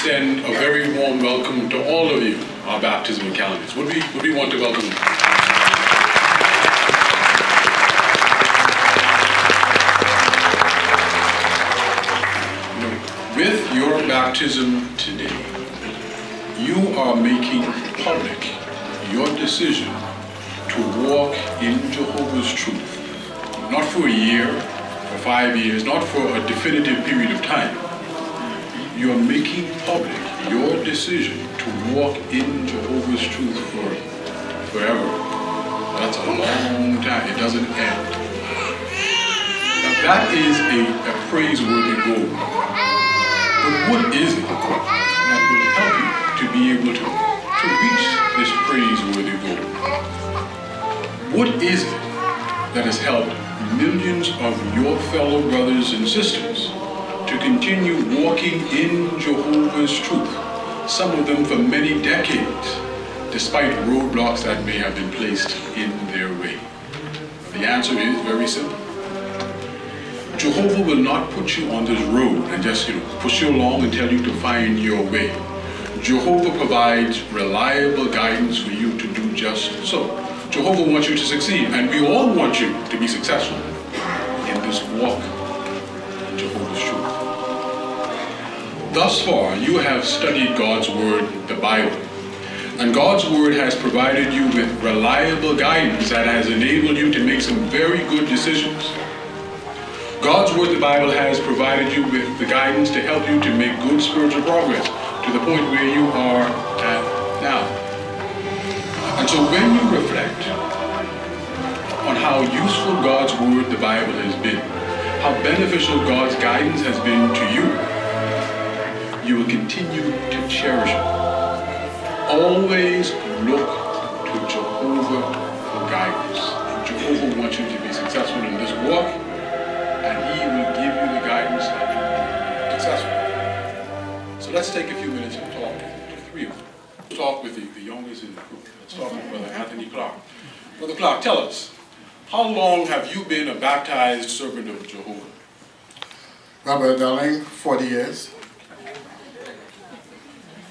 extend a very warm welcome to all of you, our baptism candidates. Would we want to welcome them? With your baptism today, you are making public your decision to walk in Jehovah's truth, not for a year, for 5 years, not for a definitive period of time. You are making public your decision to walk in Jehovah's truth forever. That's a long time. It doesn't end. Now that is a praiseworthy goal. But what is it that will help you to be able to reach this praiseworthy goal? What is it that has helped millions of your fellow brothers and sisters to continue walking in Jehovah's truth, some of them for many decades, despite roadblocks that may have been placed in their way? The answer is very simple. Jehovah will not put you on this road and just push you along and tell you to find your way. Jehovah provides reliable guidance for you to do just so. Jehovah wants you to succeed, and we all want you to be successful in this walk in Jehovah's truth. Thus far, you have studied God's Word, the Bible, and God's Word has provided you with reliable guidance that has enabled you to make some very good decisions. God's Word, the Bible, has provided you with the guidance to help you to make good spiritual progress to the point where you are at now. And so when you reflect on how useful God's Word, the Bible, has been, how beneficial God's guidance has been to you, you will continue to cherish it. Always look to Jehovah for guidance. Jehovah wants you to be successful in this walk, and He will give you the guidance that you will be successful. So let's take a few minutes and talk to the three of them. Talk with the youngest in the group. Let's talk with Brother Anthony Clark. Brother Clark, tell us, how long have you been a baptized servant of Jehovah? Brother Adorning, 40 years.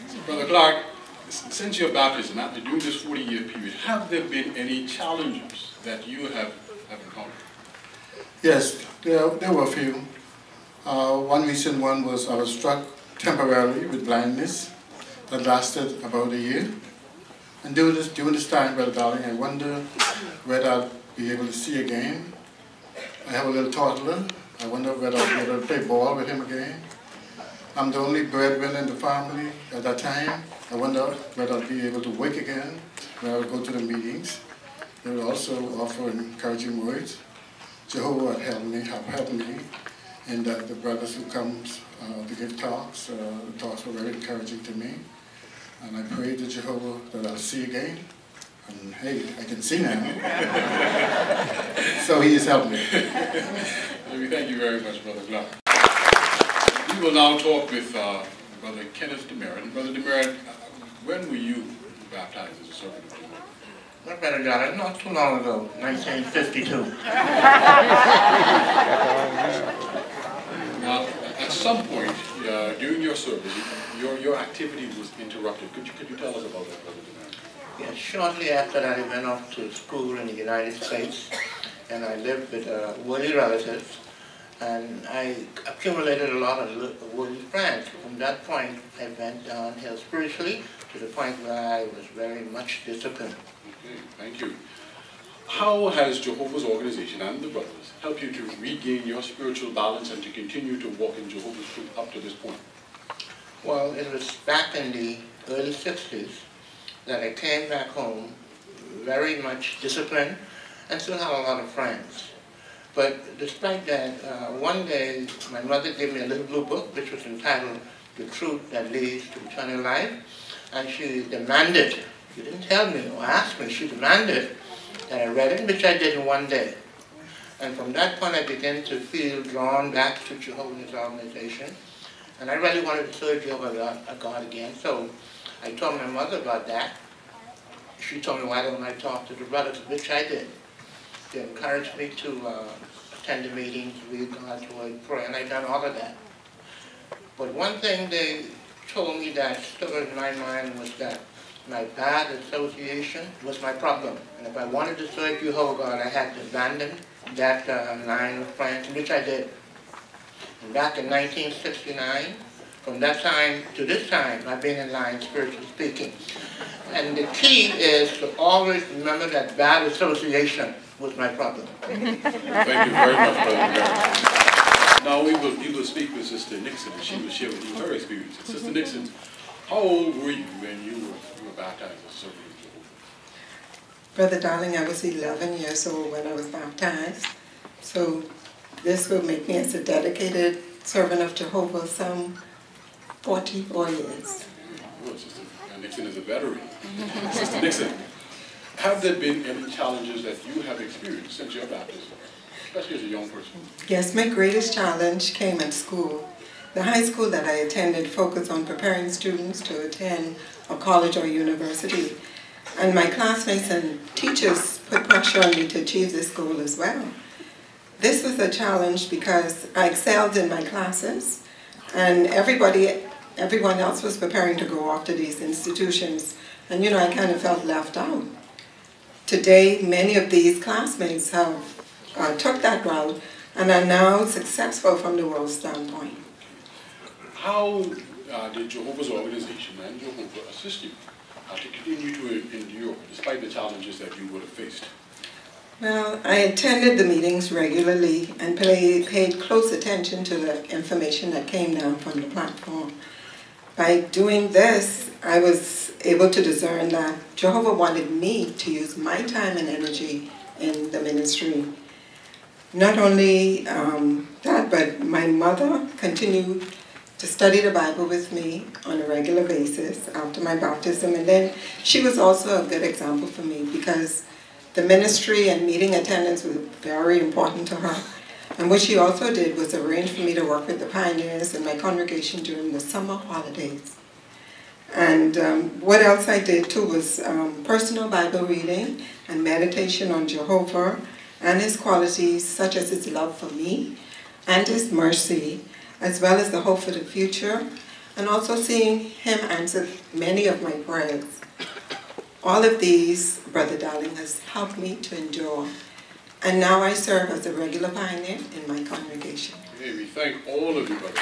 So Brother Clark, since your baptism, after doing this 40-year period, have there been any challenges that you have encountered? Yes, there were a few. One recent one was I was struck temporarily with blindness that lasted about a year. And during this time, Brother Darling, I wonder whether I'll be able to see again. I have a little toddler. I wonder whether I'll be able to play ball with him again. I'm the only breadwinner in the family at that time. I wonder whether I'll be able to work again, when I will go to the meetings. They will also offer encouraging words. Jehovah have helped me in that the brothers who come to give talks, the talks were very encouraging to me. And I pray to Jehovah that I'll see again. And hey, I can see now. So He has helped me. We thank you very much, Brother Clark. We will now talk with Brother Kenneth DeMerit. Brother DeMerit, when were you baptized as a servant of Jehovah? My brother got it not too long ago, 1952. Now, at some point during your service, your activity was interrupted. Could you tell us about that, Brother DeMerit? Yes, shortly after that, I went off to school in the United States, and I lived with worldly relatives, and I accumulated a lot of worldly friends. From that point, I went downhill spiritually to the point where I was very much disciplined. Okay, thank you. How has Jehovah's organization and the brothers helped you to regain your spiritual balance and to continue to walk in Jehovah's truth up to this point? Well, it was back in the early 60s that I came back home very much disciplined and still had a lot of friends. But despite that, one day my mother gave me a little blue book which was entitled The Truth That Leads to Eternal Life, and she demanded, she didn't tell me or ask me, she demanded that I read it, which I did in one day. And from that point I began to feel drawn back to Jehovah's organization, and I really wanted to serve Jehovah God again. So I told my mother about that. She told me, why don't I talk to the brothers, which I did. They encouraged me to attend the meetings, read God's Word, pray, and I've done all of that. But one thing they told me that still in my mind was that my bad association was my problem. And if I wanted to serve Jehovah God, I had to abandon that line of friends, which I did. And back in 1969, from that time to this time, I've been in line, spiritually speaking. And the key is to always remember that bad association was my problem. Thank you very much, Brother Barry. Now we will speak with Sister Nixon, and she will share with you her experiences. Sister Nixon, how old were you when you were baptized as a servant of Jehovah? Brother Darling, I was 11 years old when I was baptized. So this will make me as a dedicated servant of Jehovah some 44 years. Well, Sister Nixon is a veteran. Sister Nixon, have there been any challenges that you have experienced since your baptism, especially as a young person? Yes, my greatest challenge came at school. The high school that I attended focused on preparing students to attend a college or university. And my classmates and teachers put pressure on me to achieve this goal as well. This was a challenge because I excelled in my classes, and everyone else was preparing to go off to these institutions. And you know, I kind of felt left out. Today, many of these classmates have took that route and are now successful from the world standpoint. How did Jehovah's organization and Jehovah assist you to continue to endure despite the challenges that you would have faced? Well, I attended the meetings regularly and paid close attention to the information that came down from the platform. By doing this, I was able to discern that Jehovah wanted me to use my time and energy in the ministry. Not only that, but my mother continued to study the Bible with me on a regular basis after my baptism, and then she was also a good example for me because the ministry and meeting attendance was very important to her. And what she also did was arrange for me to work with the pioneers in my congregation during the summer holidays. And what else I did too was personal Bible reading and meditation on Jehovah and his qualities, such as his love for me and his mercy, as well as the hope for the future, and also seeing him answer many of my prayers. All of these, Brother Darling, has helped me to endure. And now I serve as a regular pioneer in my congregation. Hey, we thank all of you, brothers.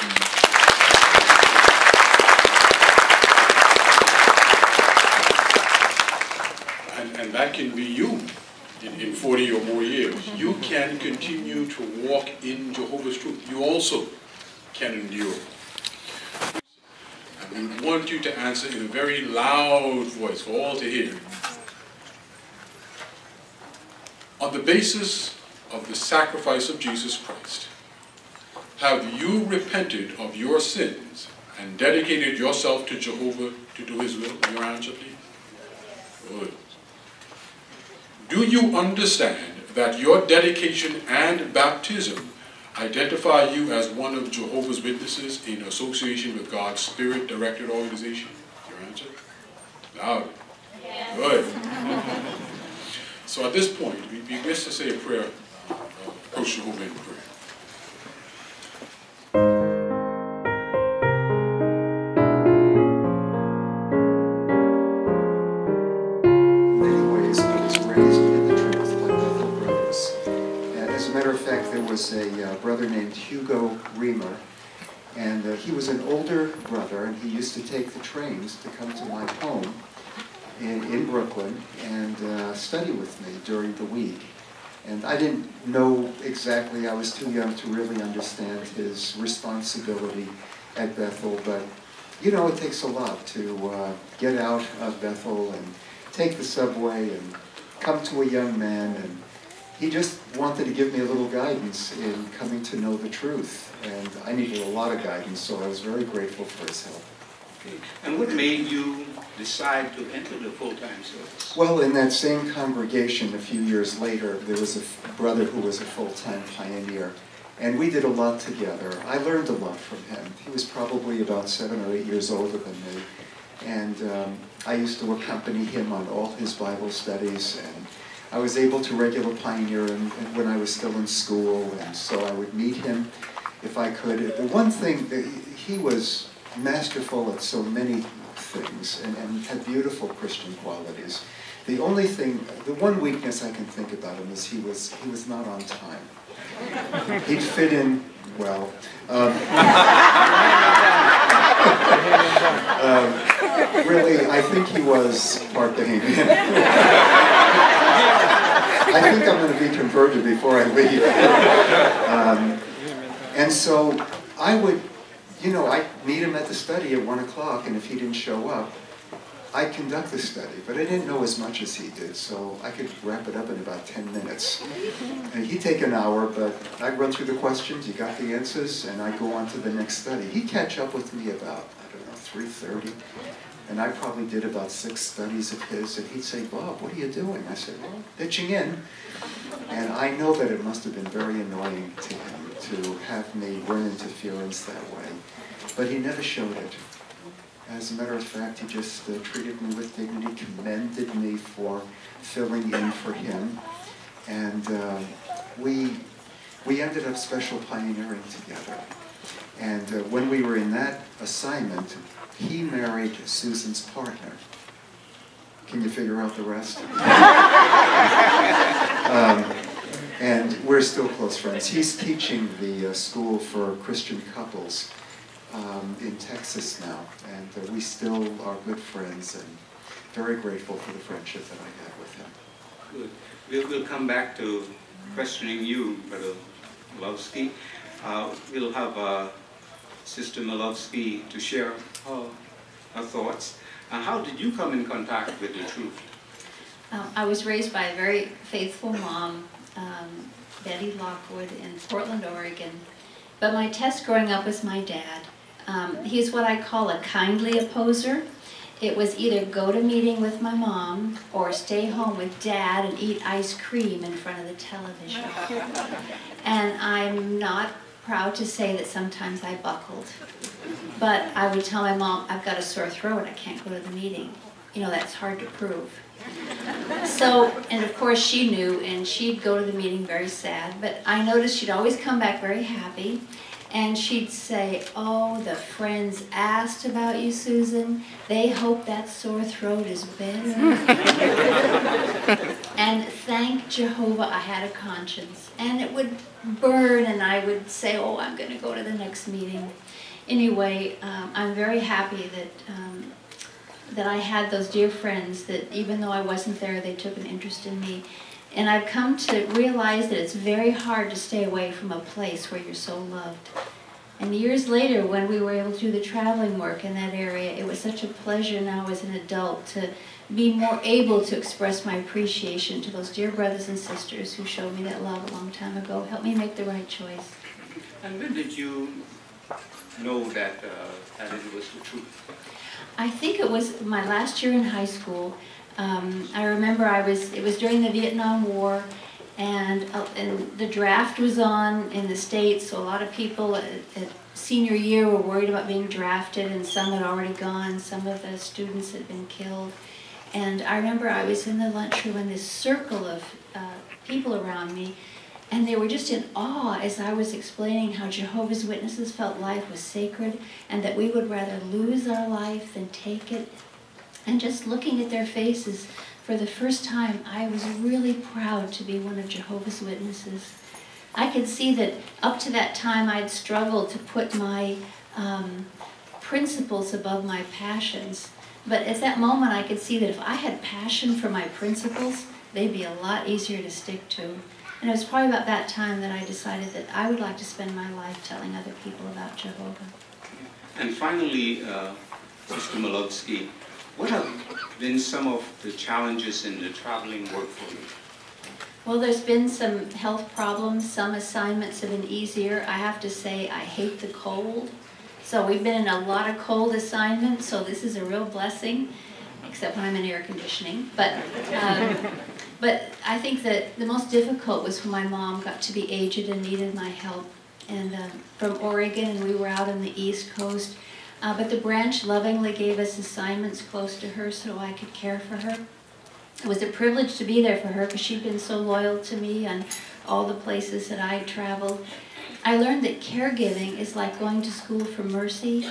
And that can be you in 40 or more years. You can continue to walk in Jehovah's truth. You also can endure. And we want you to answer in a very loud voice for all to hear. On the basis of the sacrifice of Jesus Christ, have you repented of your sins and dedicated yourself to Jehovah to do his will? Your answer, please. Good. Do you understand that your dedication and baptism identify you as one of Jehovah's Witnesses in association with God's Spirit-directed organization? Your answer? Loud. Yes. Good. So at this point, we wish to say a prayer, approach Jehovah in prayer. In many ways, I was raised in the truth by Bethel brothers. And as a matter of fact, there was a brother named Hugo Reamer, and he was an older brother, and he used to take the trains to come to my home in Brooklyn and study with me during the week. And I didn't know exactly, I was too young to really understand his responsibility at Bethel, but you know, it takes a lot to get out of Bethel and take the subway and come to a young man, and he just wanted to give me a little guidance in coming to know the truth, and I needed a lot of guidance, so I was very grateful for his help. Okay. And what made you decide to enter the full-time service? Well, in that same congregation a few years later, there was a brother who was a full-time pioneer, and we did a lot together. I learned a lot from him. He was probably about 7 or 8 years older than me, and I used to accompany him on all his Bible studies, and I was able to regular pioneer him when I was still in school, and so I would meet him if I could. The one thing, he was masterful at so many things and had beautiful Christian qualities. The only thing, the one weakness I can think about him is he was not on time. He'd fit in well. Really, I think he was part Bahamian. I think I'm going to be converted before I leave. And so I would, I'd meet him at the study at 1 o'clock, and if he didn't show up, I'd conduct the study. But I didn't know as much as he did, so I could wrap it up in about 10 minutes. And he'd take an hour, but I'd run through the questions, he got the answers, and I'd go on to the next study. He'd catch up with me about, 3:30. And I probably did about 6 studies of his, and he'd say, "Bob, what are you doing?" I said, "Well, pitching in." And I know that it must have been very annoying to him to have me run interference that way. But he never showed it. As a matter of fact, he just treated me with dignity, commended me for filling in for him. And we ended up special pioneering together. And when we were in that assignment, he married Susan's partner. Can you figure out the rest? And we're still close friends. He's teaching the school for Christian couples in Texas now. And we still are good friends and very grateful for the friendship that I had with him. Good. We'll come back to questioning you, Brother Malowski. We'll have Sister Malowski to share her thoughts. How did you come in contact with the truth? I was raised by a very faithful mom, Betty Lockwood, in Portland, Oregon. But my test growing up was my dad. He's what I call a kindly opposer. It was either go to meeting with my mom or stay home with Dad and eat ice cream in front of the television. And I'm not proud to say that sometimes I buckled. But I would tell my mom, "I've got a sore throat, I can't go to the meeting." That's hard to prove. So, and of course she knew, and she'd go to the meeting very sad, but I noticed she'd always come back very happy, and she'd say, "Oh, the friends asked about you, Susan. They hope that sore throat is better." And thank Jehovah I had a conscience. And it would burn, and I would say, "Oh, I'm going to go to the next meeting." Anyway, I'm very happy that I had those dear friends that even though I wasn't there, they took an interest in me. And I've come to realize that it's very hard to stay away from a place where you're so loved. And years later, when we were able to do the traveling work in that area, it was such a pleasure now as an adult to be more able to express my appreciation to those dear brothers and sisters who showed me that love a long time ago, helped me make the right choice. And when did you know that it was the truth? I think it was my last year in high school. I remember it was during the Vietnam War, and the draft was on in the States, so a lot of people at senior year were worried about being drafted, and some had already gone, some of the students had been killed. And I remember I was in the lunchroom and this circle of people around me, and they were just in awe as I was explaining how Jehovah's Witnesses felt life was sacred and that we would rather lose our life than take it. And just looking at their faces, for the first time, I was really proud to be one of Jehovah's Witnesses. I could see that up to that time I'd struggled to put my principles above my passions. But at that moment I could see that if I had passion for my principles, they'd be a lot easier to stick to. And it was probably about that time that I decided that I would like to spend my life telling other people about Jehovah. And finally, Mr. Malowski, what have been some of the challenges in the traveling work for you? Well, there's been some health problems. Some assignments have been easier. I have to say I hate the cold. So we've been in a lot of cold assignments, so this is a real blessing, except when I'm in air conditioning. But I think that the most difficult was when my mom got to be aged and needed my help. And from Oregon, and we were out on the East Coast. But the branch lovingly gave us assignments close to her so I could care for her. It was a privilege to be there for her because she'd been so loyal to me and all the places that I traveled. I learned that caregiving is like going to school for mercy,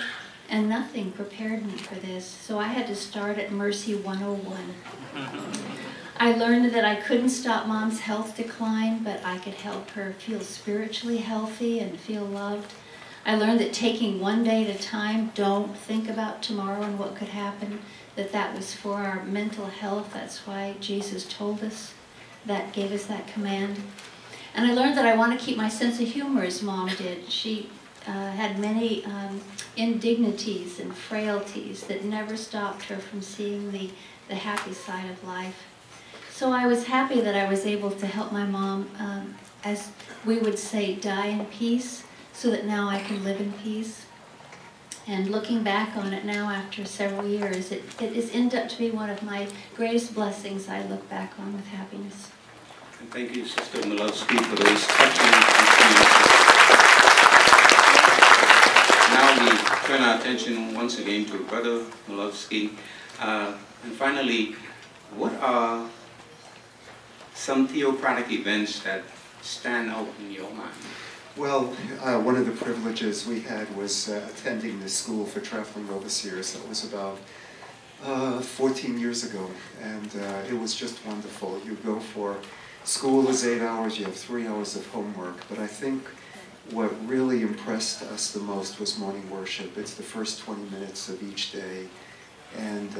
and nothing prepared me for this. So I had to start at Mercy 101. I learned that I couldn't stop Mom's health decline, but I could help her feel spiritually healthy and feel loved. I learned that taking one day at a time, don't think about tomorrow and what could happen, that was for our mental health. That's why Jesus told us that, gave us that command. And I learned that I want to keep my sense of humor as Mom did. She had many indignities and frailties that never stopped her from seeing the happy side of life. So I was happy that I was able to help my mom, as we would say, die in peace, so that now I can live in peace. And looking back on it now after several years, it has ended up to be one of my greatest blessings I look back on with happiness. And thank you, Sister Milowski, for those touching experiences. Now we turn our attention once again to Brother Milowski. And finally, what are some theocratic events that stand out in your mind? Well, one of the privileges we had was attending the school for traveling overseers. That was about 14 years ago, and it was just wonderful. You go for school is 8 hours, you have 3 hours of homework, but I think what really impressed us the most was morning worship. It's the first 20 minutes of each day, and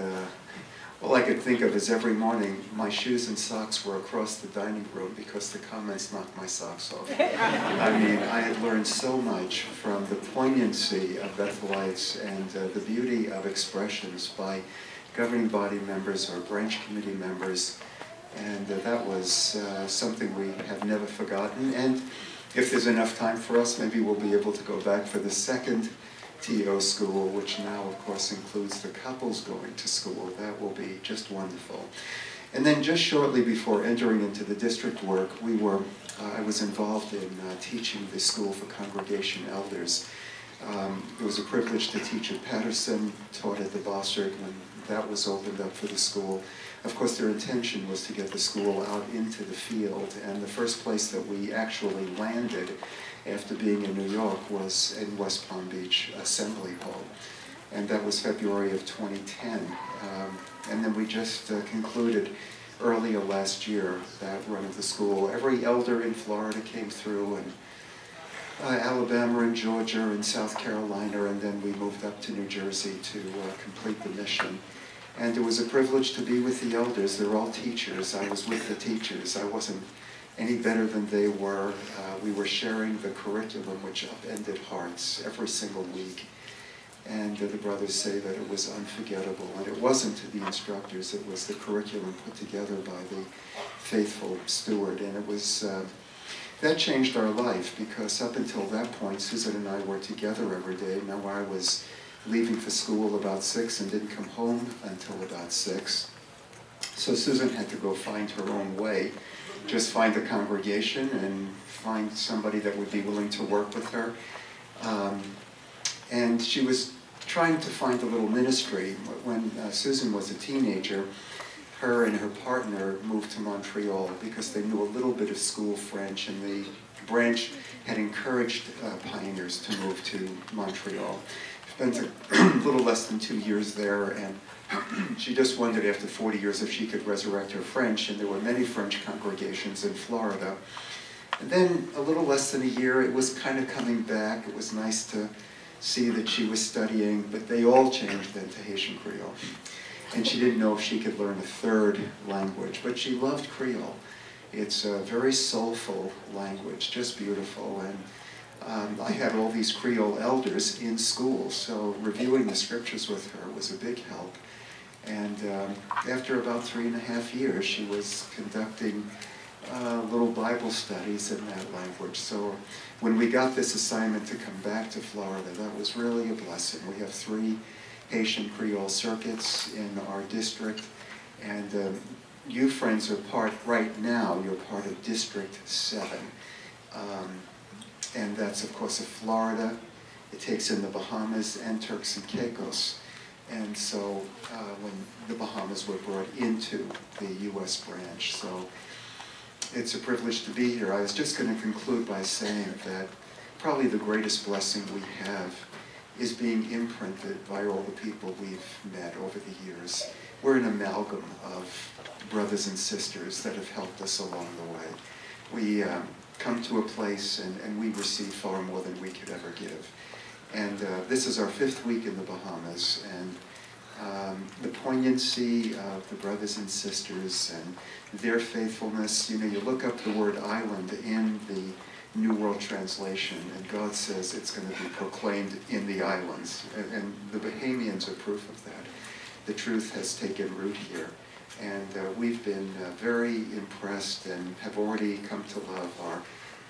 all I could think of is every morning my shoes and socks were across the dining room because the comments knocked my socks off. I mean, I had learned so much from the poignancy of Bethelites and the beauty of expressions by governing body members or branch committee members, and that was something we have never forgotten. And if there's enough time for us, maybe we'll be able to go back for the second TO school, which now, of course, includes the couples going to school. That will be just wonderful. And then just shortly before entering into the district work, I was involved in teaching the School for Congregation Elders. It was a privilege to teach at Patterson, taught at the Bossert when that was opened up for the school. Of course, their intention was to get the school out into the field, and the first place that we actually landed after being in New York was in West Palm Beach Assembly Hall, and that was February of 2010. And then we just concluded earlier last year that run of the school. Every elder in Florida came through, and Alabama and Georgia and South Carolina, and then we moved up to New Jersey to complete the mission. And it was a privilege to be with the elders. They're all teachers. I was with the teachers. I wasn't any better than they were. We were sharing the curriculum, which upended hearts every single week. And the brothers say that it was unforgettable. And it wasn't the instructors, it was the curriculum put together by the faithful steward. And it was, that changed our life, because up until that point, Susan and I were together every day. Now I was leaving for school about 6 and didn't come home until about 6. So Susan had to go find her own way, just find a congregation and find somebody that would be willing to work with her. And she was trying to find a little ministry. When Susan was a teenager, her and her partner moved to Montreal because they knew a little bit of school French, and the branch had encouraged pioneers to move to Montreal. Spent a little less than 2 years there, and she just wondered after 40 years if she could resurrect her French, and there were many French congregations in Florida. And then a little less than a year, it was kind of coming back. It was nice to see that she was studying, but they all changed then to Haitian Creole. And she didn't know if she could learn a third language, but she loved Creole. It's a very soulful language, just beautiful. And I had all these Creole elders in school, so reviewing the scriptures with her was a big help. And after about 3.5 years, she was conducting little Bible studies in that language. So when we got this assignment to come back to Florida, that was really a blessing. We have 3 Haitian Creole circuits in our district, and you friends are part, right now, you're part of District 7. And that's, of course, of Florida. It takes in the Bahamas and Turks and Caicos. And so when the Bahamas were brought into the U.S. branch. So it's a privilege to be here. I was just going to conclude by saying that probably the greatest blessing we have is being imprinted by all the people we've met over the years. We're an amalgam of brothers and sisters that have helped us along the way. We come to a place and we receive far more than we could ever give. And this is our 5th week in the Bahamas, and the poignancy of the brothers and sisters and their faithfulness. You know, you look up the word island in the New World Translation, and God says it's going to be proclaimed in the islands. And the Bahamians are proof of that. The truth has taken root here. And we've been very impressed and have already come to love our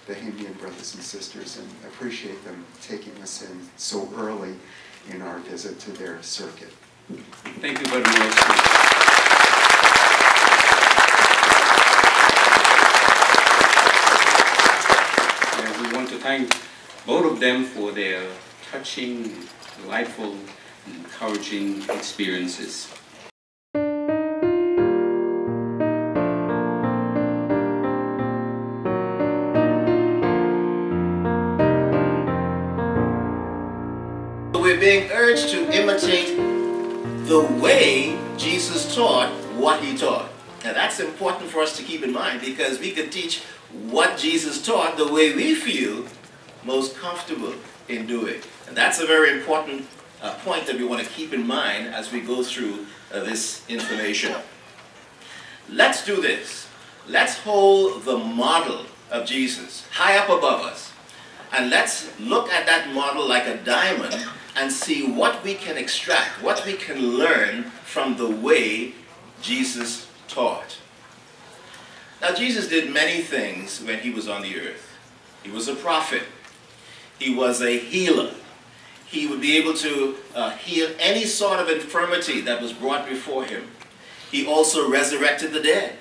Bahamian brothers and sisters and appreciate them taking us in so early in our visit to their circuit. Thank you very much. And we want to thank both of them for their touching, delightful, encouraging experiences. We're being urged to imitate the way Jesus taught what he taught. Now that's important for us to keep in mind, because we could teach what Jesus taught the way we feel most comfortable in doing. And that's a very important point that we want to keep in mind as we go through this information. Let's do this. Let's hold the model of Jesus high up above us. And let's look at that model like a diamond and see what we can extract, what we can learn from the way Jesus taught. Now, Jesus did many things when he was on the earth. He was a prophet. He was a healer. He would be able to heal any sort of infirmity that was brought before him. He also resurrected the dead.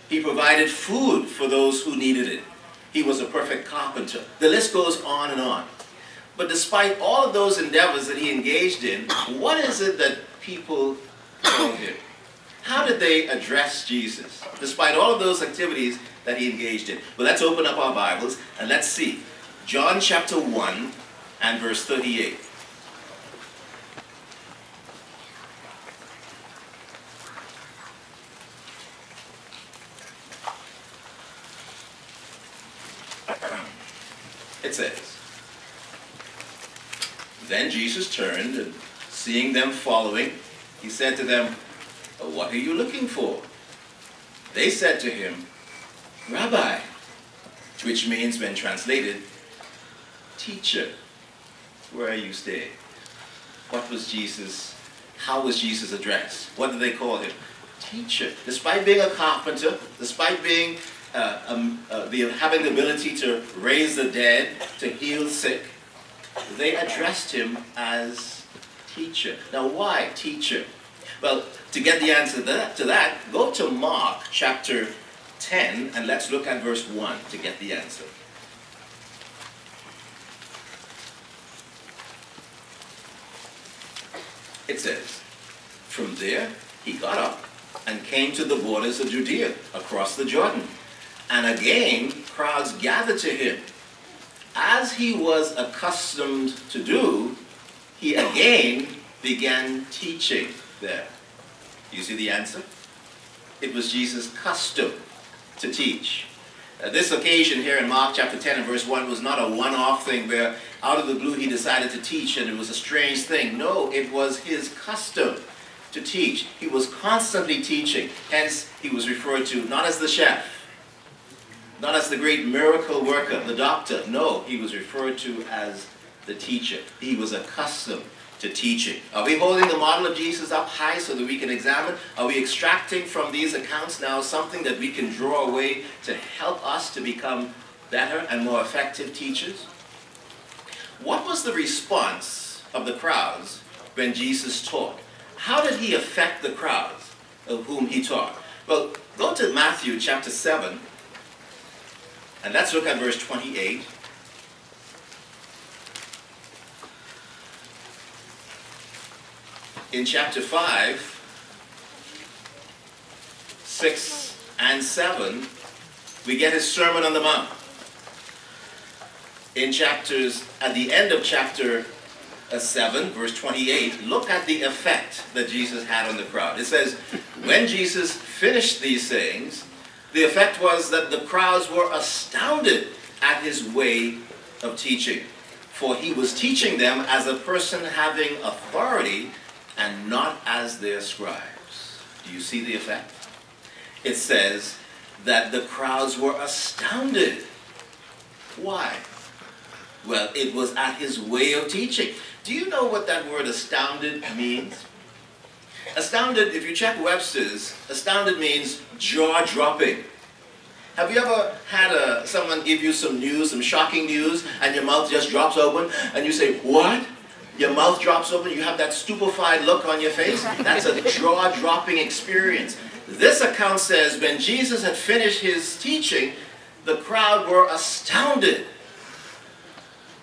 He provided food for those who needed it. He was a perfect carpenter. The list goes on and on. But despite all of those endeavors that he engaged in, what is it that people told him? How did they address Jesus, despite all of those activities that he engaged in? Well, let's open up our Bibles and let's see. John chapter 1 and verse 38. It says, "Then Jesus turned, and seeing them following, he said to them, 'What are you looking for?' They said to him, 'Rabbi,' which means, when translated, teacher, where are you staying?" What was Jesus, how was Jesus addressed? What did they call him? Teacher. Despite being a carpenter, despite being having the ability to raise the dead, to heal sick, they addressed him as teacher. Now, why teacher? Well, to get the answer to that, go to Mark chapter 10, and let's look at verse 1 to get the answer. It says, "From there he got up and came to the borders of Judea, across the Jordan. And again crowds gathered to him. As he was accustomed to do, he again began teaching there." You see the answer? It was Jesus' custom to teach. This occasion here in Mark chapter 10 and verse 1 was not a one-off thing where out of the blue he decided to teach and it was a strange thing. No, it was his custom to teach. He was constantly teaching. Hence, he was referred to not as the chef, not as the great miracle worker, the doctor. No, he was referred to as the teacher. He was accustomed to teaching. Are we holding the model of Jesus up high so that we can examine? Are we extracting from these accounts now something that we can draw away to help us to become better and more effective teachers? What was the response of the crowds when Jesus taught? How did he affect the crowds of whom he taught? Well, go to Matthew chapter 7, and let's look at verse 28. In chapter 5, 6, and 7, we get his Sermon on the Mount. At the end of chapter 7, verse 28, look at the effect that Jesus had on the crowd. It says, when Jesus finished these sayings, the effect was that the crowds were astounded at his way of teaching. For he was teaching them as a person having authority and not as their scribes. Do you see the effect? It says that the crowds were astounded. Why? Well, it was at his way of teaching. Do you know what that word astounded means? Astounded, if you check Webster's, astounded means jaw-dropping. Have you ever had someone give you some news, some shocking news, and your mouth just drops open, and you say, what? Your mouth drops open, you have that stupefied look on your face? That's a jaw-dropping experience. This account says when Jesus had finished his teaching, the crowd were astounded.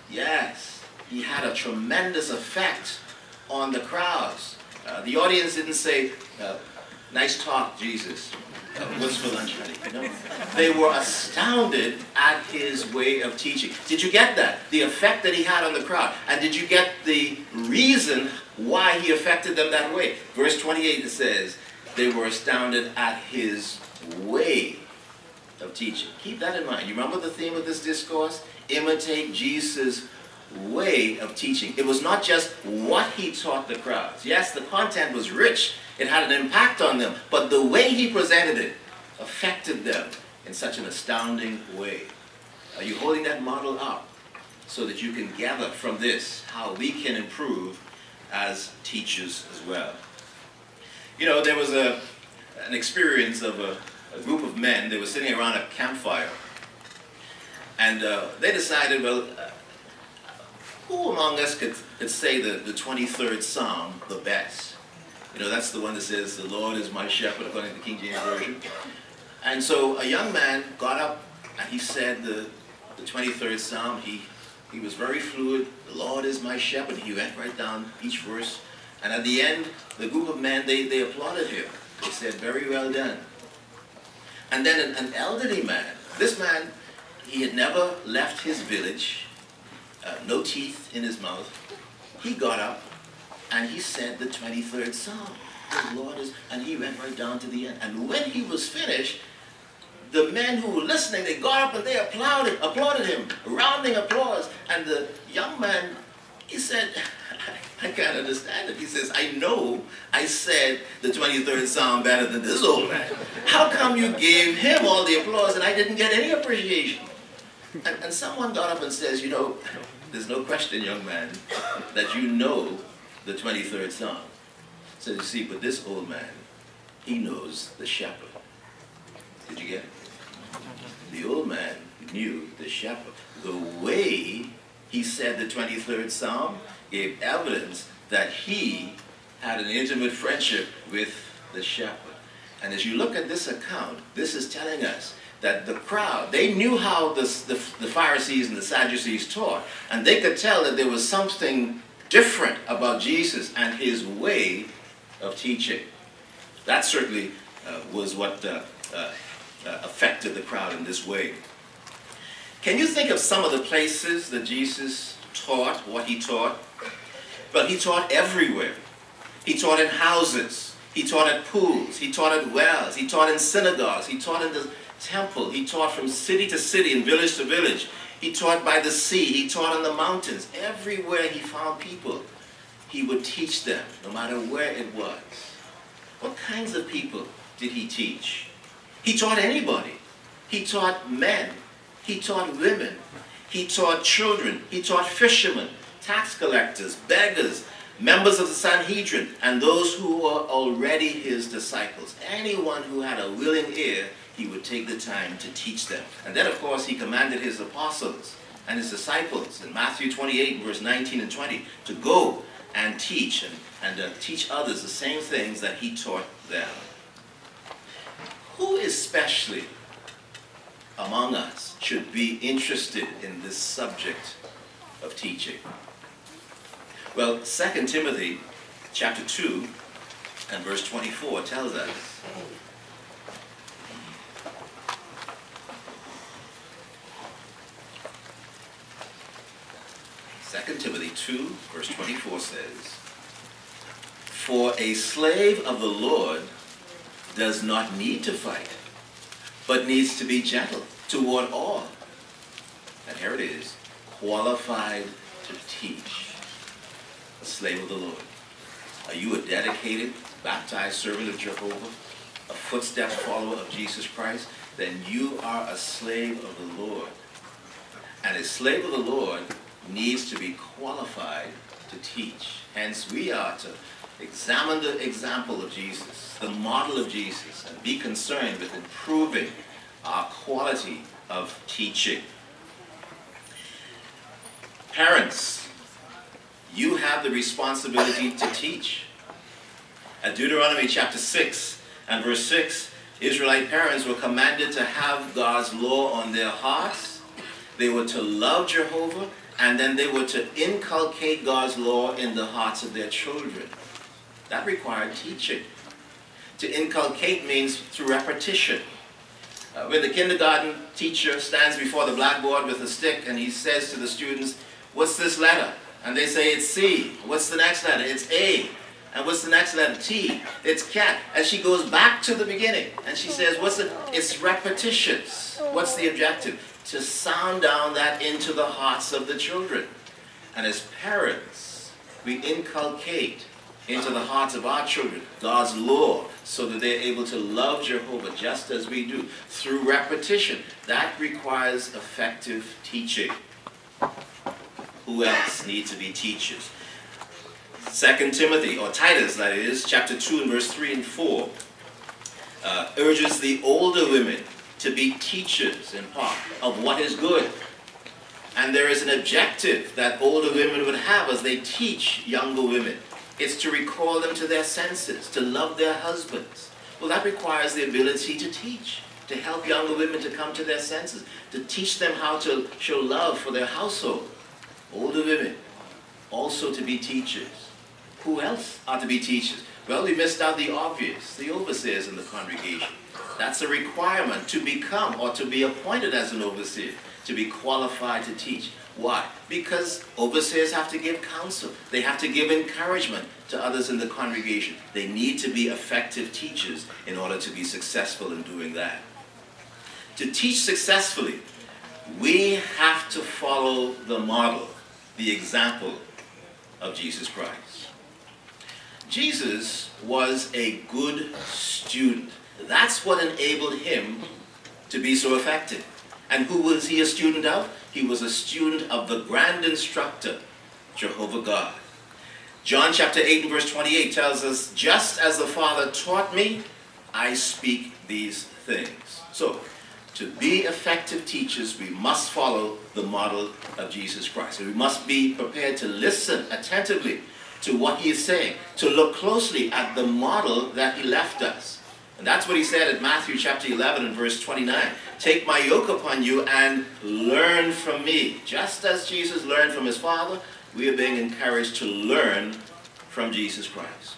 Yes, he had a tremendous effect on the crowds. The audience didn't say, nice talk, Jesus. What's for lunch, honey? No. They were astounded at his way of teaching. Did you get that? The effect that he had on the crowd. And did you get the reason why he affected them that way? Verse 28, it says, they were astounded at his way of teaching. Keep that in mind. You remember the theme of this discourse? Imitate Jesus' way of teaching. It was not just what he taught the crowds. Yes, the content was rich. It had an impact on them. But the way he presented it affected them in such an astounding way. Are you holding that model up so that you can gather from this how we can improve as teachers as well? You know, there was an experience of a group of men. They were sitting around a campfire. And they decided, well, who among us could say the 23rd Psalm the best? You know, that's the one that says, the Lord is my shepherd, according to the King James Version. And so a young man got up and he said the 23rd Psalm. He was very fluid. The Lord is my shepherd. He went right down each verse. And at the end, the group of men, they applauded him. They said, very well done. And then an elderly man, this man, he had never left his village, no teeth in his mouth. He got up and he said the 23rd Psalm. The Lord is, and he went right down to the end. And when he was finished, the men who were listening, they got up and they applauded him, rounding applause. And the young man, he said, I can't understand it. He says, I know I said the 23rd Psalm better than this old man. How come you gave him all the applause and I didn't get any appreciation? And someone got up and says, you know, there's no question, young man, that you know the 23rd Psalm. So you see, but this old man, he knows the shepherd. Did you get it? The old man knew the shepherd. The way he said the 23rd Psalm gave evidence that he had an intimate friendship with the shepherd. And as you look at this account, this is telling us that the crowd, they knew how the Pharisees and the Sadducees taught, and they could tell that there was something different about Jesus and his way of teaching. That certainly was what affected the crowd in this way. Can you think of some of the places that Jesus taught what he taught? But he taught everywhere. He taught in houses. He taught at pools. He taught at wells. He taught in synagogues. He taught in the temple. He taught from city to city and village to village. He taught by the sea. He taught on the mountains. Everywhere he found people, he would teach them, no matter where it was. What kinds of people did he teach? He taught anybody. He taught men. He taught women. He taught children. He taught fishermen, tax collectors, beggars, members of the Sanhedrin, and those who were already his disciples. Anyone who had a willing ear, he would take the time to teach them. And then, of course, he commanded his apostles and his disciples in Matthew 28, verse 19 and 20, to go and teach and teach others the same things that he taught them. Who especially among us should be interested in this subject of teaching? Well, 2 Timothy chapter 2 and verse 24 tells us, 2 Timothy 2, verse 24 says, "For a slave of the Lord does not need to fight, but needs to be gentle toward all." And here it is, qualified to teach. A slave of the Lord. Are you a dedicated, baptized servant of Jehovah? A footstep follower of Jesus Christ? Then you are a slave of the Lord. And a slave of the Lord needs to be qualified to teach. Hence, we are to examine the example of Jesus, the model of Jesus, and be concerned with improving our quality of teaching. Parents, you have the responsibility to teach. At Deuteronomy chapter 6 and verse 6, Israelite parents were commanded to have God's law on their hearts. They were to love Jehovah, and then they were to inculcate God's law in the hearts of their children. That required teaching. To inculcate means through repetition. When the kindergarten teacher stands before the blackboard with a stick and he says to the students, "What's this letter?" And they say, "It's C." "What's the next letter?" "It's A." "And what's the next letter?" "T." "It's cat." And she goes back to the beginning and she says, it's repetitions. What's the objective? To sound down that into the hearts of the children. And as parents, we inculcate into the hearts of our children God's law so that they're able to love Jehovah just as we do through repetition. That requires effective teaching. Who else needs to be teachers? 2 Timothy, or Titus that is, chapter 2 and verse 3 and 4 urges the older women to be teachers in part of what is good. And there is an objective that older women would have as they teach younger women. It's to recall them to their senses, to love their husbands. Well, that requires the ability to teach, to help younger women to come to their senses, to teach them how to show love for their household. Older women also to be teachers. Who else are to be teachers? Well, we missed out the obvious, the overseers in the congregation. That's a requirement to become or to be appointed as an overseer, to be qualified to teach. Why? Because overseers have to give counsel. They have to give encouragement to others in the congregation. They need to be effective teachers in order to be successful in doing that. To teach successfully, we have to follow the model, the example of Jesus Christ. Jesus was a good student. That's what enabled him to be so effective. And who was he a student of? He was a student of the grand instructor, Jehovah God. John chapter 8 and verse 28 tells us, "Just as the Father taught me, I speak these things." So, to be effective teachers, we must follow the model of Jesus Christ. We must be prepared to listen attentively to what he is saying, to look closely at the model that he left us. And that's what he said at Matthew chapter 11 and verse 29. "Take my yoke upon you and learn from me." Just as Jesus learned from his Father, we are being encouraged to learn from Jesus Christ.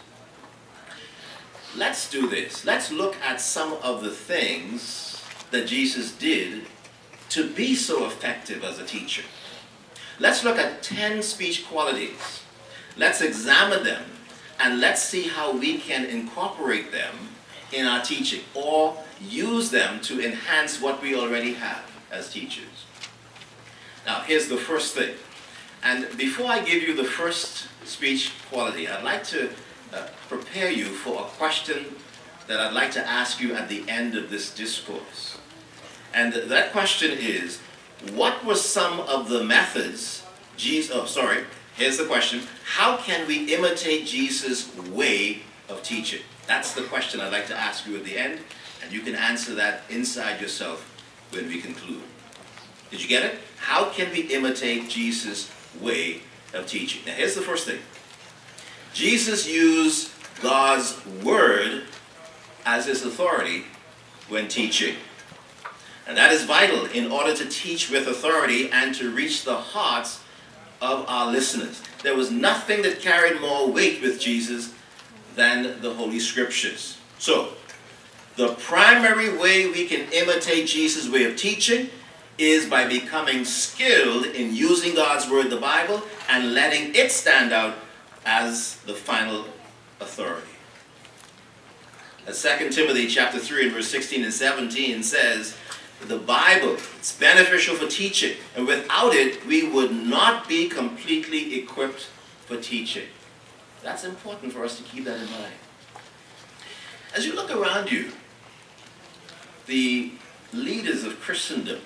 Let's do this. Let's look at some of the things that Jesus did to be so effective as a teacher. Let's look at 10 speech qualities. Let's examine them and let's see how we can incorporate them in our teaching or use them to enhance what we already have as teachers. Now, here's the first thing. And before I give you the first speech quality, I'd like to prepare you for a question that I'd like to ask you at the end of this discourse. And that question is, what were some of the methods here's the question. How can we imitate Jesus' way of teaching? That's the question I'd like to ask you at the end, and you can answer that inside yourself when we conclude. Did you get it? How can we imitate Jesus' way of teaching? Now, here's the first thing. Jesus used God's word as his authority when teaching. And that is vital in order to teach with authority and to reach the hearts of our listeners. There was nothing that carried more weight with Jesus than the Holy Scriptures. So, the primary way we can imitate Jesus' way of teaching is by becoming skilled in using God's word, the Bible, and letting it stand out as the final authority. As 2 Timothy chapter 3 and verse 16 and 17 says, the Bible, it's beneficial for teaching, and without it, we would not be completely equipped for teaching. That's important for us to keep that in mind. As you look around you, the leaders of Christendom,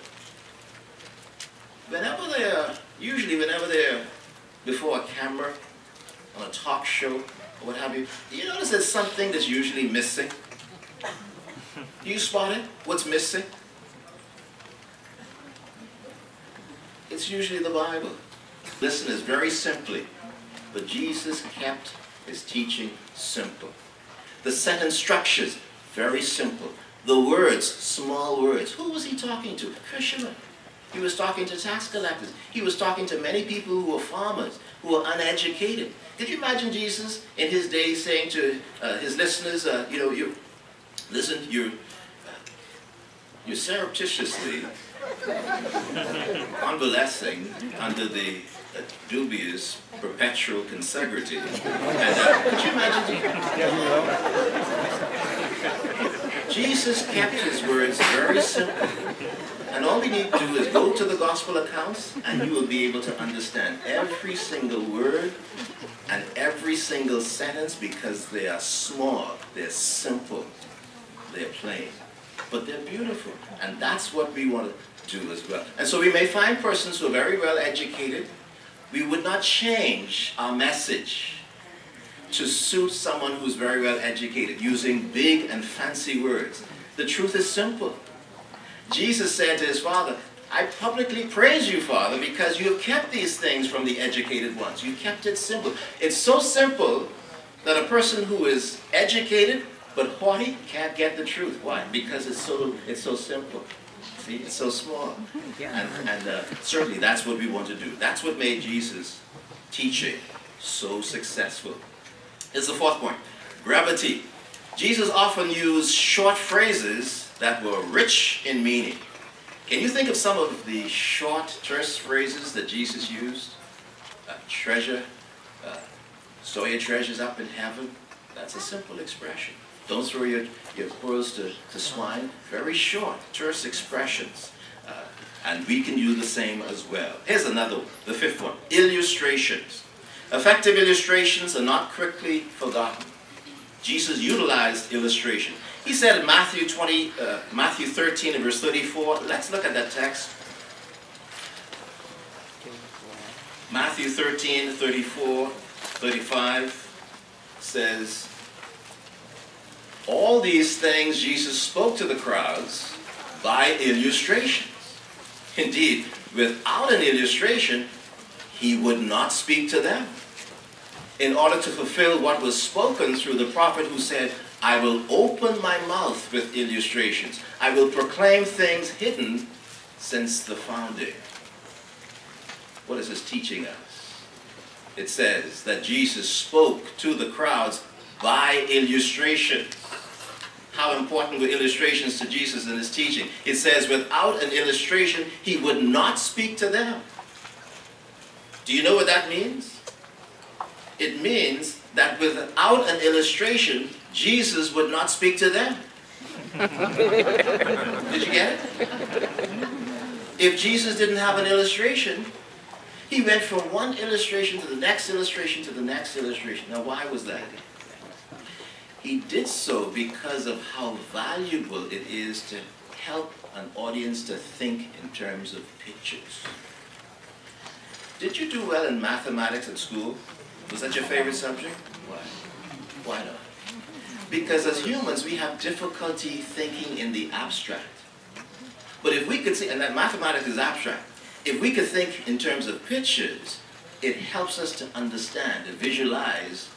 usually whenever they're before a camera, on a talk show, or what have you, do you notice there's something that's usually missing? Do you spot it? What's missing? It's usually the Bible. Listen, it's very simply, but Jesus kept his teaching simple. The sentence structures, very simple. The words, small words. Who was he talking to? Fishermen. He was talking to tax collectors. He was talking to many people who were farmers, who were uneducated. Could you imagine Jesus in his day saying to his listeners, you're surreptitiously convalescing under the dubious perpetual consegrity. And could you imagine? Jesus kept his words very simple. And all we need to do is go to the gospel accounts and you will be able to understand every single word and every single sentence because they are small, they're simple, they're plain. But they're beautiful. And that's what we want to do as well. And so we may find persons who are very well educated. We would not change our message to suit someone who's very well educated, using big and fancy words. The truth is simple. Jesus said to his Father, I publicly praise you, Father, because you have kept these things from the educated ones. You kept it simple. It's so simple that a person who is educated but haughty can't get the truth. Why? Because it's so simple. See, it's so small. And certainly that's what we want to do. That's what made Jesus' teaching so successful. Here's the fourth point. Brevity. Jesus often used short phrases that were rich in meaning. Can you think of some of the short, terse phrases that Jesus used? Store your treasures up in heaven. That's a simple expression. Don't throw your pearls to swine. Very short, terse expressions. And we can do the same as well. Here's another one, the fifth one. Illustrations. Effective illustrations are not quickly forgotten. Jesus utilized illustration. He said in Matthew 13 and verse 34, let's look at that text. Matthew 13, 34, 35 says, all these things Jesus spoke to the crowds by illustrations. Indeed, without an illustration, he would not speak to them. In order to fulfill what was spoken through the prophet who said, I will open my mouth with illustrations. I will proclaim things hidden since the founding. What is this teaching us? It says that Jesus spoke to the crowds by illustration. How important were illustrations to Jesus in his teaching? It says without an illustration, he would not speak to them. Do you know what that means? It means that without an illustration, Jesus would not speak to them. Did you get it? If Jesus didn't have an illustration, he went from one illustration to the next illustration to the next illustration. Now, why was that? He did so because of how valuable it is to help an audience to think in terms of pictures. Did you do well in mathematics at school? Was that your favorite subject? Why? Why not? Because as humans, we have difficulty thinking in the abstract. But if we could see, and that mathematics is abstract, if we could think in terms of pictures, it helps us to understand, to visualize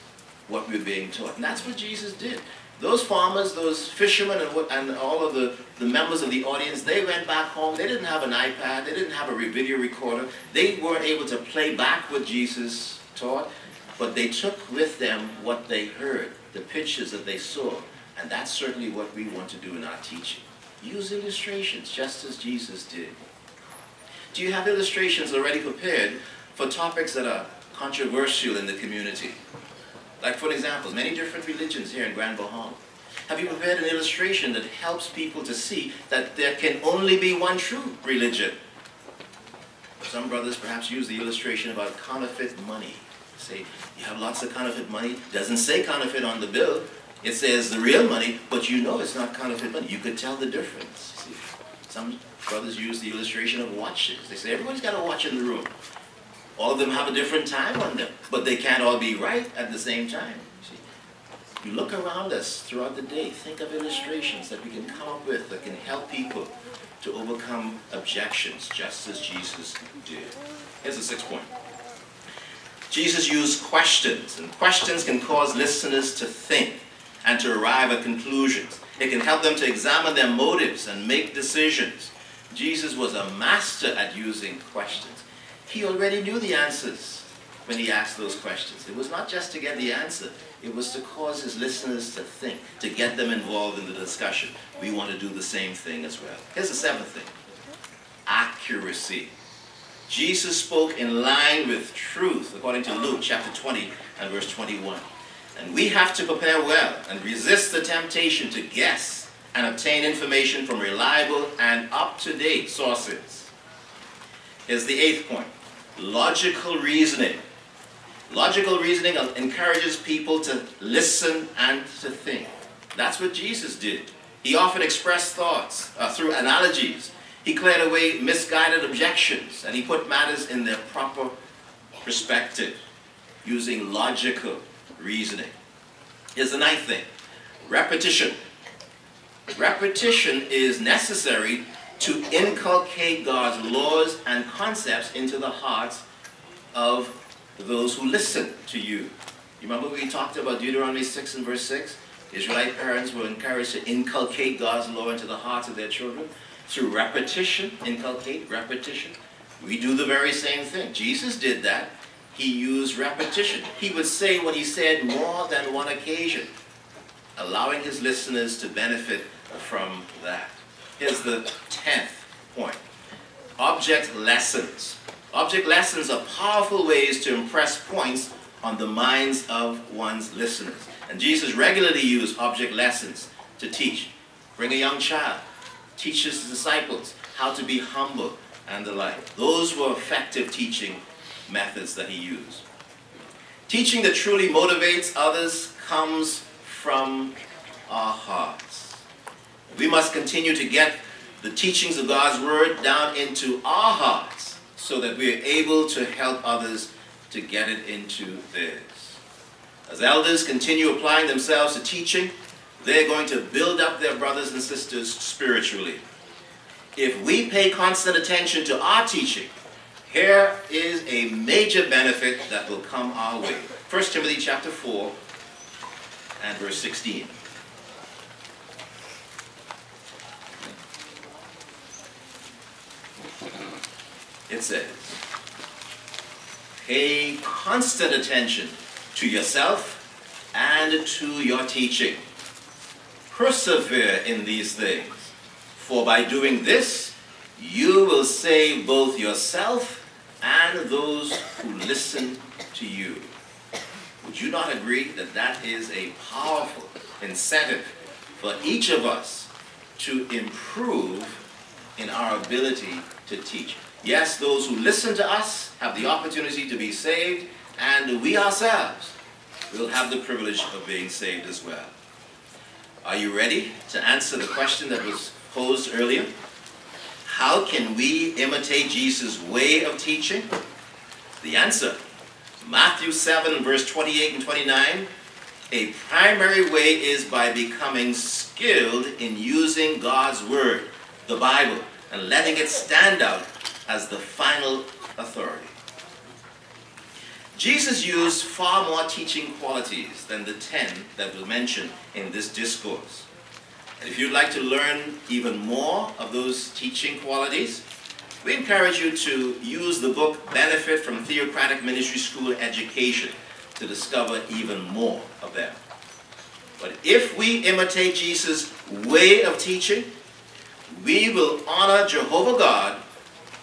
what we're being taught. And that's what Jesus did. Those farmers, those fishermen, and all of the members of the audience, they went back home. They didn't have an iPad. They didn't have a video recorder. They weren't able to play back what Jesus taught, but they took with them what they heard, the pictures that they saw. And that's certainly what we want to do in our teaching. Use illustrations, just as Jesus did. Do you have illustrations already prepared for topics that are controversial in the community? Like, for example, many different religions here in Grand Bahama. Have you prepared an illustration that helps people to see that there can only be one true religion? Some brothers perhaps use the illustration about counterfeit money. Say, you have lots of counterfeit money. It doesn't say counterfeit on the bill. It says the real money, but you know it's not counterfeit money. You could tell the difference. See? Some brothers use the illustration of watches. They say, everybody's got a watch in the room. All of them have a different time on them, but they can't all be right at the same time. See? You look around us throughout the day, think of illustrations that we can come up with that can help people to overcome objections, just as Jesus did. Here's the sixth point. Jesus used questions, and questions can cause listeners to think and to arrive at conclusions. It can help them to examine their motives and make decisions. Jesus was a master at using questions. He already knew the answers when he asked those questions. It was not just to get the answer. It was to cause his listeners to think, to get them involved in the discussion. We want to do the same thing as well. Here's the seventh thing. Accuracy. Jesus spoke in line with truth, according to Luke chapter 20 and verse 21. And we have to prepare well and resist the temptation to guess and obtain information from reliable and up-to-date sources. Here's the eighth point. Logical reasoning. Logical reasoning encourages people to listen and to think. That's what Jesus did. He often expressed thoughts through analogies. He cleared away misguided objections, and he put matters in their proper perspective using logical reasoning. Here's the ninth thing. Repetition. Repetition is necessary to inculcate God's laws and concepts into the hearts of those who listen to you. You remember we talked about Deuteronomy 6 and verse 6? Israelite parents were encouraged to inculcate God's law into the hearts of their children. Through repetition, inculcate, repetition. We do the very same thing. Jesus did that. He used repetition. He would say what he said more than one occasion, allowing his listeners to benefit from that. Here's the 10th point. Object lessons. Object lessons are powerful ways to impress points on the minds of one's listeners. And Jesus regularly used object lessons to teach. Bring a young child. Teach his disciples how to be humble and the like. Those were effective teaching methods that he used. Teaching that truly motivates others comes from our hearts. We must continue to get the teachings of God's word down into our hearts so that we are able to help others to get it into theirs. As elders continue applying themselves to teaching, they're going to build up their brothers and sisters spiritually. If we pay constant attention to our teaching, here is a major benefit that will come our way. 1 Timothy chapter 4 and verse 16. It says, pay constant attention to yourself and to your teaching. Persevere in these things, for by doing this, you will save both yourself and those who listen to you. Would you not agree that that is a powerful incentive for each of us to improve in our ability to teach? Yes, those who listen to us have the opportunity to be saved, and we ourselves will have the privilege of being saved as well. Are you ready to answer the question that was posed earlier? How can we imitate Jesus' way of teaching? The answer, Matthew 7 verse 28 and 29, a primary way is by becoming skilled in using God's word, the Bible, and letting it stand out as the final authority. Jesus used far more teaching qualities than the 10 that were mentioned in this discourse. And if you'd like to learn even more of those teaching qualities, we encourage you to use the book Benefit from Theocratic Ministry School Education to discover even more of them. But if we imitate Jesus' way of teaching, we will honor Jehovah God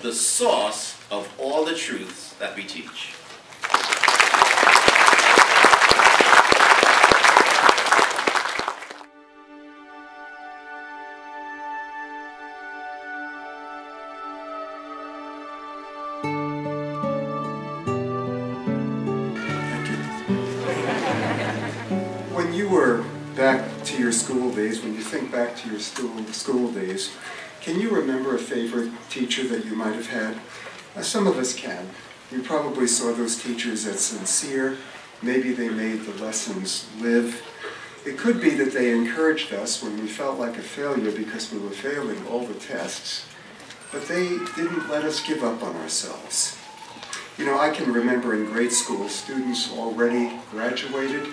the source of all the truths that we teach. When you were back to your school days, when you think back to your school days, can you remember a favorite teacher that you might have had? Some of us can. We probably saw those teachers as sincere. Maybe they made the lessons live. It could be that they encouraged us when we felt like a failure because we were failing all the tests. But they didn't let us give up on ourselves. You know, I can remember in grade school, students already graduated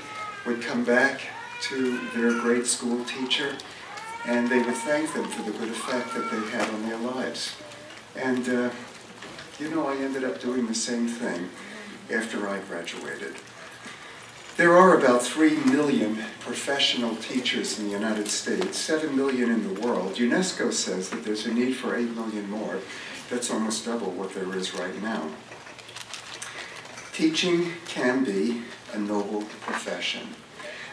would come back to their grade school teacher, and they would thank them for the good effect that they had on their lives. And, you know, I ended up doing the same thing after I graduated. There are about 3 million professional teachers in the United States, 7 million in the world. UNESCO says that there's a need for 8 million more. That's almost double what there is right now. Teaching can be a noble profession.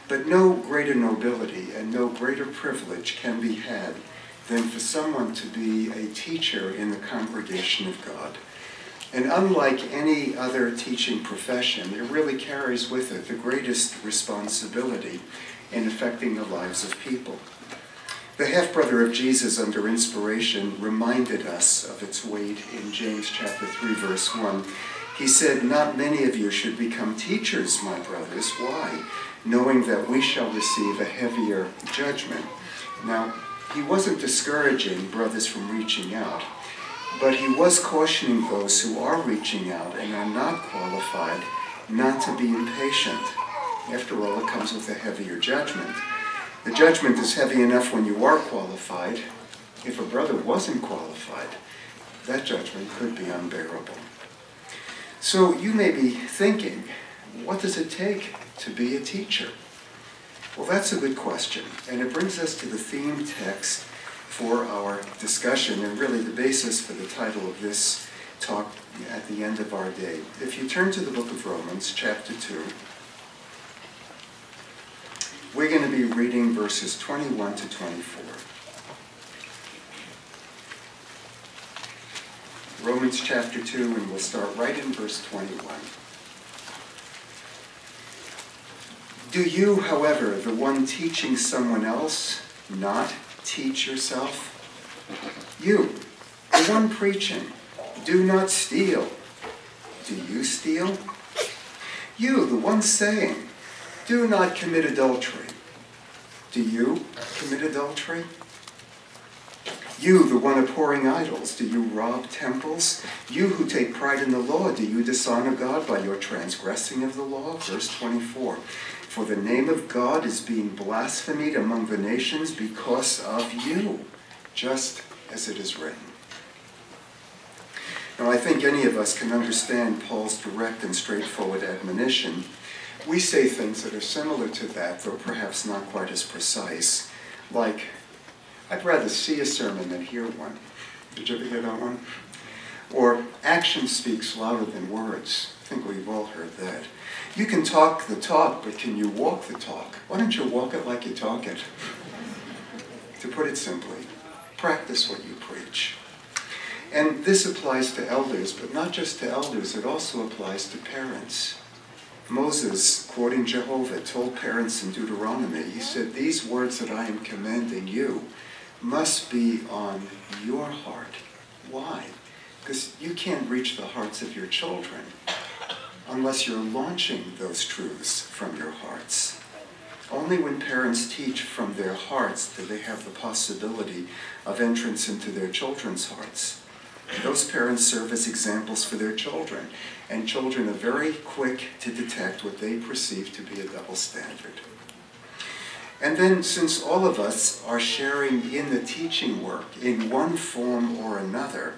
But no greater nobility and no greater privilege can be had than for someone to be a teacher in the congregation of God. And unlike any other teaching profession, it really carries with it the greatest responsibility in affecting the lives of people. The half-brother of Jesus under inspiration reminded us of its weight in James chapter 3, verse 1. He said, "Not many of you should become teachers, my brothers." Why? "Knowing that we shall receive a heavier judgment." Now, he wasn't discouraging brothers from reaching out, but he was cautioning those who are reaching out and are not qualified not to be impatient. After all, it comes with a heavier judgment. The judgment is heavy enough when you are qualified. If a brother wasn't qualified, that judgment could be unbearable. So you may be thinking, what does it take to be a teacher? Well, that's a good question, and it brings us to the theme text for our discussion, and really the basis for the title of this talk at the end of our day. If you turn to the book of Romans, chapter 2, we're going to be reading verses 21 to 24. Romans chapter 2, and we'll start right in verse 21. Do you, however, the one teaching someone else, not teach yourself? You, the one preaching, do not steal. Do you steal? You, the one saying, do not commit adultery. Do you commit adultery? You, the one abhorring idols, do you rob temples? You who take pride in the law, do you dishonor God by your transgressing of the law? Verse 24. For the name of God is being blasphemed among the nations because of you, just as it is written. Now, I think any of us can understand Paul's direct and straightforward admonition. We say things that are similar to that, though perhaps not quite as precise, like, I'd rather see a sermon than hear one. Did you ever hear that one? Or, action speaks louder than words. I think we've all heard that. You can talk the talk, but can you walk the talk? Why don't you walk it like you talk it? To put it simply, practice what you preach. And this applies to elders, but not just to elders, it also applies to parents. Moses, quoting Jehovah, told parents in Deuteronomy, he said, "These words that I am commanding you must be on your heart." Why? Because you can't reach the hearts of your children unless you're launching those truths from your hearts. Only when parents teach from their hearts do they have the possibility of entrance into their children's hearts. Those parents serve as examples for their children, and children are very quick to detect what they perceive to be a double standard. And then, since all of us are sharing in the teaching work in one form or another,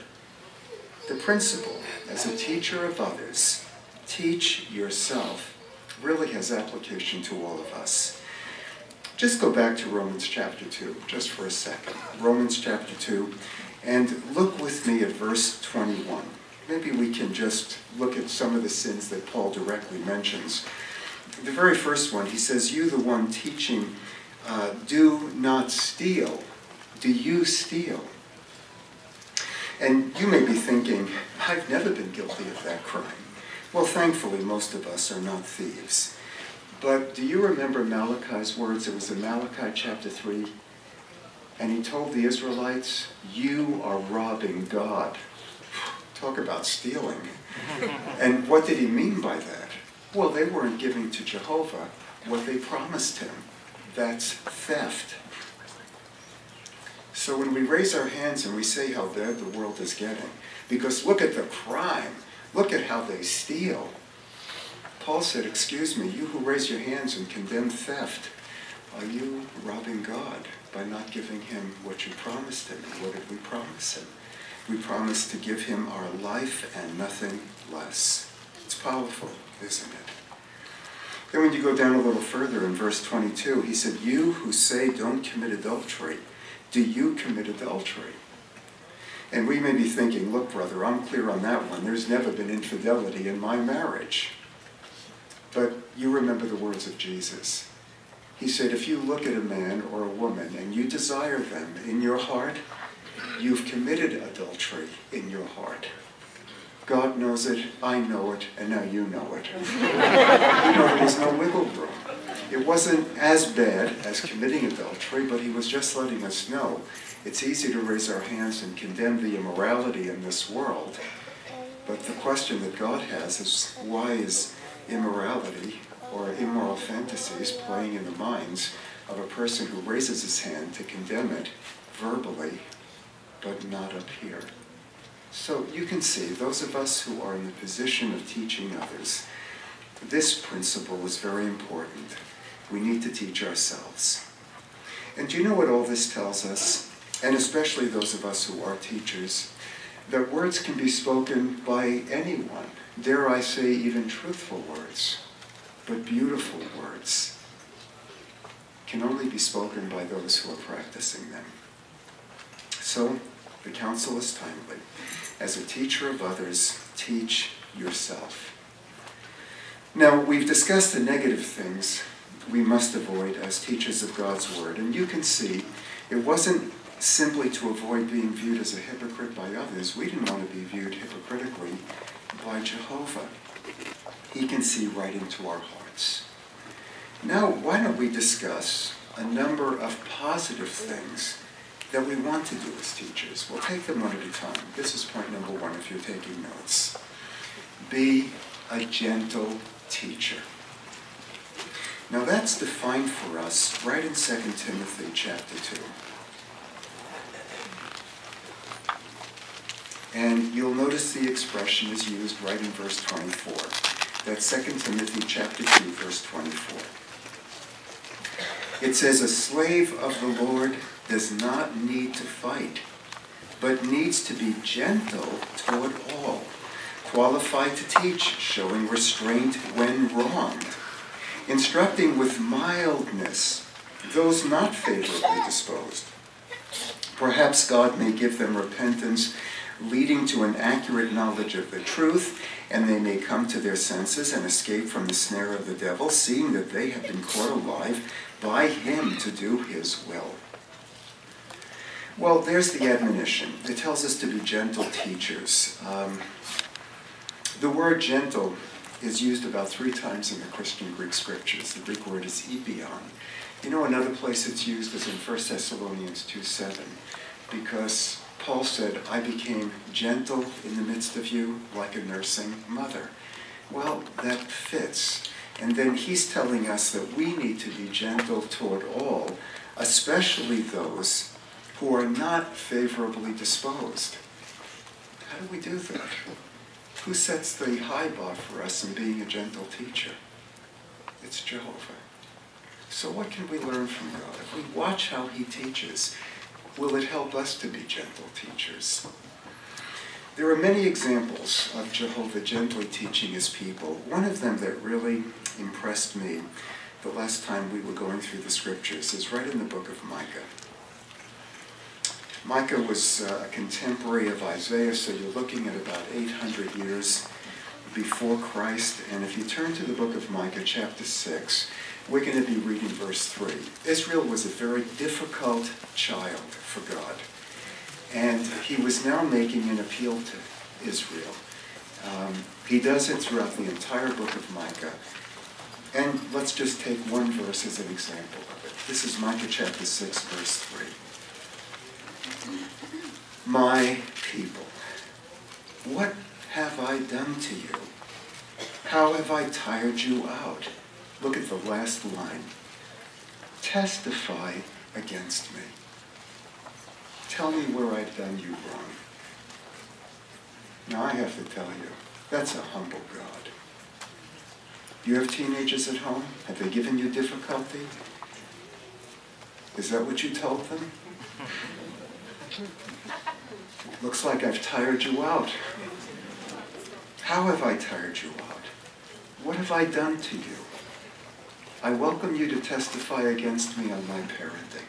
the principle, as a teacher of others, teach yourself, really has application to all of us. Just go back to Romans chapter 2, just for a second. Romans chapter 2. And look with me at verse 21. Maybe we can just look at some of the sins that Paul directly mentions. The very first one, he says, you, the one teaching, do not steal. Do you steal? And you may be thinking, I've never been guilty of that crime. Well, thankfully, most of us are not thieves. But do you remember Malachi's words? It was in Malachi chapter 3. And he told the Israelites, you are robbing God. Talk about stealing. And what did he mean by that? Well, they weren't giving to Jehovah what they promised him. That's theft. So when we raise our hands and we say how bad the world is getting, because look at the crime, look at how they steal. Paul said, excuse me, you who raise your hands and condemn theft, are you robbing God by not giving him what you promised him? And what did we promise him? We promised to give him our life and nothing less. It's powerful, isn't it? Then when you go down a little further in verse 22, he said, you who say don't commit adultery, do you commit adultery? And we may be thinking, look, brother, I'm clear on that one. There's never been infidelity in my marriage. But you remember the words of Jesus. He said, if you look at a man or a woman and you desire them in your heart, you've committed adultery in your heart. God knows it, I know it, and now you know it. You know, there was no wiggle room. It wasn't as bad as committing adultery, but he was just letting us know it's easy to raise our hands and condemn the immorality in this world. But the question that God has is, why is immorality or immoral fantasies playing in the minds of a person who raises his hand to condemn it verbally, but not up here? So you can see, those of us who are in the position of teaching others, this principle is very important. We need to teach ourselves. And do you know what all this tells us? And especially those of us who are teachers, that words can be spoken by anyone. Dare I say, even truthful words, but beautiful words can only be spoken by those who are practicing them. So, the counsel is timely. As a teacher of others, teach yourself. Now, we've discussed the negative things we must avoid as teachers of God's Word. And you can see, it wasn't simply to avoid being viewed as a hypocrite by others. We didn't want to be viewed hypocritically by Jehovah. He can see right into our hearts. Now, why don't we discuss a number of positive things that we want to do as teachers? We'll take them one at a time. This is point number one if you're taking notes. Be a gentle teacher. Now that's defined for us right in 2 Timothy chapter 2. And you'll notice the expression is used right in verse 24. That's 2 Timothy chapter 2, verse 24. It says, a slave of the Lord does not need to fight, but needs to be gentle toward all, qualified to teach, showing restraint when wronged, instructing with mildness those not favorably disposed. Perhaps God may give them repentance, leading to an accurate knowledge of the truth, and they may come to their senses and escape from the snare of the devil, seeing that they have been caught alive by him to do his will. Well, there's the admonition. It tells us to be gentle teachers. The word gentle is used about 3 times in the Christian Greek scriptures. The Greek word is epion. You know, another place it's used is in 1 Thessalonians 2:7, because Paul said, I became gentle in the midst of you like a nursing mother. Well, that fits. And then he's telling us that we need to be gentle toward all, especially those who are not favorably disposed. How do we do that? Who sets the high bar for us in being a gentle teacher? It's Jehovah. So what can we learn from God? If we watch how he teaches, will it help us to be gentle teachers? There are many examples of Jehovah gently teaching his people. One of them that really impressed me the last time we were going through the scriptures is right in the book of Micah. Micah was a contemporary of Isaiah, so you're looking at about 800 years before Christ. And if you turn to the book of Micah, chapter 6, we're going to be reading verse 3. Israel was a very difficult child for God. And he was now making an appeal to Israel. He does it throughout the entire book of Micah. And let's just take one verse as an example of it. This is Micah chapter 6, verse 3. My people, what have I done to you? How have I tired you out? Look at the last line. Testify against me. Tell me where I've done you wrong. Now I have to tell you, that's a humble God. Do you have teenagers at home? Have they given you difficulty? Is that what you told them? Looks like I've tired you out. How have I tired you out? What have I done to you? I welcome you to testify against me on my parenting.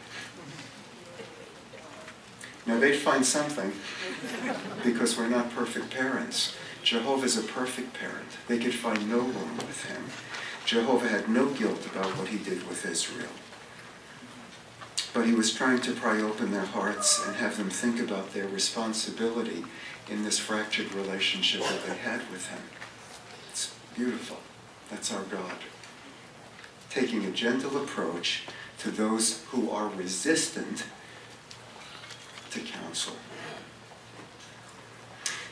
Now they'd find something, because we're not perfect parents. Jehovah's a perfect parent. They could find no wrong with him. Jehovah had no guilt about what he did with Israel. But he was trying to pry open their hearts and have them think about their responsibility in this fractured relationship that they had with him. It's beautiful. That's our God. Taking a gentle approach to those who are resistant to counsel.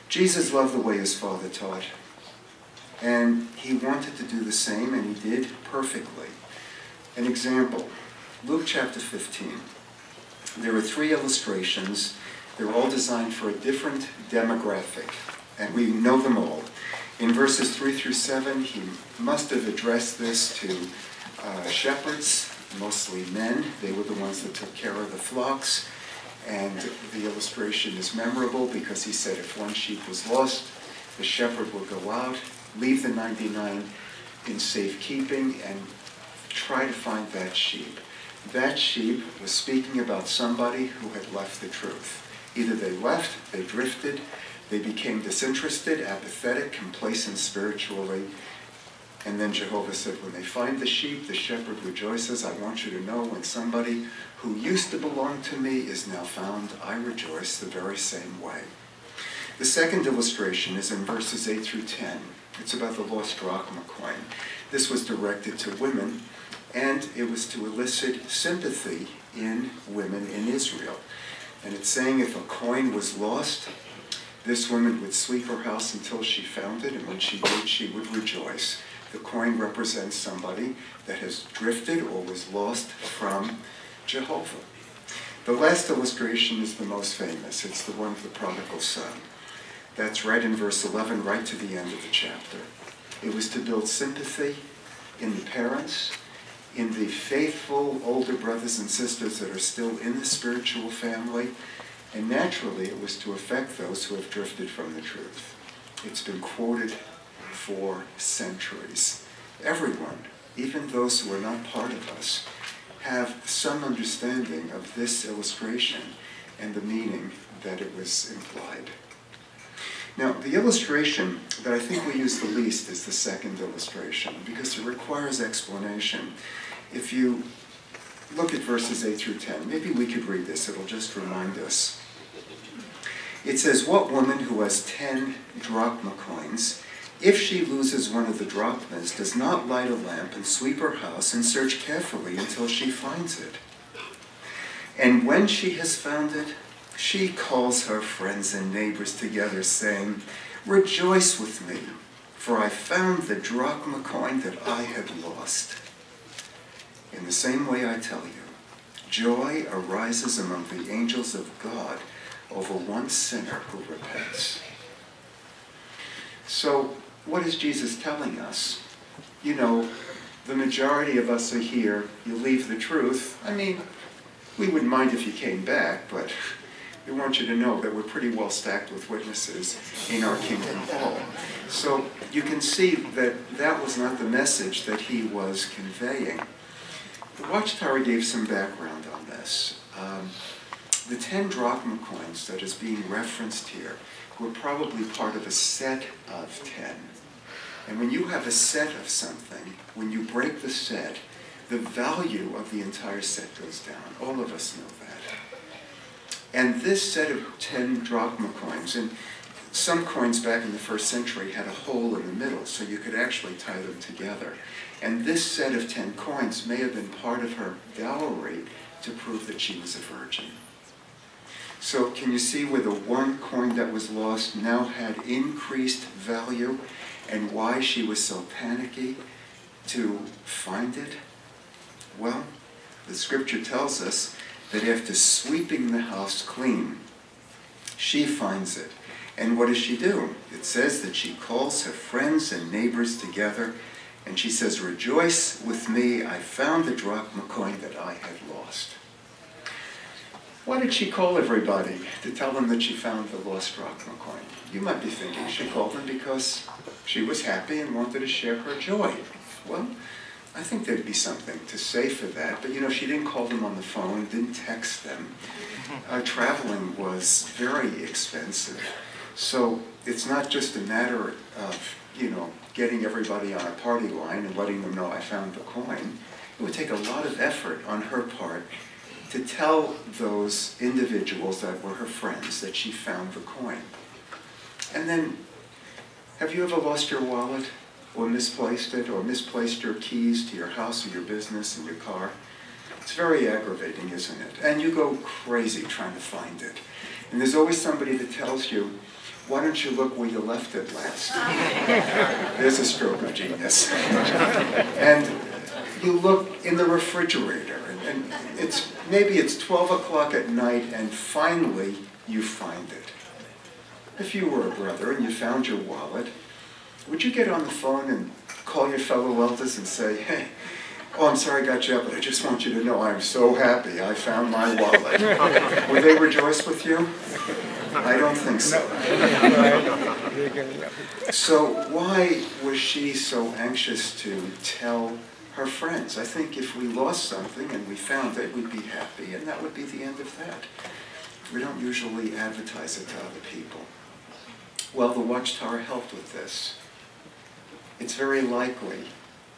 Jesus loved the way his Father taught. And he wanted to do the same, and he did perfectly. An example. Luke chapter 15. There are 3 illustrations. They're all designed for a different demographic, and we know them all. In verses 3 through 7, he must have addressed this to shepherds, mostly men. They were the ones that took care of the flocks. And the illustration is memorable because he said if one sheep was lost, the shepherd would go out, leave the 99 in safekeeping, and try to find that sheep. That sheep was speaking about somebody who had left the truth. Either they left, they drifted, they became disinterested, apathetic, complacent spiritually. And then Jehovah said, when they find the sheep, the shepherd rejoices. I want you to know when somebody who used to belong to me is now found, I rejoice the very same way. The second illustration is in verses 8 through 10. It's about the lost drachma coin. This was directed to women, and it was to elicit sympathy in women in Israel. And it's saying if a coin was lost, this woman would sweep her house until she found it, and when she did, she would rejoice. The coin represents somebody that has drifted or was lost from Jehovah. The last illustration is the most famous. It's the one of the prodigal son. That's right in verse 11, right to the end of the chapter. It was to build sympathy in the parents, in the faithful older brothers and sisters that are still in the spiritual family, and naturally it was to affect those who have drifted from the truth. It's been quoted for centuries. Everyone, even those who are not part of us, have some understanding of this illustration and the meaning that it was implied. Now, the illustration that I think we use the least is the second illustration, because it requires explanation. If you look at verses 8 through 10, maybe we could read this, it'll just remind us. It says, what woman who has 10 drachma coins, if she loses one of the drachmas, does not light a lamp and sweep her house and search carefully until she finds it? And when she has found it, she calls her friends and neighbors together, saying, rejoice with me, for I found the drachma coin that I had lost. In the same way I tell you, joy arises among the angels of God over one sinner who repents. So, what is Jesus telling us? You know, the majority of us are here, you leave the truth. I mean, we wouldn't mind if you came back, but we want you to know that we're pretty well stacked with witnesses in our kingdom hall. So you can see that that was not the message that he was conveying. The Watchtower gave some background on this. the 10 drachma coins that is being referenced here were probably part of a set of 10. And when you have a set of something, when you break the set, the value of the entire set goes down. All of us know that. And this set of 10 drachma coins, and some coins back in the 1st century had a hole in the middle, so you could actually tie them together. And this set of 10 coins may have been part of her dowry to prove that she was a virgin. So can you see where the one coin that was lost now had increased value, and why she was so panicky to find it? Well, the scripture tells us that after sweeping the house clean, she finds it. And what does she do? It says that she calls her friends and neighbors together, and she says, "Rejoice with me, I found the drachma coin that I had lost." Why did she call everybody to tell them that she found the lost drachma coin? You might be thinking she called them because she was happy and wanted to share her joy. Well, I think there'd be something to say for that, but you know, she didn't call them on the phone, didn't text them. Traveling was very expensive. So it's not just a matter of, you know, getting everybody on a party line and letting them know I found the coin. It would take a lot of effort on her part to tell those individuals that were her friends that she found the coin. And then, have you ever lost your wallet or misplaced it, or misplaced your keys to your house or your business and your car? It's very aggravating, isn't it? And you go crazy trying to find it. And there's always somebody that tells you, "Why don't you look where you left it last?" There's a stroke of genius. And you look in the refrigerator, and maybe it's 12 o'clock at night, and finally you find it. If you were a brother and you found your wallet, would you get on the phone and call your fellow elders and say, "Hey, oh, I'm sorry I got you up, but I just want you to know I'm so happy I found my wallet"? Would they rejoice with you? I don't think so. So why was she so anxious to tell her friends? I think if we lost something and we found it, we'd be happy, and that would be the end of that. We don't usually advertise it to other people. Well, the Watchtower helped with this. It's very likely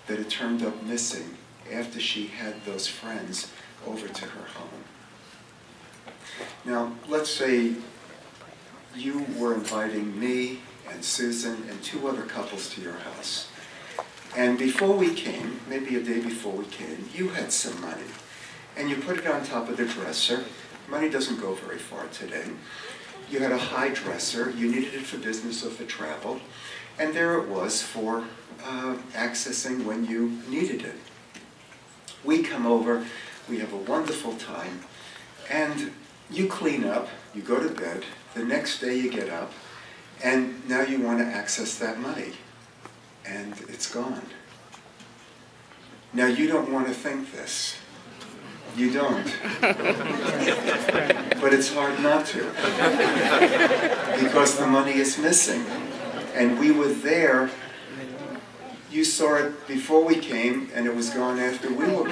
that it turned up missing after she had those friends over to her home. Now, let's say you were inviting me and Susan and 2 other couples to your house. And before we came, maybe a day before we came, you had some money. And you put it on top of the dresser. Money doesn't go very far today. You had a high dresser. You needed it for business or for travel. And there it was for accessing when you needed it. We come over. We have a wonderful time. And you clean up. You go to bed. The next day you get up, and now you want to access that money, and it's gone. Now you don't want to think this. You don't. But it's hard not to, because the money is missing. And we were there. You saw it before we came, and it was gone after we were gone.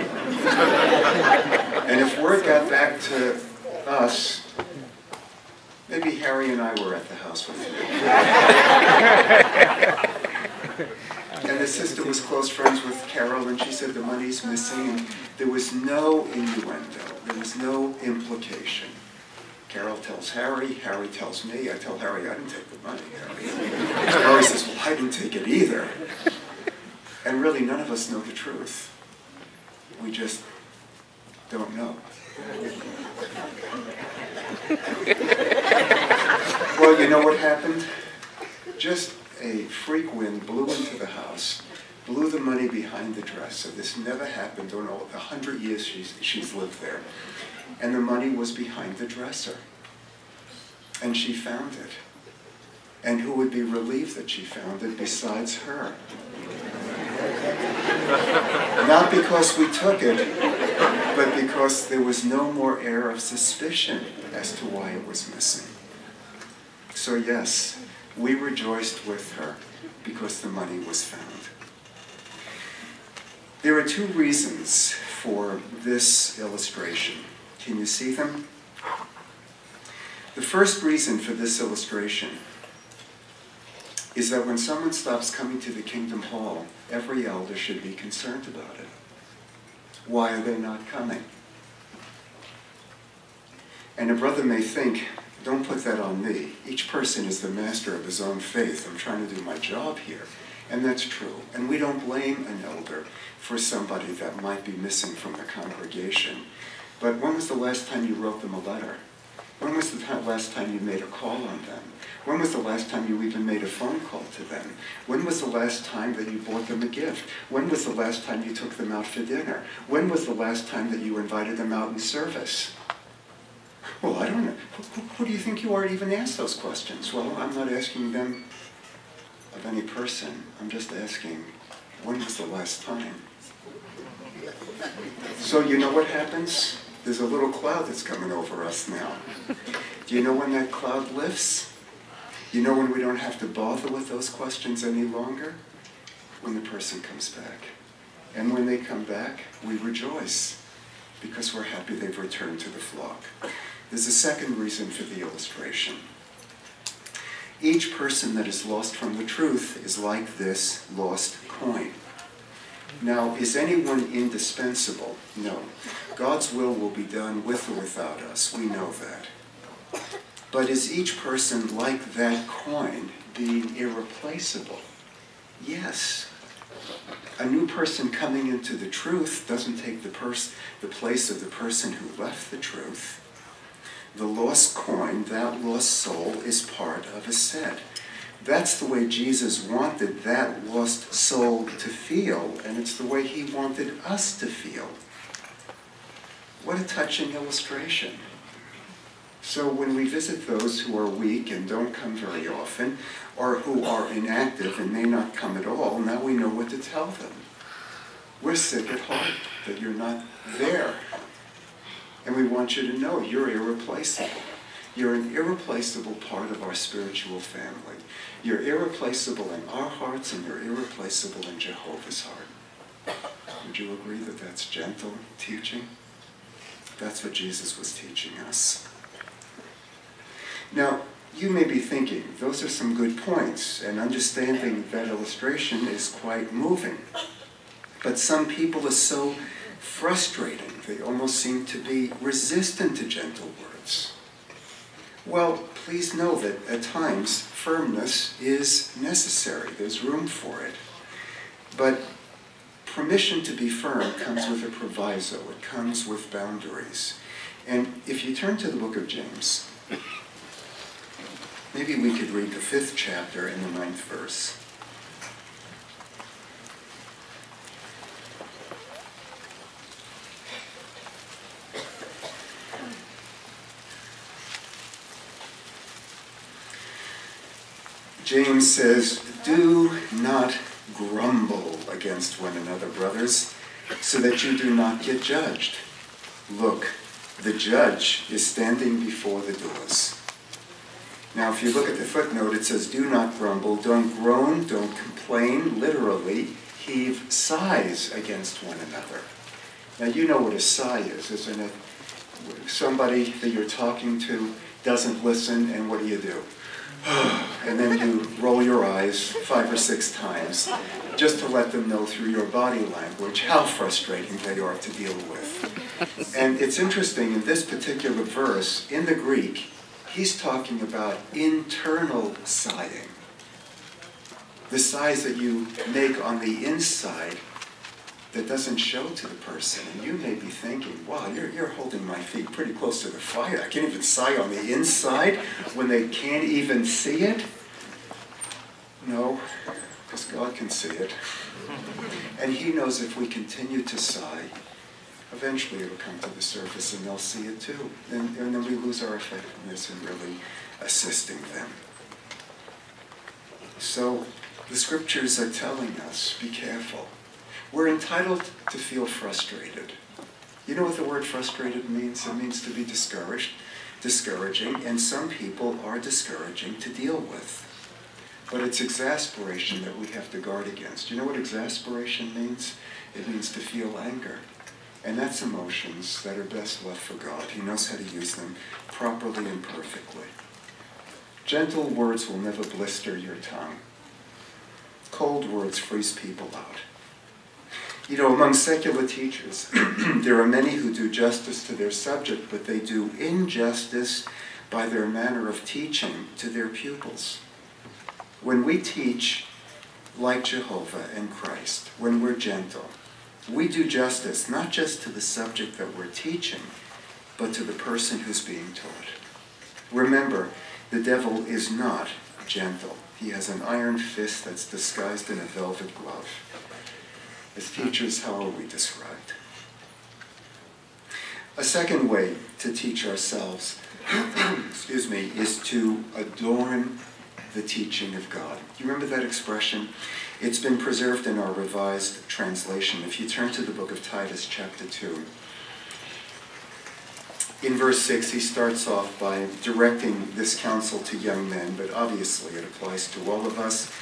And if word got back to us, maybe Harry and I were at the house with you. And the sister was close friends with Carol, and she said the money's missing. And there was no innuendo. There was no implication. Carol tells Harry. Harry tells me. I tell Harry I didn't take the money. Harry says, "Well, I didn't take it either." And really, none of us know the truth. We just don't know. Well, you know what happened? Just a freak wind blew into the house, blew the money behind the dresser. This never happened in all the 100 years she's lived there. And the money was behind the dresser. And she found it. And who would be relieved that she found it besides her? Not because we took it, but because there was no more air of suspicion as to why it was missing. So yes, we rejoiced with her because the money was found. There are 2 reasons for this illustration. Can you see them? The first reason for this illustration is that when someone stops coming to the Kingdom Hall, every elder should be concerned about it. Why are they not coming? And a brother may think, don't put that on me. Each person is the master of his own faith. I'm trying to do my job here. And that's true. And we don't blame an elder for somebody that might be missing from the congregation. But when was the last time you wrote them a letter? When was the last time you made a call on them? When was the last time you even made a phone call to them? When was the last time that you bought them a gift? When was the last time you took them out for dinner? When was the last time that you invited them out in service? Well, I don't know. Who do you think you are to even ask those questions? Well, I'm not asking them of any person. I'm just asking, when was the last time? So you know what happens? There's a little cloud that's coming over us now. Do you know when that cloud lifts? You know when we don't have to bother with those questions any longer? When the person comes back. And when they come back, we rejoice because we're happy they've returned to the flock. There's a second reason for the illustration. Each person that is lost from the truth is like this lost coin. Now, is anyone indispensable? No. God's will be done with or without us. We know that. But is each person like that coin, being irreplaceable? Yes. A new person coming into the truth doesn't take the place of the person who left the truth. The lost coin, that lost soul, is part of a set. That's the way Jesus wanted that lost soul to feel, and it's the way he wanted us to feel. What a touching illustration. So when we visit those who are weak and don't come very often, or who are inactive and may not come at all, now we know what to tell them. We're sick at heart that you're not there. And we want you to know you're irreplaceable. You're an irreplaceable part of our spiritual family. You're irreplaceable in our hearts, and you're irreplaceable in Jehovah's heart. Would you agree that that's gentle teaching? That's what Jesus was teaching us. Now, you may be thinking, those are some good points, and understanding that illustration is quite moving. But some people are so frustrating, they almost seem to be resistant to gentle words. Well, please know that at times, firmness is necessary. There's room for it. But permission to be firm comes with a proviso. It comes with boundaries. And if you turn to the book of James, maybe we could read the 5th chapter and the 9th verse. James says, "Do not grumble against one another, brothers, so that you do not get judged. Look, the judge is standing before the doors." Now, if you look at the footnote, it says, "Do not grumble, don't groan, don't complain," literally, heave sighs against one another. Now, you know what a sigh is, isn't it? Somebody that you're talking to doesn't listen, and what do? And then you roll your eyes 5 or 6 times just to let them know through your body language how frustrating they are to deal with. And it's interesting, in this particular verse, in the Greek, he's talking about internal sighing. The sighs that you make on the inside that doesn't show to the person. And you may be thinking, wow, you're holding my feet pretty close to the fire. I can't even sigh on the inside when they can't even see it. No, because God can see it. And he knows if we continue to sigh, eventually it'll come to the surface and they'll see it too. And then we lose our effectiveness in really assisting them. So the scriptures are telling us, be careful. We're entitled to feel frustrated. You know what the word frustrated means? It means to be discouraged, discouraging, and some people are discouraging to deal with. But it's exasperation that we have to guard against. You know what exasperation means? It means to feel anger. And that's emotions that are best left for God. He knows how to use them properly and perfectly. Gentle words will never blister your tongue. Cold words freeze people out. You know, among secular teachers, there are many who do justice to their subject, but they do injustice by their manner of teaching to their pupils. When we teach like Jehovah and Christ, when we're gentle, we do justice not just to the subject that we're teaching, but to the person who's being taught. Remember, the devil is not gentle. He has an iron fist that's disguised in a velvet glove. As teachers, how are we described? A second way to teach ourselves, excuse me, is to adorn the teaching of God. You remember that expression? It's been preserved in our revised translation. If you turn to the book of Titus, chapter 2, in verse 6, he starts off by directing this counsel to young men, but obviously it applies to all of us.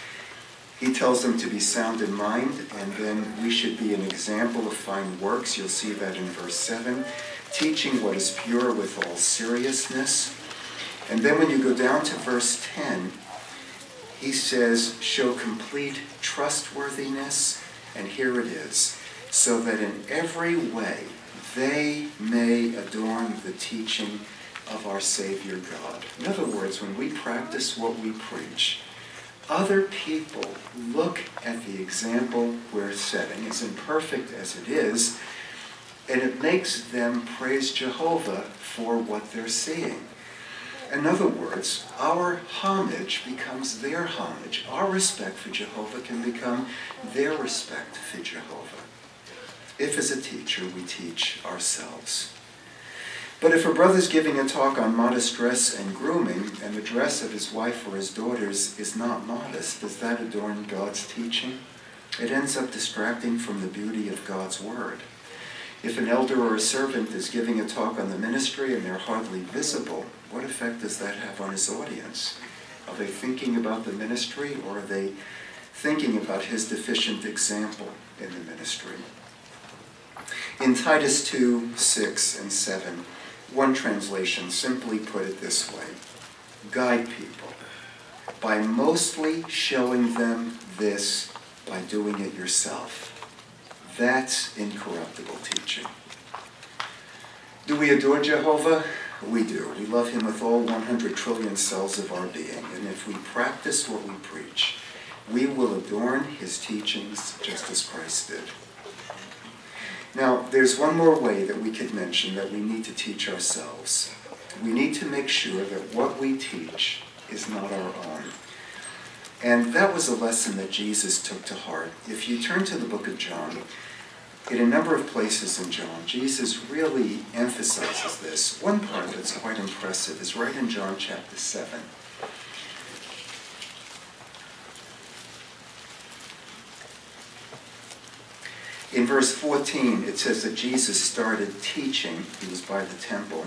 He tells them to be sound in mind, and then we should be an example of fine works. You'll see that in verse 7. Teaching what is pure with all seriousness. And then when you go down to verse 10, he says, show complete trustworthiness, and here it is, so that in every way they may adorn the teaching of our Savior God. In other words, when we practice what we preach, other people look at the example we're setting, as imperfect as it is, and it makes them praise Jehovah for what they're seeing. In other words, our homage becomes their homage. Our respect for Jehovah can become their respect for Jehovah. If as a teacher we teach ourselves. But if a brother's giving a talk on modest dress and grooming, and the dress of his wife or his daughters is not modest, does that adorn God's teaching? It ends up distracting from the beauty of God's word. If an elder or a servant is giving a talk on the ministry and they're hardly visible, what effect does that have on his audience? Are they thinking about the ministry, or are they thinking about his deficient example in the ministry? In Titus 2, 6, and 7, one translation simply put it this way: guide people by mostly showing them this by doing it yourself. That's incorruptible teaching. Do we adore Jehovah? We do. We love him with all 100 trillion cells of our being. And if we practice what we preach, we will adorn his teachings just as Christ did. Now, there's one more way that we could mention that we need to teach ourselves. We need to make sure that what we teach is not our own. And that was a lesson that Jesus took to heart. If you turn to the book of John, in a number of places in John, Jesus really emphasizes this. One part that's quite impressive is right in John chapter 7. In verse 14, it says that Jesus started teaching. He was by the temple.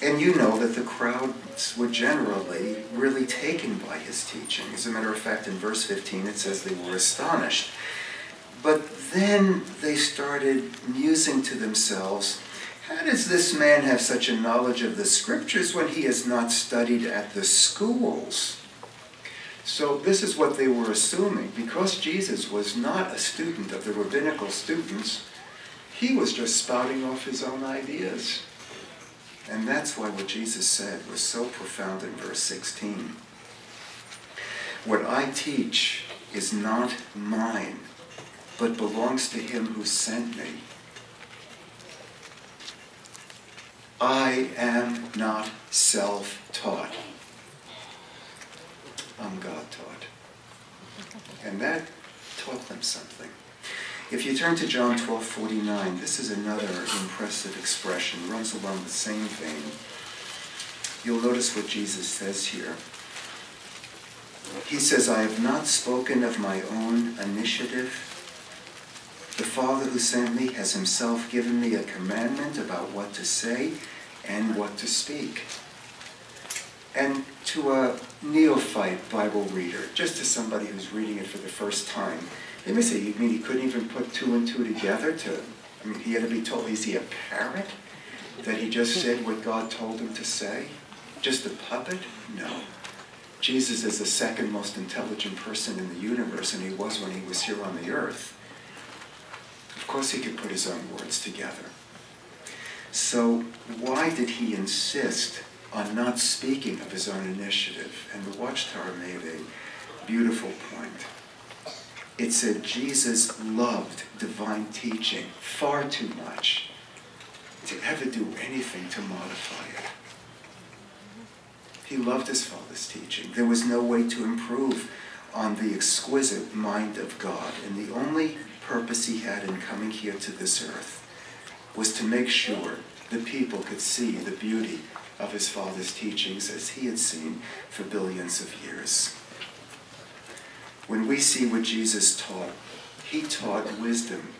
And you know that the crowds were generally really taken by his teaching. As a matter of fact, in verse 15, it says they were astonished. But then they started musing to themselves, how does this man have such a knowledge of the scriptures when he has not studied at the schools? So this is what they were assuming. Because Jesus was not a student of the rabbinical students, he was just spouting off his own ideas. And that's why what Jesus said was so profound in verse 16. What I teach is not mine, but belongs to him who sent me. I am not self-taught. I'm God-taught. And that taught them something. If you turn to John 12:49, this is another impressive expression, runs along the same vein. You'll notice what Jesus says here. He says, I have not spoken of my own initiative. The Father who sent me has himself given me a commandment about what to say and what to speak. And to a neophyte Bible reader, just to somebody who's reading it for the first time, they may say, you mean he couldn't even put two and two together he had to be told, is he a parrot? That he just said what God told him to say? Just a puppet? No. Jesus is the second most intelligent person in the universe, and he was when he was here on the earth. Of course he could put his own words together. So why did he insist on not speaking of his own initiative? And the Watchtower made a beautiful point. It said Jesus loved divine teaching far too much to ever do anything to modify it. He loved his Father's teaching. There was no way to improve on the exquisite mind of God, and the only purpose he had in coming here to this earth was to make sure the people could see the beauty of his Father's teachings as he had seen for billions of years. When we see what Jesus taught, he taught wisdom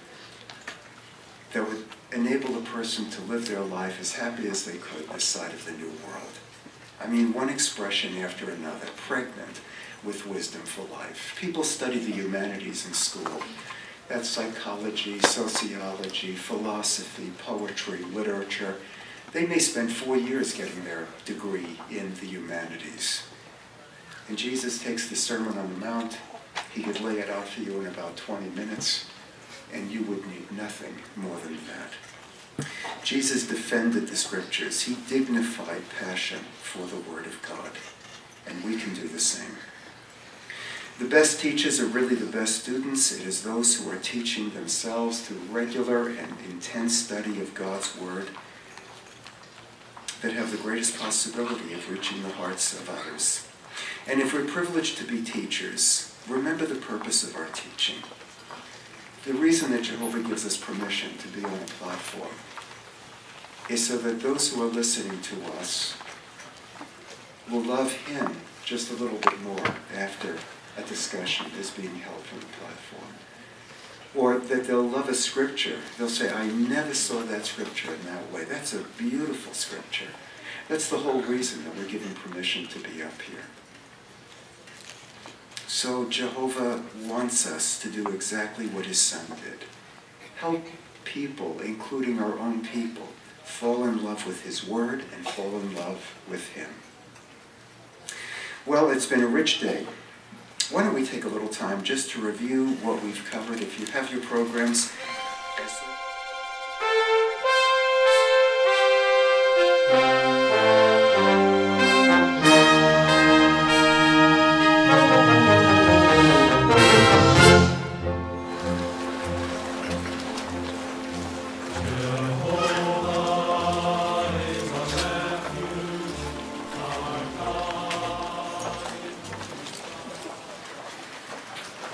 that would enable a person to live their life as happy as they could this side of the New World. I mean, one expression after another, pregnant with wisdom for life. People study the humanities in school. That's psychology, sociology, philosophy, poetry, literature. They may spend 4 years getting their degree in the humanities. And Jesus takes the Sermon on the Mount. He could lay it out for you in about 20 minutes, and you would need nothing more than that. Jesus defended the scriptures. He dignified passion for the Word of God, and we can do the same. The best teachers are really the best students. It is those who are teaching themselves through regular and intense study of God's Word that have the greatest possibility of reaching the hearts of others. And if we're privileged to be teachers, remember the purpose of our teaching. The reason that Jehovah gives us permission to be on a platform is so that those who are listening to us will love him just a little bit more after a discussion is being held from the platform. Or that they'll love a scripture. They'll say, I never saw that scripture in that way. That's a beautiful scripture. That's the whole reason that we're given permission to be up here. So Jehovah wants us to do exactly what his Son did. Help people, including our own people, fall in love with his Word and fall in love with him. Well, it's been a rich day. Why don't we take a little time just to review what we've covered. If you have your programs,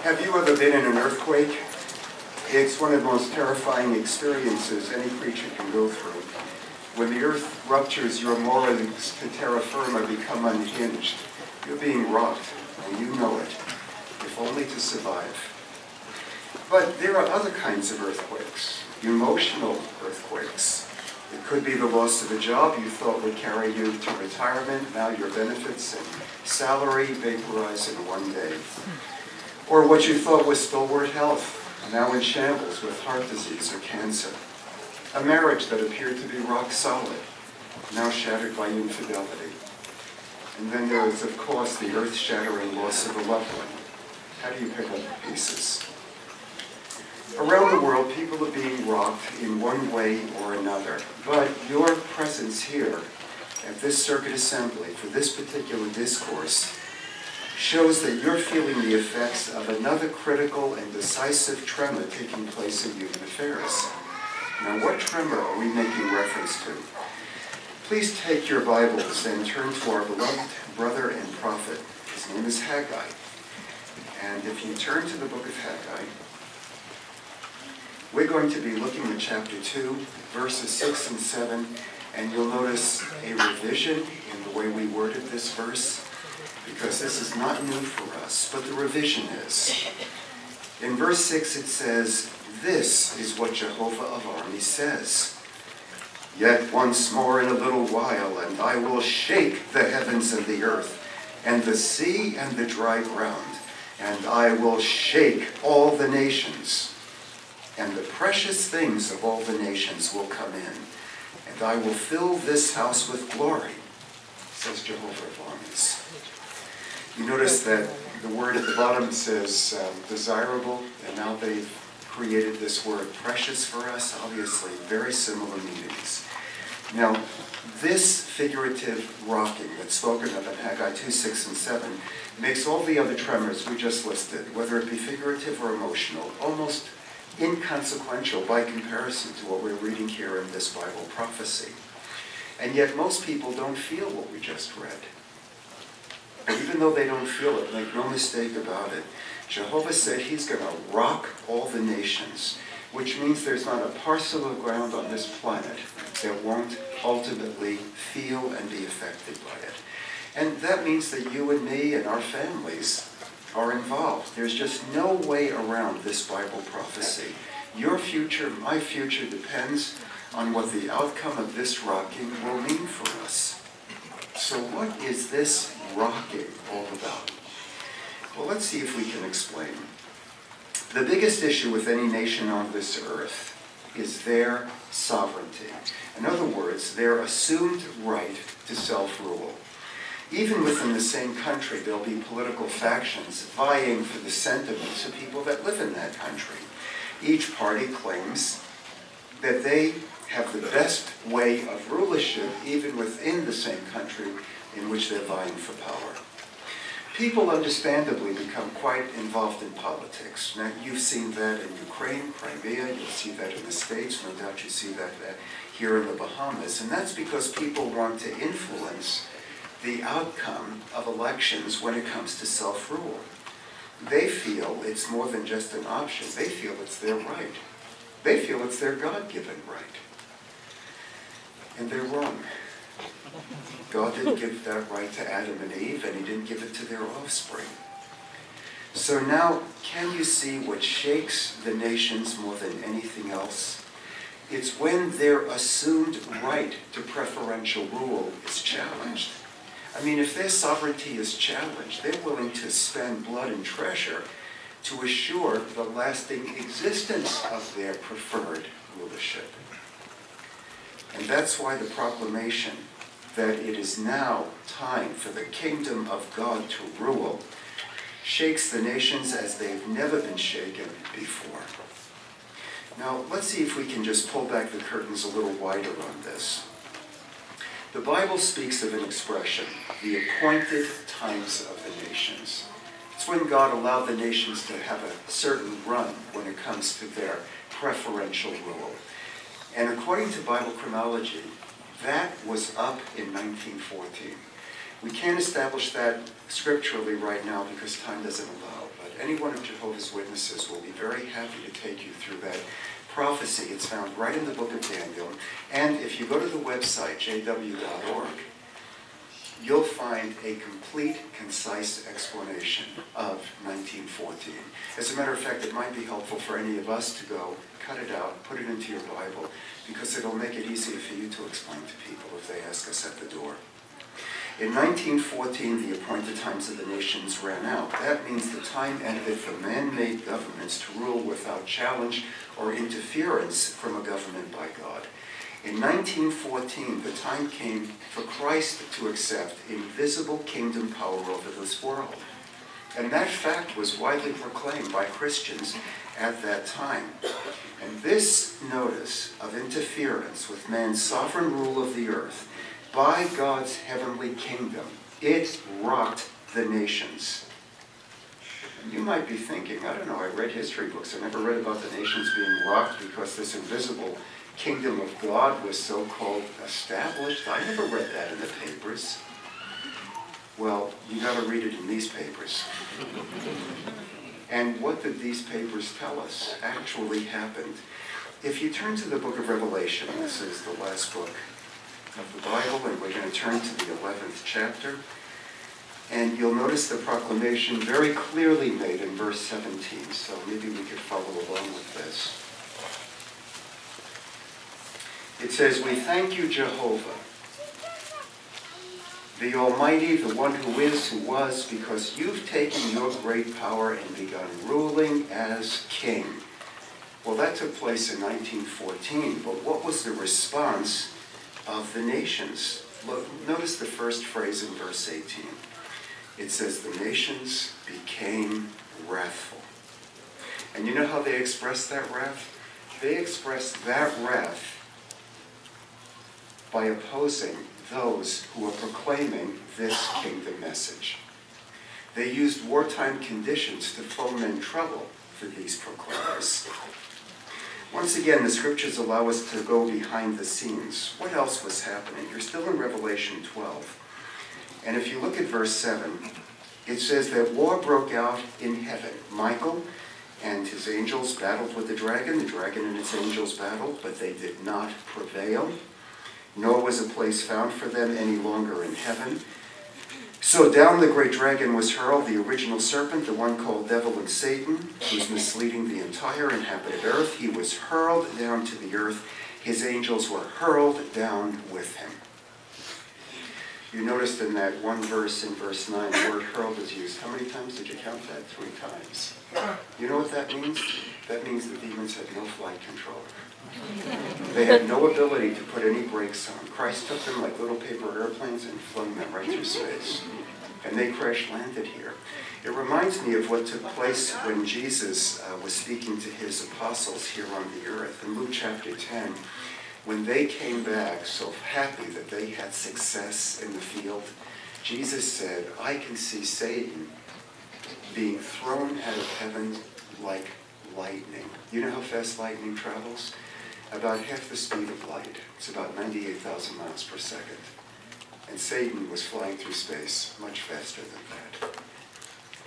have you ever been in an earthquake? It's one of the most terrifying experiences any creature can go through. When the earth ruptures, your mores to terra firma become unhinged. You're being rocked, and you know it, if only to survive. But there are other kinds of earthquakes, emotional earthquakes. It could be the loss of a job you thought would carry you to retirement. Now your benefits and salary vaporize in one day. Or what you thought was stalwart health, now in shambles with heart disease or cancer. A marriage that appeared to be rock solid, now shattered by infidelity. And then there is, of course, the earth-shattering loss of a loved one. How do you pick up the pieces? Around the world, people are being rocked in one way or another. But your presence here at this circuit assembly for this particular discourse shows that you're feeling the effects of another critical and decisive tremor taking place in human affairs. Now, what tremor are we making reference to? Please take your Bibles and turn to our beloved brother and prophet. His name is Haggai. And if you turn to the book of Haggai, we're going to be looking at chapter 2, verses 6 and 7, and you'll notice a revision in the way we worded this verse, because this is not new for us, but the revision is. In verse 6 it says, "This is what Jehovah of armies says. Yet once more in a little while, and I will shake the heavens and the earth, and the sea and the dry ground, and I will shake all the nations. And the precious things of all the nations will come in, and I will fill this house with glory, says Jehovah of Armies. You notice that the word at the bottom says desirable, and now they've created this word precious for us, obviously very similar meanings. Now, this figurative rocking that's spoken of in Haggai 2, 6, and 7 makes all the other tremors we just listed, whether it be figurative or emotional, almost inconsequential by comparison to what we're reading here in this Bible prophecy. And yet most people don't feel what we just read. But even though they don't feel it, make no mistake about it, Jehovah said he's going to rock all the nations, which means there's not a parcel of ground on this planet that won't ultimately feel and be affected by it. And that means that you and me and our families are involved. There's just no way around this Bible prophecy. Your future, my future, depends on what the outcome of this rocking will mean for us. So what is this rocking all about? Well, let's see if we can explain. The biggest issue with any nation on this earth is their sovereignty. In other words, their assumed right to self-rule. Even within the same country, there'll be political factions vying for the sentiments of people that live in that country. Each party claims that they have the best way of rulership even within the same country in which they're vying for power. People understandably become quite involved in politics. Now, you've seen that in Ukraine, Crimea, you'll see that in the States, no doubt you see that here in the Bahamas, and that's because people want to influence the outcome of elections when it comes to self-rule. They feel it's more than just an option. They feel it's their right. They feel it's their God-given right. And they're wrong. God didn't give that right to Adam and Eve, and he didn't give it to their offspring. So now, can you see what shakes the nations more than anything else? It's when their assumed right to preferential rule is challenged. I mean, if their sovereignty is challenged, they're willing to spend blood and treasure to assure the lasting existence of their preferred rulership. And that's why the proclamation that it is now time for the kingdom of God to rule shakes the nations as they've never been shaken before. Now, let's see if we can just pull back the curtains a little wider on this. The Bible speaks of an expression, the appointed times of the nations. It's when God allowed the nations to have a certain run when it comes to their preferential rule. And according to Bible chronology, that was up in 1914. We can't establish that scripturally right now because time doesn't allow, but any one of Jehovah's Witnesses will be very happy to take you through that prophecy. It's found right in the book of Daniel. And if you go to the website, jw.org, you'll find a complete, concise explanation of 1914. As a matter of fact, it might be helpful for any of us to go, cut it out, put it into your Bible, because it'll make it easier for you to explain to people if they ask us at the door. In 1914, the appointed times of the nations ran out. That means the time ended for man-made governments to rule without challenge or interference from a government by God. In 1914, the time came for Christ to accept invisible kingdom power over this world. And that fact was widely proclaimed by Christians at that time. And this notice of interference with man's sovereign rule of the earth by God's heavenly kingdom, it rocked the nations. And you might be thinking, I don't know, I read history books. I never read about the nations being rocked because this invisible kingdom of God was so-called established. I never read that in the papers. Well, you got to read it in these papers. And what did these papers tell us actually happened? If you turn to the book of Revelation, this is the last book of the Bible, and we're going to turn to the 11th chapter, and you'll notice the proclamation very clearly made in verse 17, so maybe we could follow along with this. It says, "We thank you, Jehovah, the Almighty, the one who is, who was, because you've taken your great power and begun ruling as king." Well, that took place in 1914, but what was the response of the nations Look, notice the first phrase in verse 18. It says, the nations became wrathful. And you know how they expressed that wrath? They expressed that wrath by opposing those who are proclaiming this kingdom message. They used wartime conditions to foment trouble for these proclaimers. Once again, the scriptures allow us to go behind the scenes. What else was happening? You're still in Revelation 12. And if you look at verse 7, it says that war broke out in heaven. Michael and his angels battled with the dragon and its angels battled, but they did not prevail. Nor was a place found for them any longer in heaven. So down the great dragon was hurled, the original serpent, the one called Devil and Satan, who was misleading the entire inhabited earth. He was hurled down to the earth. His angels were hurled down with him. You noticed in that one verse, in verse 9, the word hurled is used. How many times did you count that? 3 times. You know what that means? That means the demons had no flight control. They had no ability to put any brakes on. Christ took them like little paper airplanes and flung them right through space. And they crash-landed here. It reminds me of what took place when Jesus was speaking to his apostles here on the earth. In Luke chapter 10, when they came back so happy that they had success in the field, Jesus said, I can see Satan being thrown out of heaven like lightning. You know how fast lightning travels? About half the speed of light. It's about 98,000 miles per second. And Satan was flying through space much faster than that.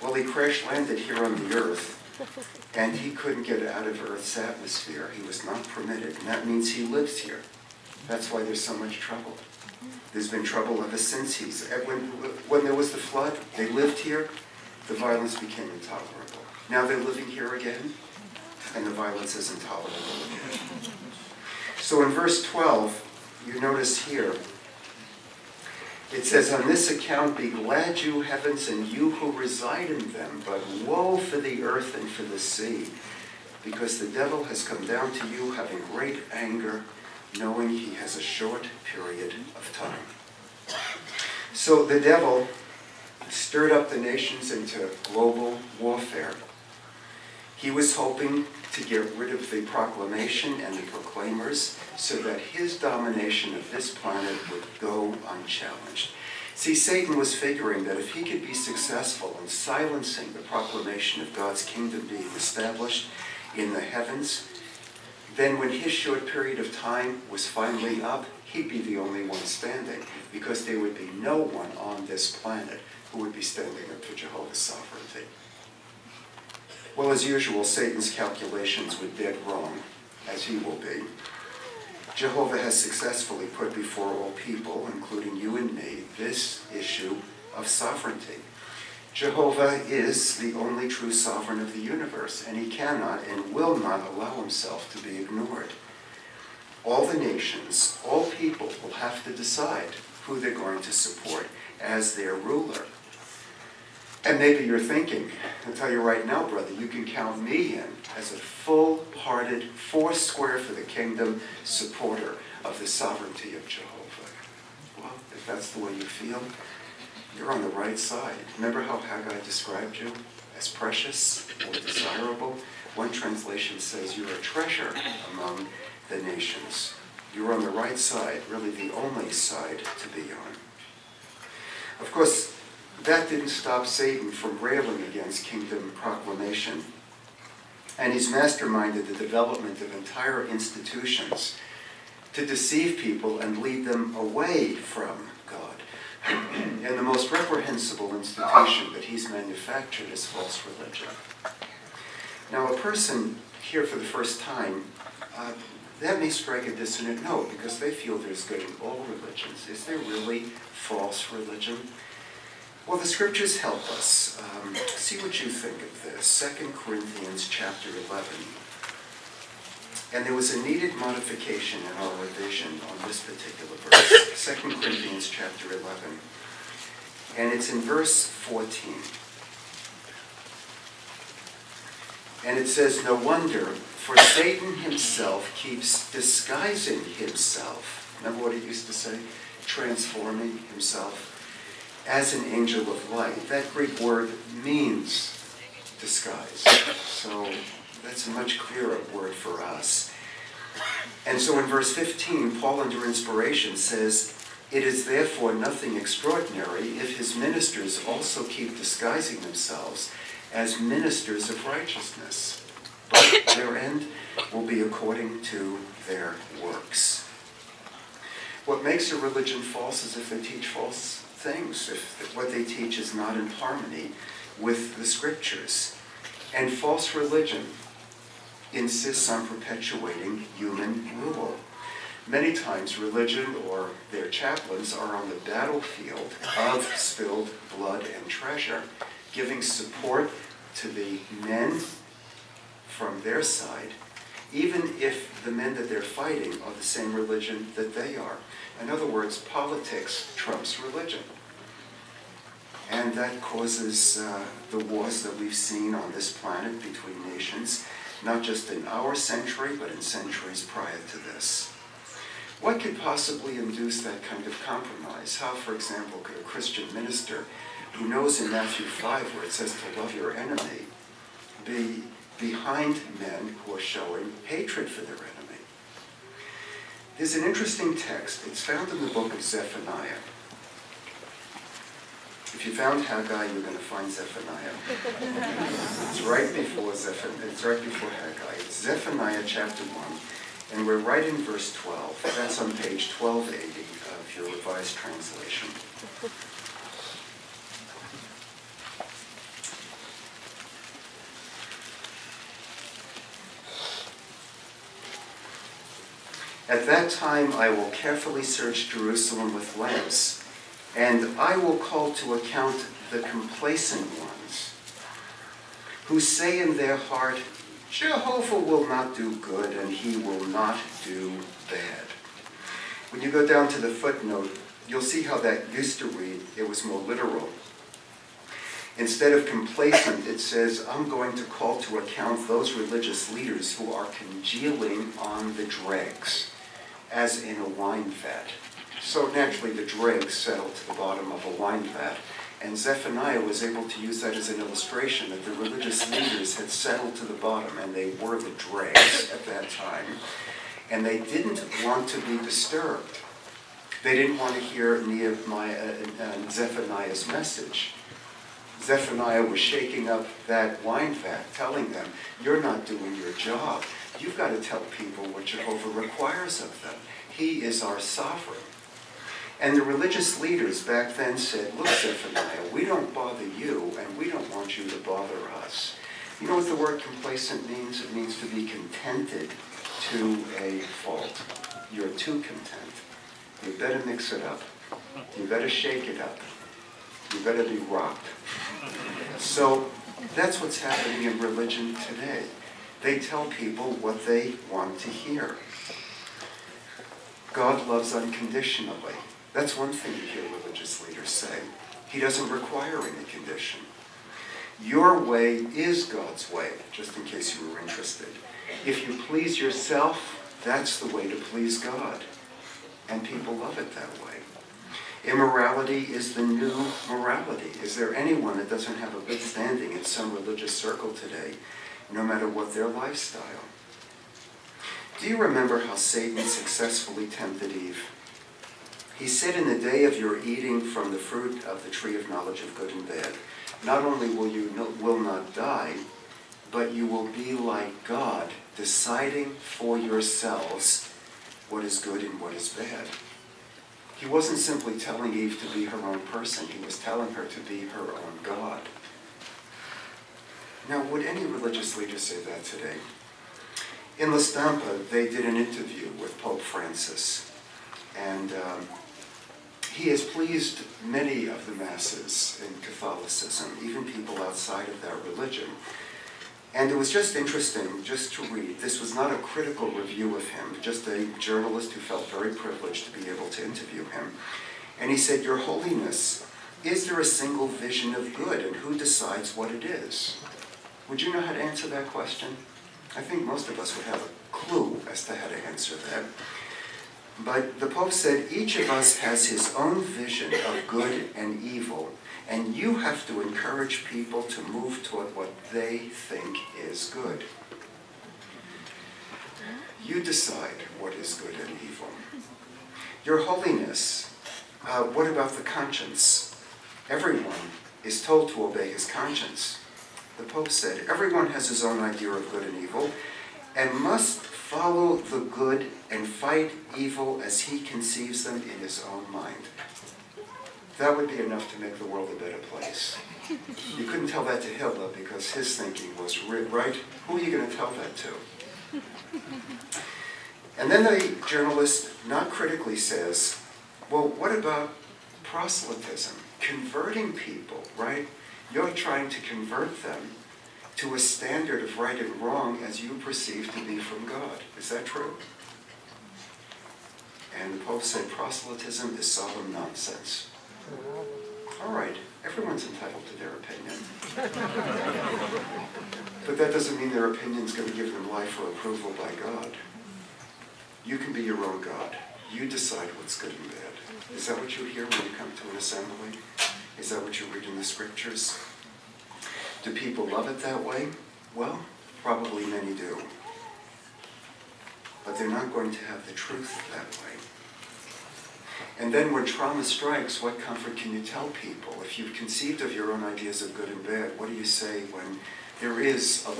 Well, he crash-landed here on the earth, and he couldn't get out of Earth's atmosphere. He was not permitted, and that means he lives here. That's why there's so much trouble. There's been trouble ever since when there was the flood, they lived here, the violence became intolerable. Now they're living here again, and the violence is intolerable again. So in verse 12, you notice here, it says, on this account be glad, you heavens, and you who reside in them, but woe for the earth and for the sea, because the devil has come down to you having great anger, knowing he has a short period of time. So the devil stirred up the nations into global warfare. He was hoping to get rid of the proclamation and the proclaimers so that his domination of this planet would go unchallenged. See, Satan was figuring that if he could be successful in silencing the proclamation of God's kingdom being established in the heavens, then when his short period of time was finally up, he'd be the only one standing, because there would be no one on this planet who would be standing up for Jehovah's sovereignty. Well, as usual, Satan's calculations were dead wrong, as he will be. Jehovah has successfully put before all people, including you and me, this issue of sovereignty. Jehovah is the only true sovereign of the universe, and he cannot and will not allow himself to be ignored. All the nations, all people will have to decide who they're going to support as their ruler. And maybe you're thinking, I'll tell you right now, brother, you can count me in as a full-hearted, foursquare for the kingdom supporter of the sovereignty of Jehovah. Well, if that's the way you feel, you're on the right side. Remember how Haggai described you as precious or desirable? One translation says you're a treasure among the nations. You're on the right side, really the only side to be on. Of course, that didn't stop Satan from railing against kingdom proclamation. And he's masterminded the development of entire institutions to deceive people and lead them away from God. And the most reprehensible institution that he's manufactured is false religion. Now, a person here for the first time, that may strike a dissonant note because they feel there's good in all religions. Is there really false religion? Well, the scriptures help us. See what you think of this. 2 Corinthians chapter 11. And there was a needed modification in our revision on this particular verse. 2 Corinthians chapter 11. And it's in verse 14. And it says, no wonder, for Satan himself keeps disguising himself. Remember what he used to say? transforming himself as an angel of light. That Greek word means disguise. So that's a much clearer word for us. And so in verse 15, Paul, under inspiration, says, "It is therefore nothing extraordinary if his ministers also keep disguising themselves as ministers of righteousness. But their end will be according to their works." What makes a religion false is if they teach false things, if what they teach is not in harmony with the scriptures. And false religion insists on perpetuating human rule. Many times religion or their chaplains are on the battlefield of spilled blood and treasure, giving support to the men from their side, even if the men that they're fighting are the same religion that they are. In other words, politics trumps religion. And that causes the wars that we've seen on this planet between nations, not just in our century, but in centuries prior to this. What could possibly induce that kind of compromise? How, for example, could a Christian minister who knows in Matthew 5 where it says to love your enemy be behind men who are showing hatred for their enemy? There's an interesting text. It's found in the book of Zephaniah. If you found Haggai, you're going to find Zephaniah. It's right before It's right before Haggai. It's Zephaniah chapter 1, and we're right in verse 12. That's on page 1280 of your Revised Translation. "At that time I will carefully search Jerusalem with lamps, and I will call to account the complacent ones, who say in their heart, Jehovah will not do good, and he will not do bad." When you go down to the footnote, you'll see how that used to read. It was more literal. Instead of complacent, it says, I'm going to call to account those religious leaders who are congealing on the dregs, as in a wine vat. So naturally the dregs settle to the bottom of a wine vat, and Zephaniah was able to use that as an illustration that the religious leaders had settled to the bottom, and they were the dregs at that time, and they didn't want to be disturbed. They didn't want to hear Nehemiah and Zephaniah's message. Zephaniah was shaking up that wine vat, telling them, you're not doing your job. You've got to tell people what Jehovah requires of them. He is our sovereign. And the religious leaders back then said, look, Zephaniah, we don't bother you, and we don't want you to bother us. You know what the word complacent means? It means to be contented to a fault. You're too content. You better mix it up. You better shake it up. You better be rocked. So that's what's happening in religion today. They tell people what they want to hear. God loves unconditionally. That's one thing you hear religious leaders say. He doesn't require any condition. Your way is God's way, just in case you were interested. If you please yourself, that's the way to please God. And people love it that way. Immorality is the new morality. Is there anyone that doesn't have a good standing in some religious circle today, no matter what their lifestyle? Do you remember how Satan successfully tempted Eve? He said, in the day of your eating from the fruit of the tree of knowledge of good and bad, not only will not die, but you will be like God, deciding for yourselves what is good and what is bad. He wasn't simply telling Eve to be her own person. He was telling her to be her own God. Now, would any religious leader say that today? In La Stampa, they did an interview with Pope Francis, and he has pleased many of the masses in Catholicism, even people outside of that religion. And it was just interesting just to read. This was not a critical review of him, just a journalist who felt very privileged to be able to interview him. And he said, Your Holiness, is there a single vision of good, and who decides what it is? Would you know how to answer that question? I think most of us would have a clue as to how to answer that. But the Pope said each of us has his own vision of good and evil, and you have to encourage people to move toward what they think is good. You decide what is good and evil. Your Holiness, what about the conscience? Everyone is told to obey his conscience. The Pope said everyone has his own idea of good and evil and must follow the good and fight evil as he conceives them in his own mind. That would be enough to make the world a better place. You couldn't tell that to Hitler because his thinking was right. Who are you going to tell that to? And then the journalist, not critically, says, well, what about proselytism? Converting people, right? You're trying to convert them to a standard of right and wrong as you perceive to be from God. Is that true? And the Pope said proselytism is solemn nonsense. All right, everyone's entitled to their opinion. But that doesn't mean their opinion is going to give them life or approval by God. You can be your own God. You decide what's good and bad. Is that what you hear when you come to an assembly? Is that what you read in the scriptures? Do people love it that way? Well, probably many do. But they're not going to have the truth that way. And then when trauma strikes, what comfort can you tell people? If you've conceived of your own ideas of good and bad, what do you say when there is a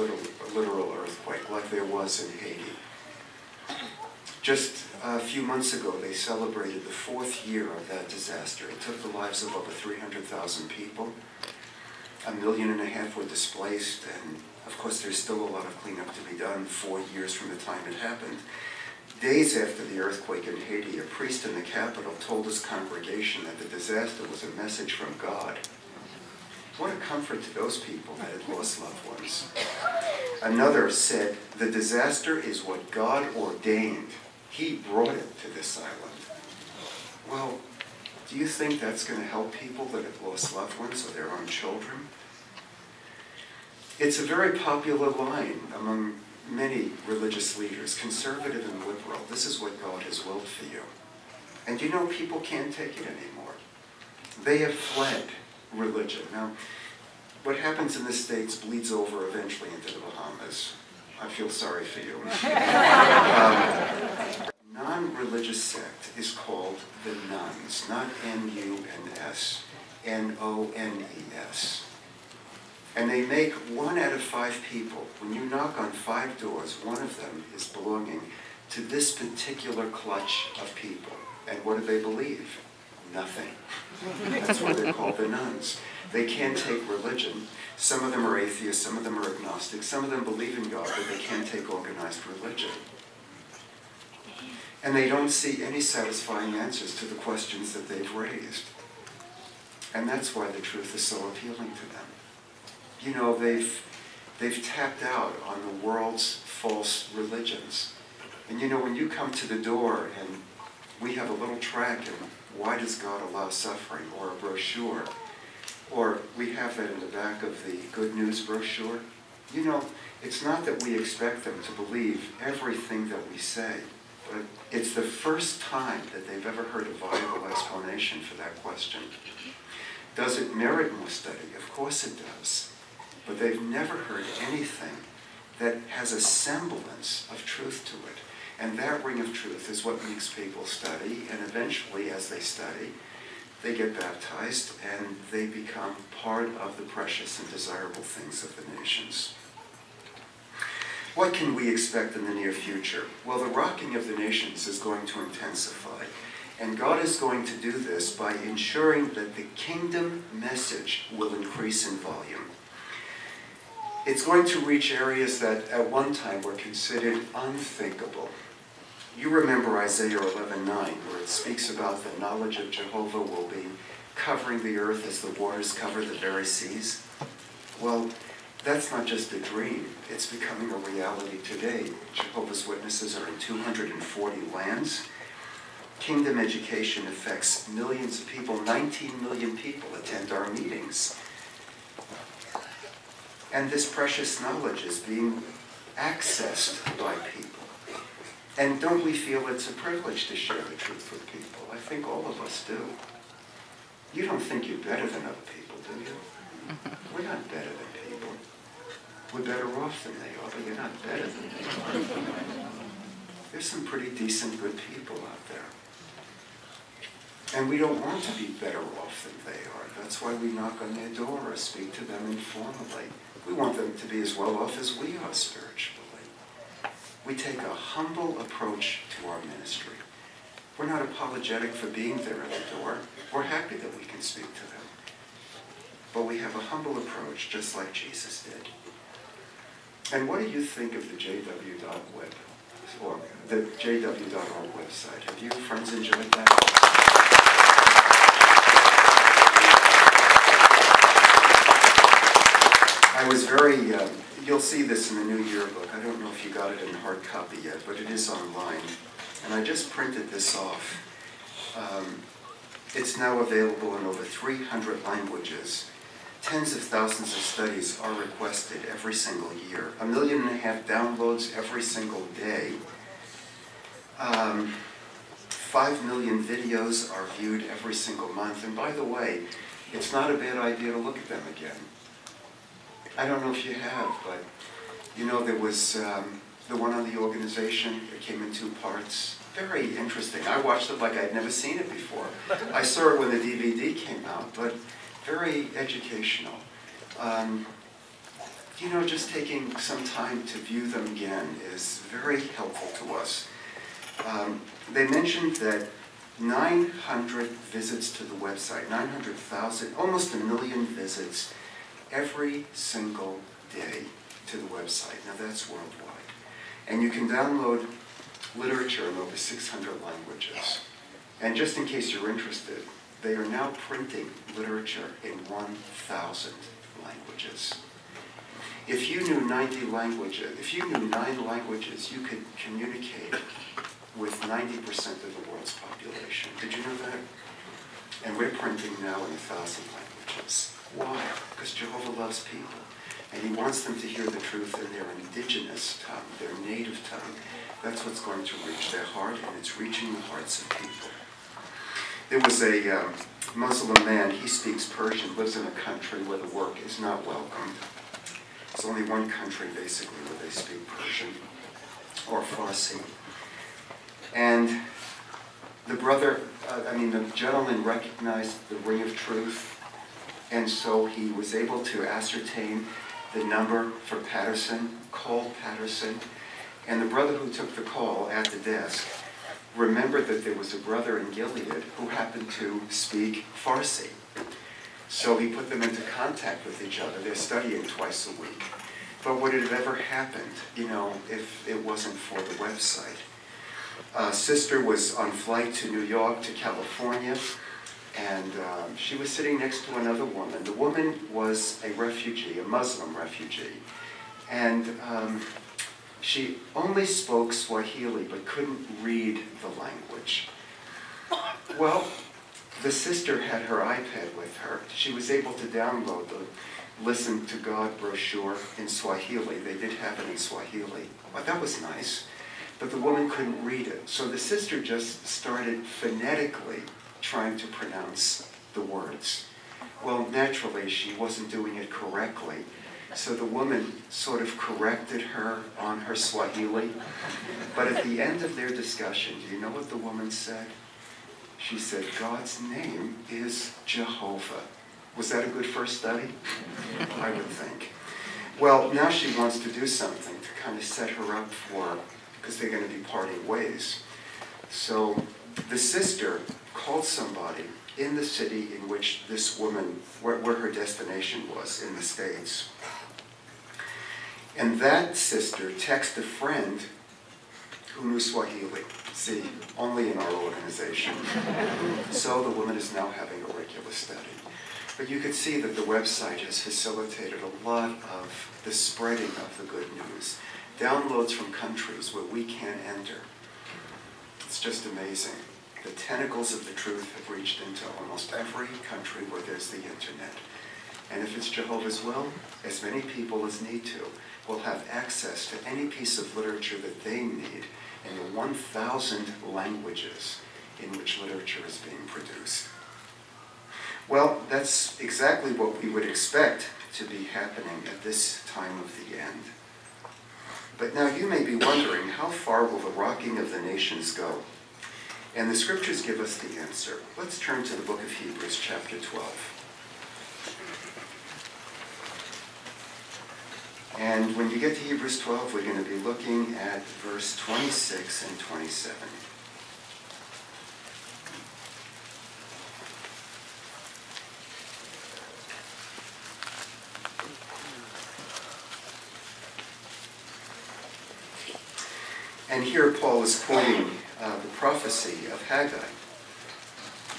literal earthquake like there was in Haiti? Just a few months ago, they celebrated the 4th year of that disaster. It took the lives of over 300,000 people. 1.5 million were displaced, and of course there's still a lot of cleanup to be done 4 years from the time it happened. Days after the earthquake in Haiti, a priest in the capital told his congregation that the disaster was a message from God. What a comfort to those people that had lost loved ones. Another said, the disaster is what God ordained. He brought it to this island. Well, do you think that's going to help people that have lost loved ones or their own children? It's a very popular line among many religious leaders, conservative and liberal. This is what God has willed for you. And you know, people can't take it anymore. They have fled religion. Now, what happens in the States bleeds over eventually into the Bahamas. I feel sorry for you. Non-religious sect is called the Nuns, not N-U-N-S, N-O-N-E-S. And they make 1 out of 5 people. When you knock on 5 doors, one of them is belonging to this particular clutch of people. And what do they believe? Nothing. That's why they're called the nuns. They can't take religion. Some of them are atheists, some of them are agnostic, some of them believe in God, but they can't take organized religion. And they don't see any satisfying answers to the questions that they've raised. And that's why the truth is so appealing to them. You know, they've tapped out on the world's false religions. And you know, when you come to the door and we have a little track in Why Does God Allow Suffering, or a brochure, or we have that in the back of the Good News brochure, you know, it's not that we expect them to believe everything that we say, but it's the first time that they've ever heard a viable explanation for that question. Does it merit more study? Of course it does. But they've never heard anything that has a semblance of truth to it. And that ring of truth is what makes people study, and eventually, as they study, they get baptized and they become part of the precious and desirable things of the nations. What can we expect in the near future? Well, the rocking of the nations is going to intensify. And God is going to do this by ensuring that the kingdom message will increase in volume. It's going to reach areas that at one time were considered unthinkable. You remember Isaiah 11:9, where it speaks about the knowledge of Jehovah will be covering the earth as the waters cover the very seas. Well, that's not just a dream. It's becoming a reality today. Jehovah's Witnesses are in 240 lands. Kingdom education affects millions of people. 19 million people attend our meetings. And this precious knowledge is being accessed by people. And don't we feel it's a privilege to share the truth with people? I think all of us do. You don't think you're better than other people, do you? We're not better than people. We're better off than they are, but you're not better than them. There's some pretty decent, good people out there. And we don't want to be better off than they are. That's why we knock on their door or speak to them informally. We want them to be as well off as we are spiritually. We take a humble approach to our ministry. We're not apologetic for being there at the door. We're happy that we can speak to them. But we have a humble approach, just like Jesus did. And what do you think of the jw.web, or the jw.org website? Have you, friends, enjoyed that? I was very, you'll see this in the new yearbook. I don't know if you got it in hard copy yet, but it is online. And I just printed this off. It's now available in over 300 languages. Tens of thousands of studies are requested every single year. 1.5 million downloads every single day. 5 million videos are viewed every single month. And by the way, it's not a bad idea to look at them again. I don't know if you have, but you know, there was the one on the organization. It came in 2 parts. Very interesting. I watched it like I'd never seen it before. I saw it when the DVD came out, but very educational. You know, just taking some time to view them again is very helpful to us. They mentioned that 900 visits to the website, 900,000, almost 1 million visits every single day to the website. Now that's worldwide. And you can download literature in over 600 languages. And just in case you're interested, they are now printing literature in 1,000 languages. If you knew 90 languages, if you knew 9 languages, you could communicate with 90% of the world's population. Did you know that? And we're printing now in 1,000 languages. Why? Because Jehovah loves people. And he wants them to hear the truth in their indigenous tongue, their native tongue. That's what's going to reach their heart, and it's reaching the hearts of people. There was a Muslim man, he speaks Persian, lives in a country where the work is not welcomed. There's only one country, basically, where they speak Persian, or Farsi. And the the gentleman recognized the ring of truth, and so he was able to ascertain the number for Patterson, called Patterson, and the brother who took the call at the desk remembered that there was a brother in Gilead who happened to speak Farsi. So he put them into contact with each other. They're studying twice a week. But would it have ever happened, you know, if it wasn't for the website? A sister was on flight to New York to California, and she was sitting next to another woman. The woman was a refugee, a Muslim refugee, and she only spoke Swahili but couldn't read the language. Well, the sister had her iPad with her. She was able to download the Listen to God brochure in Swahili. They did have it in Swahili. Well, that was nice. But the woman couldn't read it. So the sister just started phonetically trying to pronounce the words. Well, naturally, she wasn't doing it correctly. So the woman sort of corrected her on her Swahili. But at the end of their discussion, do you know what the woman said? She said, God's name is Jehovah. Was that a good first study? I would think. Well, now she wants to do something to kind of set her up for, because they're going to be parting ways. So the sister called somebody in the city in which this woman, where her destination was, in the States. And that sister texted a friend who knew Swahili. See, only in our organization. So the woman is now having a regular study. But you could see that the website has facilitated a lot of the spreading of the good news. Downloads from countries where we can't enter. It's just amazing. The tentacles of the truth have reached into almost every country where there's the internet. And if it's Jehovah's will, as many people as need to will have access to any piece of literature that they need in the 1,000 languages in which literature is being produced. Well, that's exactly what we would expect to be happening at this time of the end. But now you may be wondering, how far will the rocking of the nations go? And the scriptures give us the answer. Let's turn to the book of Hebrews, chapter 12. And when you get to Hebrews 12, we're going to be looking at verse 26 and 27. And here Paul is quoting the prophecy of Haggai.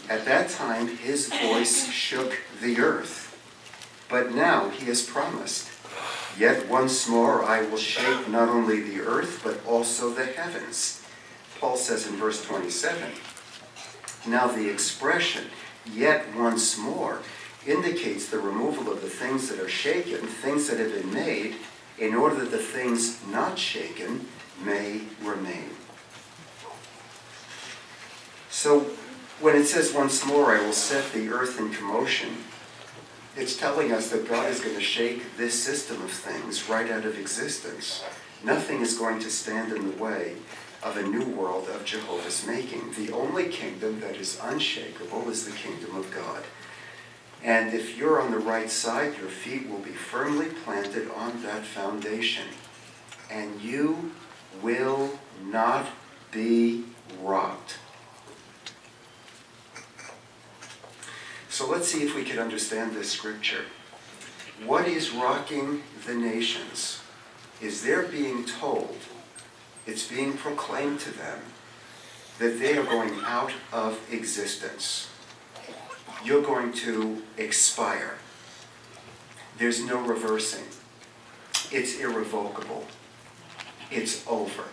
At that time his voice shook the earth, but now he has promised, yet once more I will shake not only the earth, but also the heavens. Paul says in verse 27, now the expression, yet once more, indicates the removal of the things that are shaken, things that have been made, in order that the things not shaken may remain. So when it says once more, I will set the earth in commotion, it's telling us that God is going to shake this system of things right out of existence. Nothing is going to stand in the way of a new world of Jehovah's making. The only kingdom that is unshakable is the kingdom of God. And if you're on the right side, your feet will be firmly planted on that foundation. And you will not be rocked. So let's see if we can understand this scripture. What is rocking the nations? Is they're being told, it's being proclaimed to them, that they are going out of existence. You're going to expire. There's no reversing. It's irrevocable. It's over.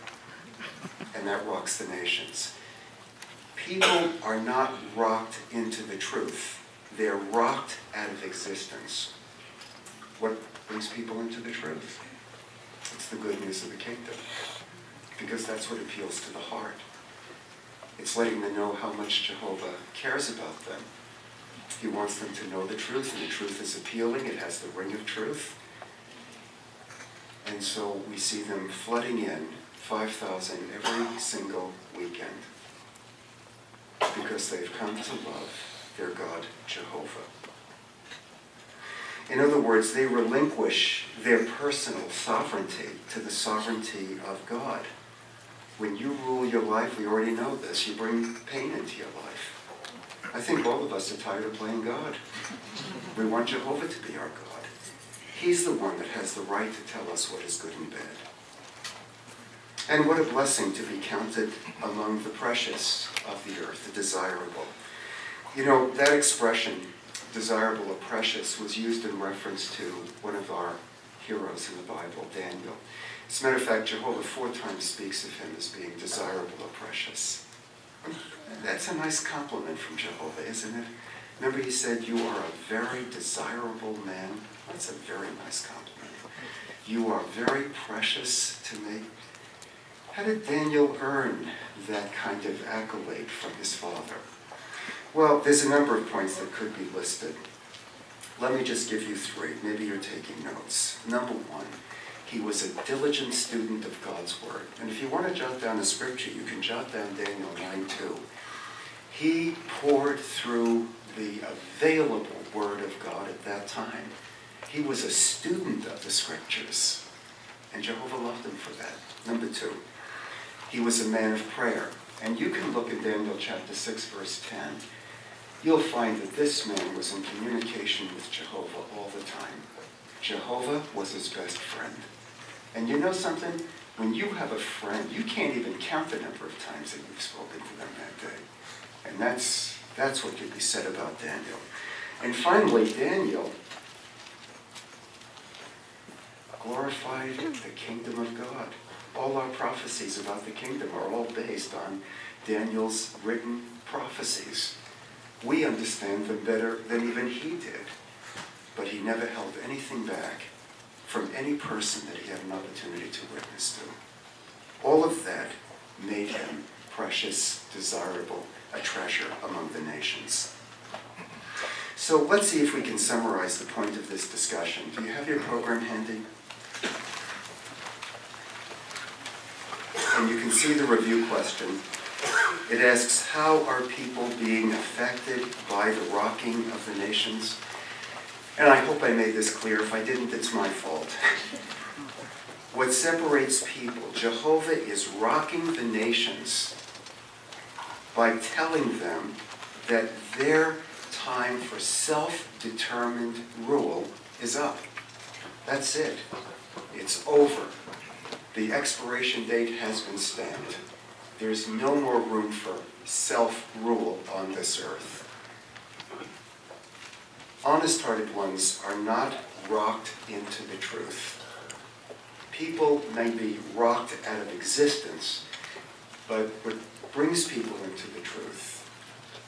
And that rocks the nations. People are not rocked into the truth. They're rocked out of existence. What brings people into the truth? It's the good news of the kingdom. Because that's what appeals to the heart. It's letting them know how much Jehovah cares about them. He wants them to know the truth, and the truth is appealing. It has the ring of truth. And so we see them flooding in, 5,000 every single weekend, because they've come to love their God, Jehovah. In other words, they relinquish their personal sovereignty to the sovereignty of God. When you rule your life, we already know this, you bring pain into your life. I think all of us are tired of playing God. We want Jehovah to be our God. He's the one that has the right to tell us what is good and bad. And what a blessing to be counted among the precious of the earth, the desirable. You know, that expression, desirable or precious, was used in reference to one of our heroes in the Bible, Daniel. As a matter of fact, Jehovah 4 times speaks of him as being desirable or precious. That's a nice compliment from Jehovah, isn't it? Remember he said, you are a very desirable man. That's a very nice compliment. You are very precious to me. How did Daniel earn that kind of accolade from his father? Well, there's a number of points that could be listed. Let me just give you 3. Maybe you're taking notes. Number 1, he was a diligent student of God's Word. And if you want to jot down a scripture, you can jot down Daniel 9:2. He poured through the available Word of God at that time. He was a student of the Scriptures. And Jehovah loved him for that. Number 2, he was a man of prayer. And you can look in Daniel chapter 6, verse 10. You'll find that this man was in communication with Jehovah all the time. Jehovah was his best friend. And you know something? When you have a friend, you can't even count the number of times that you've spoken to them that day. And that's what could be said about Daniel. And finally, Daniel glorified the kingdom of God. All our prophecies about the kingdom are all based on Daniel's written prophecies. We understand them better than even he did. But he never held anything back from any person that he had an opportunity to witness to. All of that made him precious, desirable, a treasure among the nations. So let's see if we can summarize the point of this discussion. Do you have your program handy? And you can see the review question. It asks, how are people being affected by the rocking of the nations? And I hope I made this clear. If I didn't, it's my fault. What separates people, Jehovah is rocking the nations by telling them that their time for self-determined rule is up. That's it. It's over. The expiration date has been stamped. There's no more room for self-rule on this earth. Honest-hearted ones are not rocked into the truth. People may be rocked out of existence, but what brings people into the truth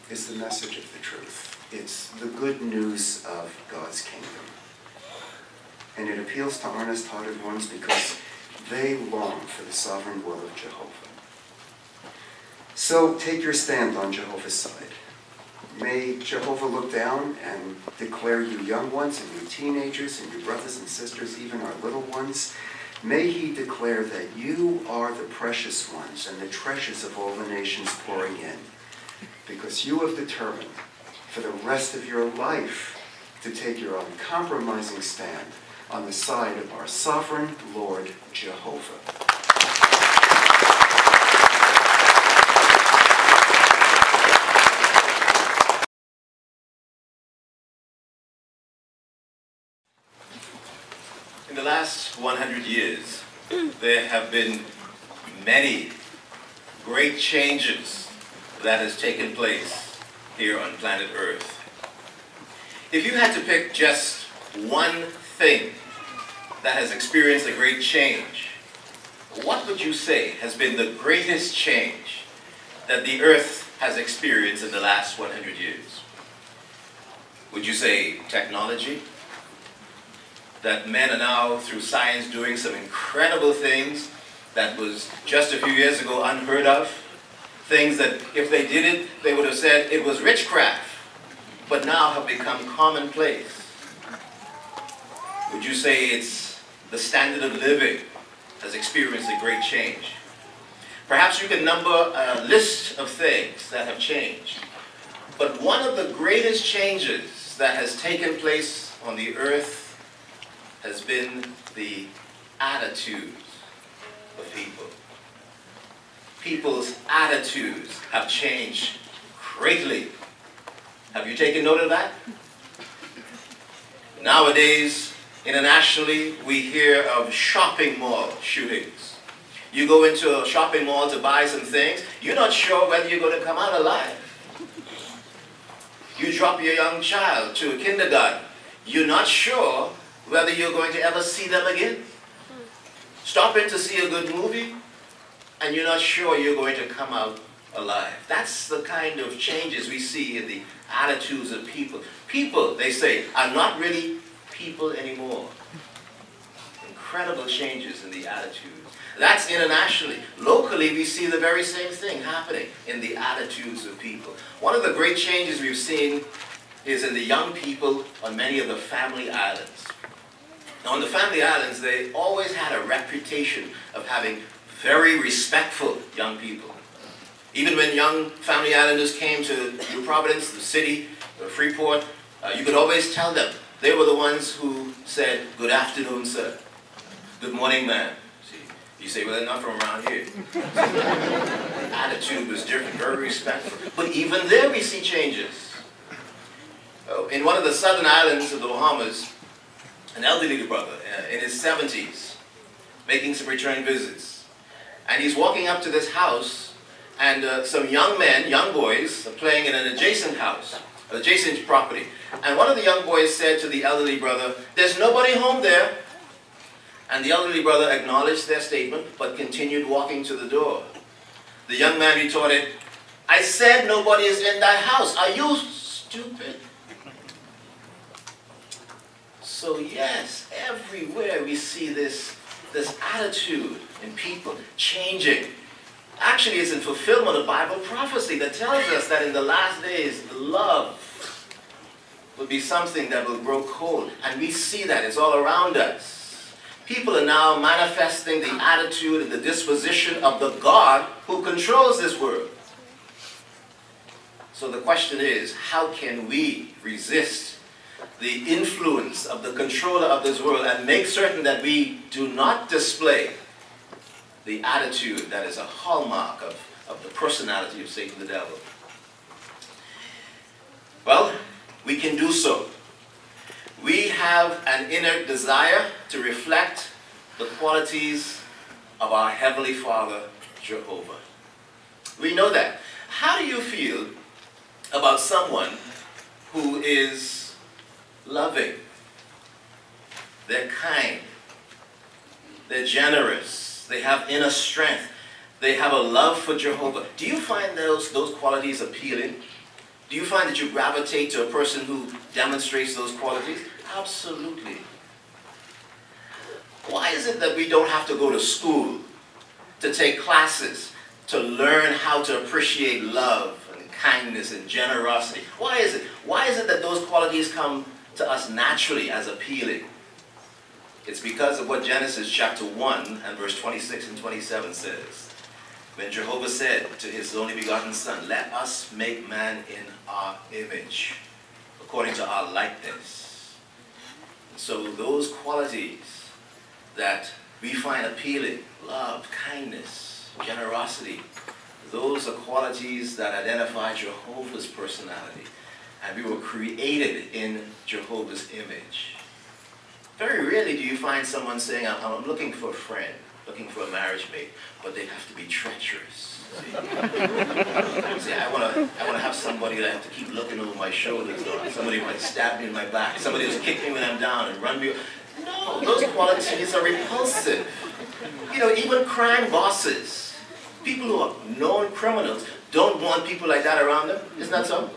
is the message of the truth. It's the good news of God's kingdom. And it appeals to honest-hearted ones because they long for the sovereign will of Jehovah. So take your stand on Jehovah's side. May Jehovah look down and declare you young ones and you teenagers and your brothers and sisters, even our little ones. May he declare that you are the precious ones and the treasures of all the nations pouring in, because you have determined for the rest of your life to take your uncompromising stand on the side of our sovereign Lord Jehovah. In the last 100 years, there have been many great changes that has taken place here on planet Earth. If you had to pick just one thing that has experienced a great change, what would you say has been the greatest change that the Earth has experienced in the last 100 years? Would you say technology? That men are now, through science, doing some incredible things that was just a few years ago unheard of. Things that, if they did it, they would have said it was witchcraft, but now have become commonplace. Would you say it's the standard of living has experienced a great change? Perhaps you can number a list of things that have changed. But one of the greatest changes that has taken place on the earth has been the attitudes of people. People's attitudes have changed greatly. Have you taken note of that? Nowadays, internationally, we hear of shopping mall shootings. You go into a shopping mall to buy some things, you're not sure whether you're going to come out alive. You drop your young child to a kindergarten, you're not sure whether you're going to ever see them again. Stop in to see a good movie, and you're not sure you're going to come out alive. That's the kind of changes we see in the attitudes of people. People, they say, are not really people anymore. Incredible changes in the attitudes. That's internationally. Locally, we see the very same thing happening in the attitudes of people. One of the great changes we've seen is in the young people on many of the family islands. Now, on the family islands, they always had a reputation of having very respectful young people. Even when young family islanders came to New Providence, the city, Freeport, you could always tell them. They were the ones who said, "Good afternoon, sir. Good morning, ma'am." See, you say, "Well, they're not from around here." The attitude was different, very respectful. But even there we see changes. In one of the southern islands of the Bahamas, an elderly brother in his 70s, making some return visits. And he's walking up to this house, and some young men, young boys, are playing in an adjacent house, an adjacent property. And one of the young boys said to the elderly brother, "There's nobody home there." And the elderly brother acknowledged their statement, but continued walking to the door. The young man retorted, "I said nobody is in that house. Are you stupid?" So yes, everywhere we see this attitude in people changing. Actually, it's in fulfillment of Bible prophecy that tells us that in the last days, love will be something that will grow cold. And we see that. It's all around us. People are now manifesting the attitude and the disposition of the God who controls this world. So the question is, how can we resist the influence of the controller of this world and make certain that we do not display the attitude that is a hallmark of the personality of Satan the devil? Well, we can do so. We have an inner desire to reflect the qualities of our Heavenly Father, Jehovah. We know that. How do you feel about someone who is loving? They're kind. They're generous. They have inner strength. They have a love for Jehovah. Do you find those qualities appealing? Do you find that you gravitate to a person who demonstrates those qualities? Absolutely. Why is it that we don't have to go to school to take classes to learn how to appreciate love and kindness and generosity? Why is it? Why is it that those qualities come to us naturally as appealing? It's because of what Genesis chapter 1 and verse 26 and 27 says. When Jehovah said to his only begotten Son, "Let us make man in our image, according to our likeness." So those qualities that we find appealing, love, kindness, generosity, those are qualities that identify Jehovah's personality. And we were created in Jehovah's image. Very rarely do you find someone saying, I'm looking for a friend, looking for a marriage mate, but they have to be treacherous. See, I want to have somebody that I have to keep looking over my shoulders on. Somebody who might stab me in my back. Somebody who's kick me when I'm down and run me. No, those qualities are repulsive. You know, even crime bosses, people who are known criminals, don't want people like that around them. Isn't that so?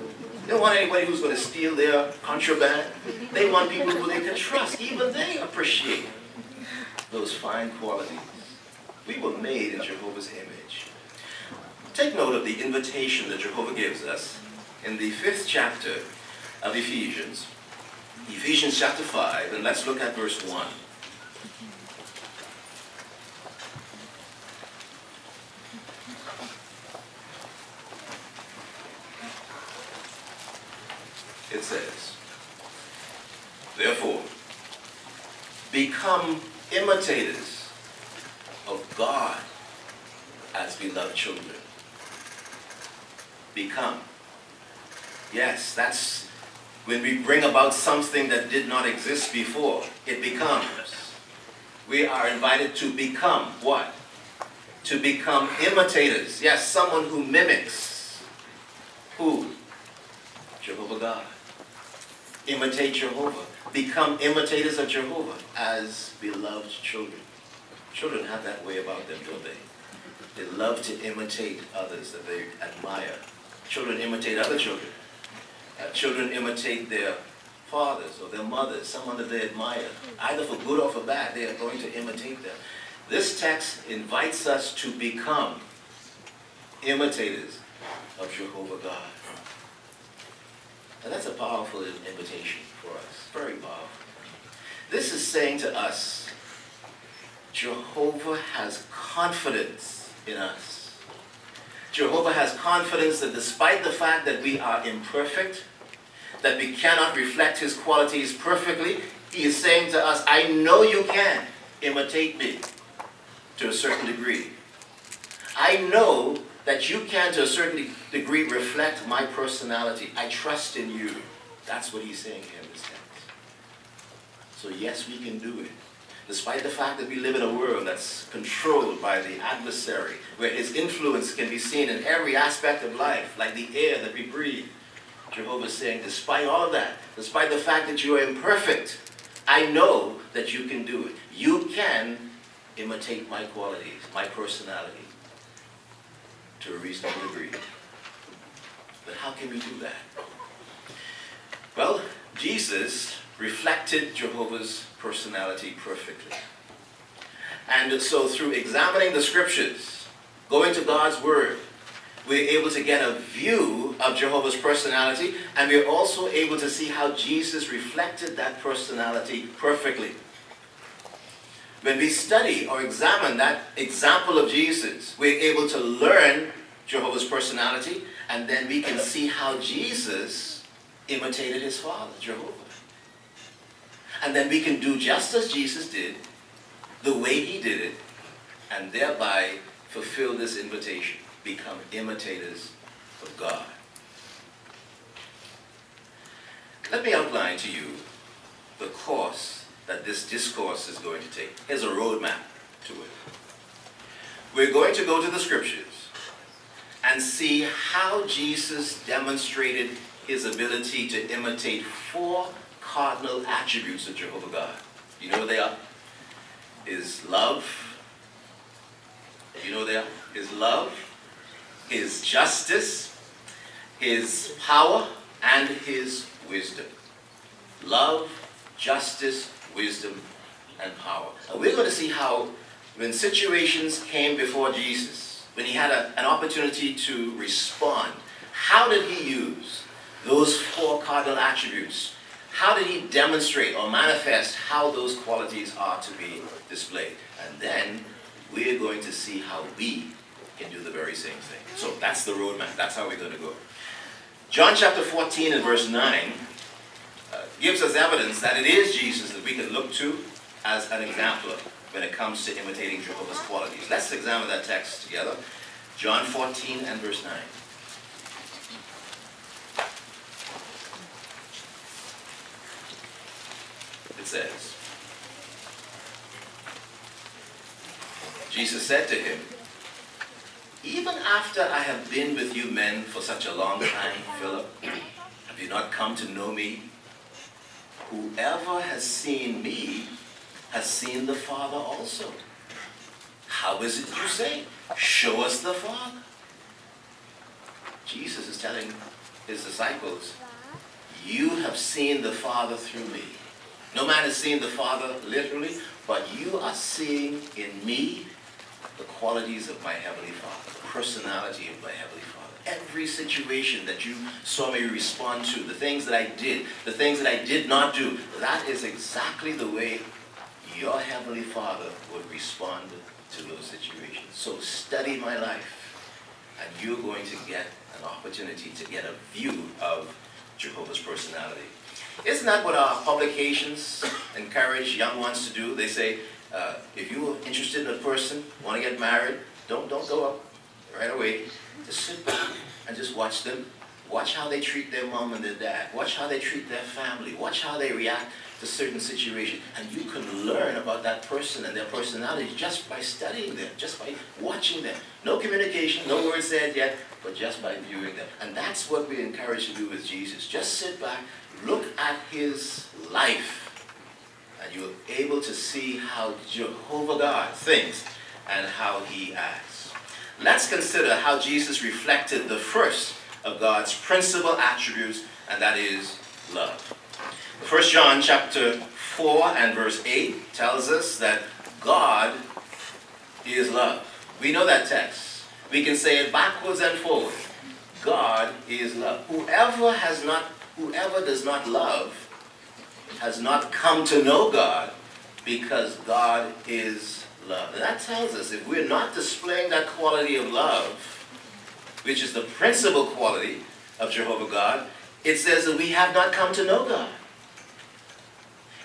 They don't want anybody who's going to steal their contraband. They want people who they can trust. Even they appreciate those fine qualities. We were made in Jehovah's image. Take note of the invitation that Jehovah gives us in the 5th chapter of Ephesians. Ephesians chapter 5, and let's look at verse 1. It says, "Therefore, become imitators of God as beloved children." Become. Yes, that's when we bring about something that did not exist before. It becomes. We are invited to become what? To become imitators. Yes, someone who mimics. Who? Jehovah God. Imitate Jehovah. Become imitators of Jehovah as beloved children. Children have that way about them, don't they? They love to imitate others that they admire. Children imitate other children. Children imitate their fathers or their mothers, someone that they admire. Either for good or for bad, they are going to imitate them. This text invites us to become imitators of Jehovah God. And that's a powerful invitation for us, very powerful. This is saying to us, Jehovah has confidence in us. Jehovah has confidence that despite the fact that we are imperfect, that we cannot reflect his qualities perfectly, he is saying to us, I know you can imitate me to a certain degree. I know that you can, to a certain degree, reflect my personality. I trust in you. That's what he's saying here in this text. So yes, we can do it. Despite the fact that we live in a world that's controlled by the adversary, where his influence can be seen in every aspect of life, like the air that we breathe. Jehovah is saying, despite all of that, despite the fact that you are imperfect, I know that you can do it. You can imitate my qualities, my personality, to a reasonable degree. But how can we do that? Well, Jesus reflected Jehovah's personality perfectly. And so through examining the scriptures, going to God's word, we're able to get a view of Jehovah's personality, and we're also able to see how Jesus reflected that personality perfectly. When we study or examine that example of Jesus, we're able to learn Jehovah's personality, and then we can see how Jesus imitated his Father, Jehovah. And then we can do just as Jesus did, the way he did it, and thereby fulfill this invitation, become imitators of God. Let me outline to you the course that this discourse is going to take. Here's a roadmap to it. We're going to go to the scriptures and see how Jesus demonstrated his ability to imitate 4 cardinal attributes of Jehovah God. You know what they are? His love. You know what they are? His love, his justice, his power, and his wisdom. Love, justice, wisdom, and power. And we're going to see how when situations came before Jesus, when he had an opportunity to respond, how did he use those 4 cardinal attributes? How did he demonstrate or manifest how those qualities are to be displayed? And then we're going to see how we can do the very same thing. So that's the roadmap. That's how we're going to go. John chapter 14 and verse 9 gives us evidence that it is Jesus that we can look to as an exemplar when it comes to imitating Jehovah's qualities. Let's examine that text together. John 14 and verse 9. It says, Jesus said to him, "Even after I have been with you men for such a long time, Philip, have you not come to know me? Whoever has seen me has seen the Father also. How is it you say, 'Show us the Father'?" Jesus is telling his disciples, you have seen the Father through me. No man has seen the Father literally, but you are seeing in me the qualities of my Heavenly Father, the personality of my Heavenly Father. Every situation that you saw me respond to, the things that I did, the things that I did not do, that is exactly the way your Heavenly Father would respond to those situations. So study my life, and you're going to get an opportunity to get a view of Jehovah's personality. Isn't that what our publications encourage young ones to do? They say, if you're interested in a person, want to get married, don't go up right away. Just sit back and just watch them. Watch how they treat their mom and their dad. Watch how they treat their family. Watch how they react to certain situations. And you can learn about that person and their personality just by studying them, just by watching them. No communication, no words said yet, but just by viewing them. And that's what we encourage to do with Jesus. Just sit back, look at his life, and you're able to see how Jehovah God thinks and how he acts. Let's consider how Jesus reflected the first of God's principal attributes, and that is love. 1 John chapter 4 and verse 8 tells us that God is love. We know that text. We can say it backwards and forward. God is love. Whoever does not love has not come to know God, because God is love. And that tells us if we're not displaying that quality of love, which is the principal quality of Jehovah God, it says that we have not come to know God.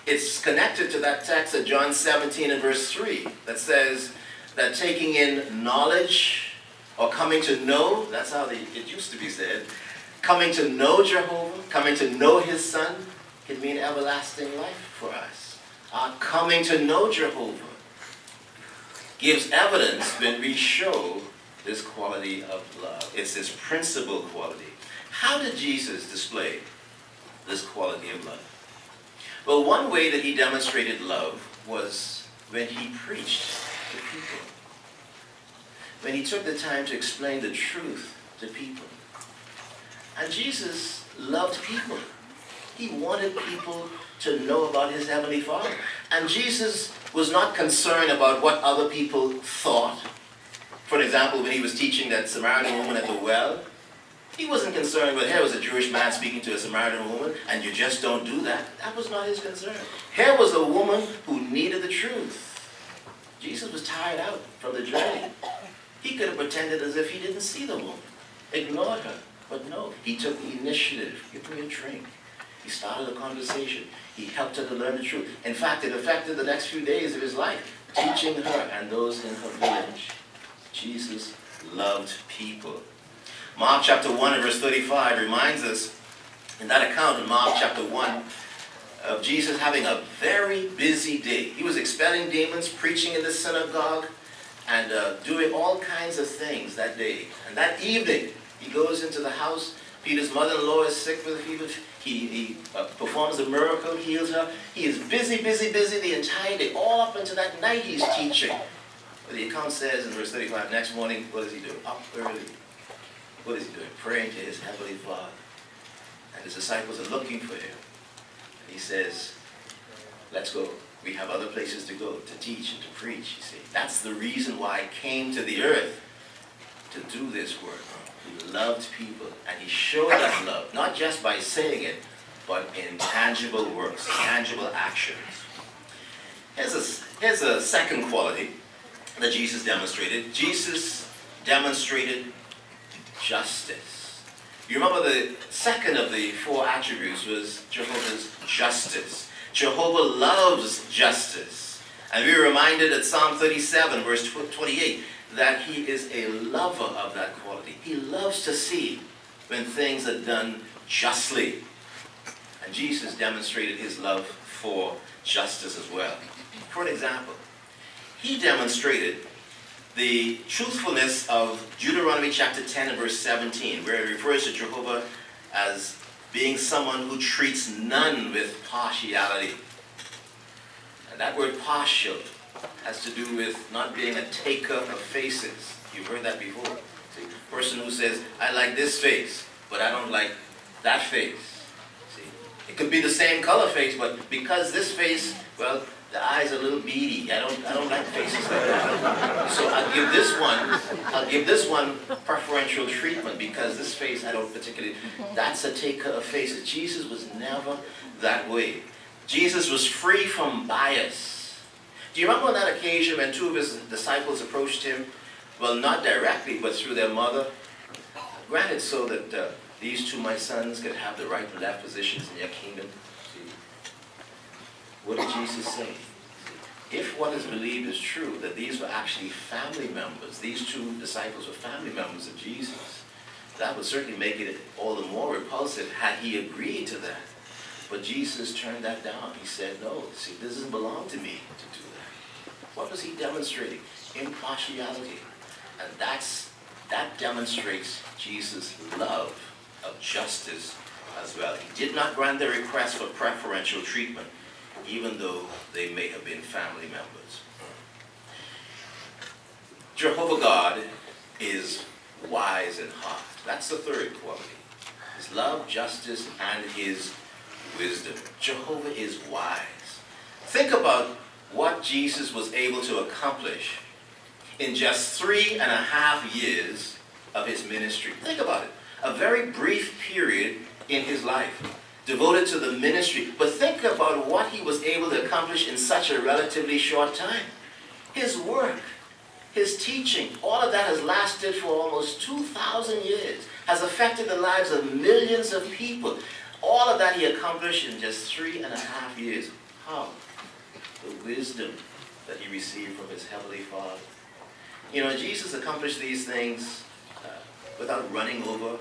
It's connected to that text of John 17 and verse 3 that says that taking in knowledge or coming to know, that's how it used to be said, coming to know Jehovah, coming to know his Son, can mean everlasting life for us. Our coming to know Jehovah gives evidence when we show this quality of love. It's this principal quality. How did Jesus display this quality of love? Well, one way that he demonstrated love was when he preached to people. When he took the time to explain the truth to people. And Jesus loved people. He wanted people to know about his Heavenly Father. And Jesus was not concerned about what other people thought. For example, when he was teaching that Samaritan woman at the well, he wasn't concerned with, here was a Jewish man speaking to a Samaritan woman, and you just don't do that. That was not his concern. Here was a woman who needed the truth. Jesus was tired out from the journey. He could have pretended as if he didn't see the woman, ignored her. But no, he took the initiative. Give me a drink. He started a conversation. He helped her to learn the truth. In fact, it affected the next few days of his life, teaching her and those in her village. Jesus loved people. Mark chapter 1 and verse 35 reminds us, in that account in Mark chapter 1, of Jesus having a very busy day. He was expelling demons, preaching in the synagogue, and doing all kinds of things that day. And that evening, he goes into the house. Peter's mother-in-law is sick with a fever. He performs a miracle, heals her. He is busy the entire day. All up until that night he's teaching. But the account says in verse 35, next morning, what does he do? Up early. What is he doing? Praying to his Heavenly Father. And his disciples are looking for him. And he says, let's go. We have other places to go, to teach and to preach, you see. That's the reason why I came to the earth, to do this work. He loved people, and he showed that love, not just by saying it, but in tangible works, tangible actions. Here's a second quality that Jesus demonstrated. Jesus demonstrated justice. You remember the second of the four attributes was Jehovah's justice. Jehovah loves justice. And we were reminded at Psalm 37, verse 28, that he is a lover of that quality. He loves to see when things are done justly. And Jesus demonstrated his love for justice as well. For an example, he demonstrated the truthfulness of Deuteronomy chapter 10 and verse 17, where it refers to Jehovah as being someone who treats none with partiality. And that word partial has to do with not being a taker of faces. You've heard that before. See, a person who says, I like this face, but I don't like that face. See, it could be the same color face, but because this face, well, the eyes are a little beady. I don't like faces like that. So I'll give this one preferential treatment because this face I don't particularly. That's a taker of faces. Jesus was never that way. Jesus was free from bias. Do you remember on that occasion when two of his disciples approached him? Well, not directly, but through their mother. Granted, so that these two, my sons, could have the right and left positions in your kingdom. What did Jesus say? If what is believed is true, that these were actually family members, these two disciples were family members of Jesus, that would certainly make it all the more repulsive had he agreed to that. But Jesus turned that down. He said, no, see, this doesn't belong to me to do that. What was he demonstrating? Impartiality. And that demonstrates Jesus' love of justice as well. He did not grant their request for preferential treatment, even though they may have been family members. Jehovah God is wise in heart. That's the third quality. His love, justice, and his wisdom. Jehovah is wise. Think about what Jesus was able to accomplish in just 3.5 years of his ministry. Think about it. A very brief period in his life devoted to the ministry. But think about what he was able to accomplish in such a relatively short time. His work, his teaching, all of that has lasted for almost 2,000 years, has affected the lives of millions of people. All of that he accomplished in just 3.5 years. How? The wisdom that he received from his Heavenly Father. You know, Jesus accomplished these things without running over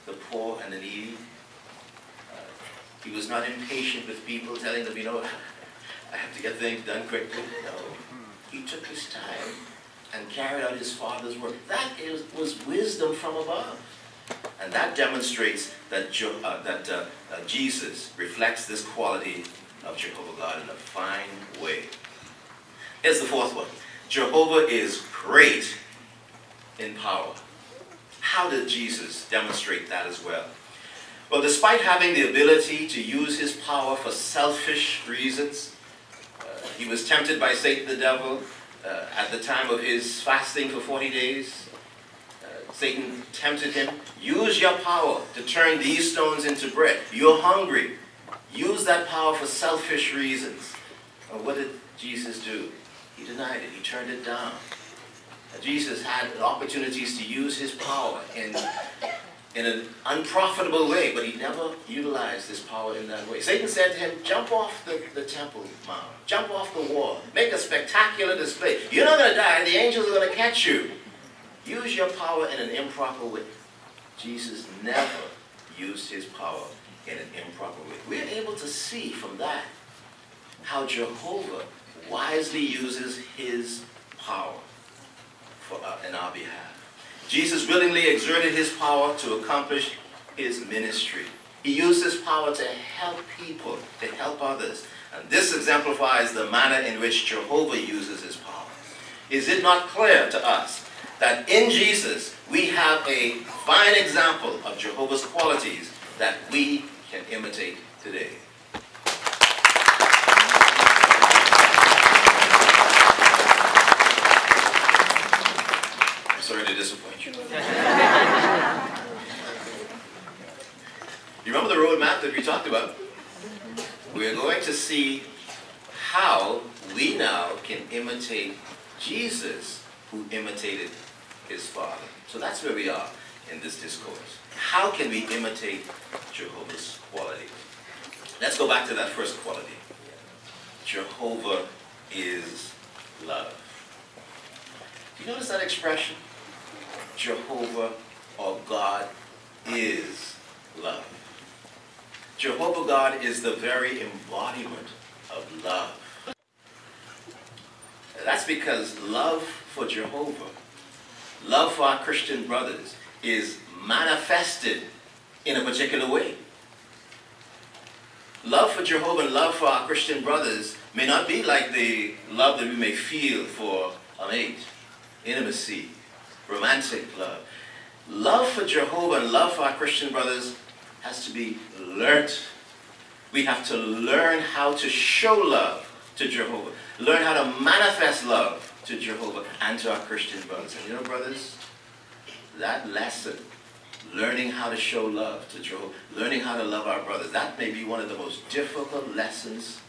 the poor and the needy. He was not impatient with people, telling them, you know, I have to get things done quickly. No. He took his time and carried out his Father's work. That was wisdom from above. And that demonstrates that Jesus reflects this quality of Jehovah God in a fine way. Here's the fourth one. Jehovah is great in power. How did Jesus demonstrate that as well? Well, despite having the ability to use his power for selfish reasons, he was tempted by Satan the devil at the time of his fasting for 40 days. Satan tempted him. Use your power to turn these stones into bread. You're hungry. Use that power for selfish reasons. Well, what did Jesus do? He denied it. He turned it down. Jesus had opportunities to use his power in an unprofitable way, but he never utilized his power in that way. Satan said to him, jump off the temple mount. Jump off the wall. Make a spectacular display. You're not going to die. The angels are going to catch you. Use your power in an improper way. Jesus never used his power in an improper way. We're able to see from that how Jehovah wisely uses his power in our behalf. Jesus willingly exerted his power to accomplish his ministry. He used his power to help people, to help others. And this exemplifies the manner in which Jehovah uses his power. Is it not clear to us that in Jesus we have a fine example of Jehovah's qualities that we can imitate today? I'm sorry to disappoint you. You remember the roadmap that we talked about? We're going to see how we now can imitate Jesus, who imitated his Father. So that's where we are in this discourse. How can we imitate Jehovah's quality? Let's go back to that first quality. Jehovah is love. Do you notice that expression? Jehovah or God is love. Jehovah God is the very embodiment of love. That's because love for Jehovah, love for our Christian brothers, is manifested in a particular way. Love for Jehovah and love for our Christian brothers may not be like the love that we may feel for a mate, intimacy, romantic love. Love for Jehovah and love for our Christian brothers has to be learnt. We have to learn how to show love to Jehovah. Learn how to manifest love to Jehovah and to our Christian brothers. And you know, brothers, that lesson, learning how to show love to Jehovah, learning how to love our brothers, that may be one of the most difficult lessons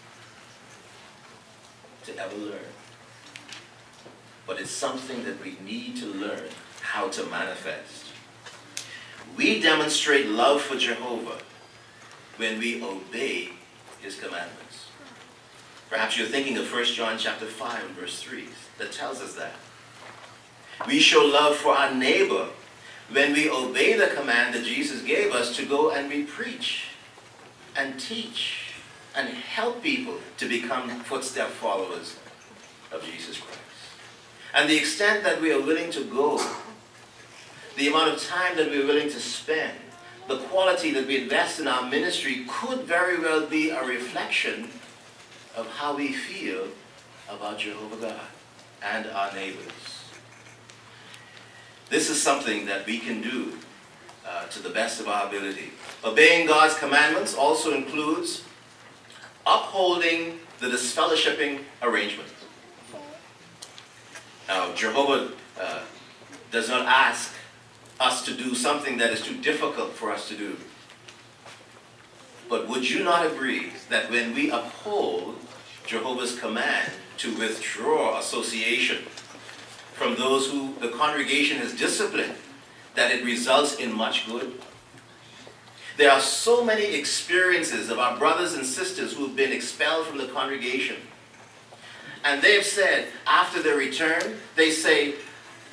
to ever learn. But it's something that we need to learn how to manifest. We demonstrate love for Jehovah when we obey his commandments. Perhaps you're thinking of 1 John chapter 5 and verse 3 that tells us that. We show love for our neighbor when we obey the command that Jesus gave us to go and we preach and teach and help people to become footstep followers of Jesus Christ. And the extent that we are willing to go, the amount of time that we're willing to spend, the quality that we invest in our ministry could very well be a reflection of how we feel about Jehovah God and our neighbors. This is something that we can do to the best of our ability. Obeying God's commandments also includes upholding the disfellowshipping arrangement. Now, Jehovah does not ask us to do something that is too difficult for us to do. But would you not agree that when we uphold Jehovah's command to withdraw association from those who the congregation has disciplined, that it results in much good? There are so many experiences of our brothers and sisters who have been expelled from the congregation. And they've said, after their return, they say,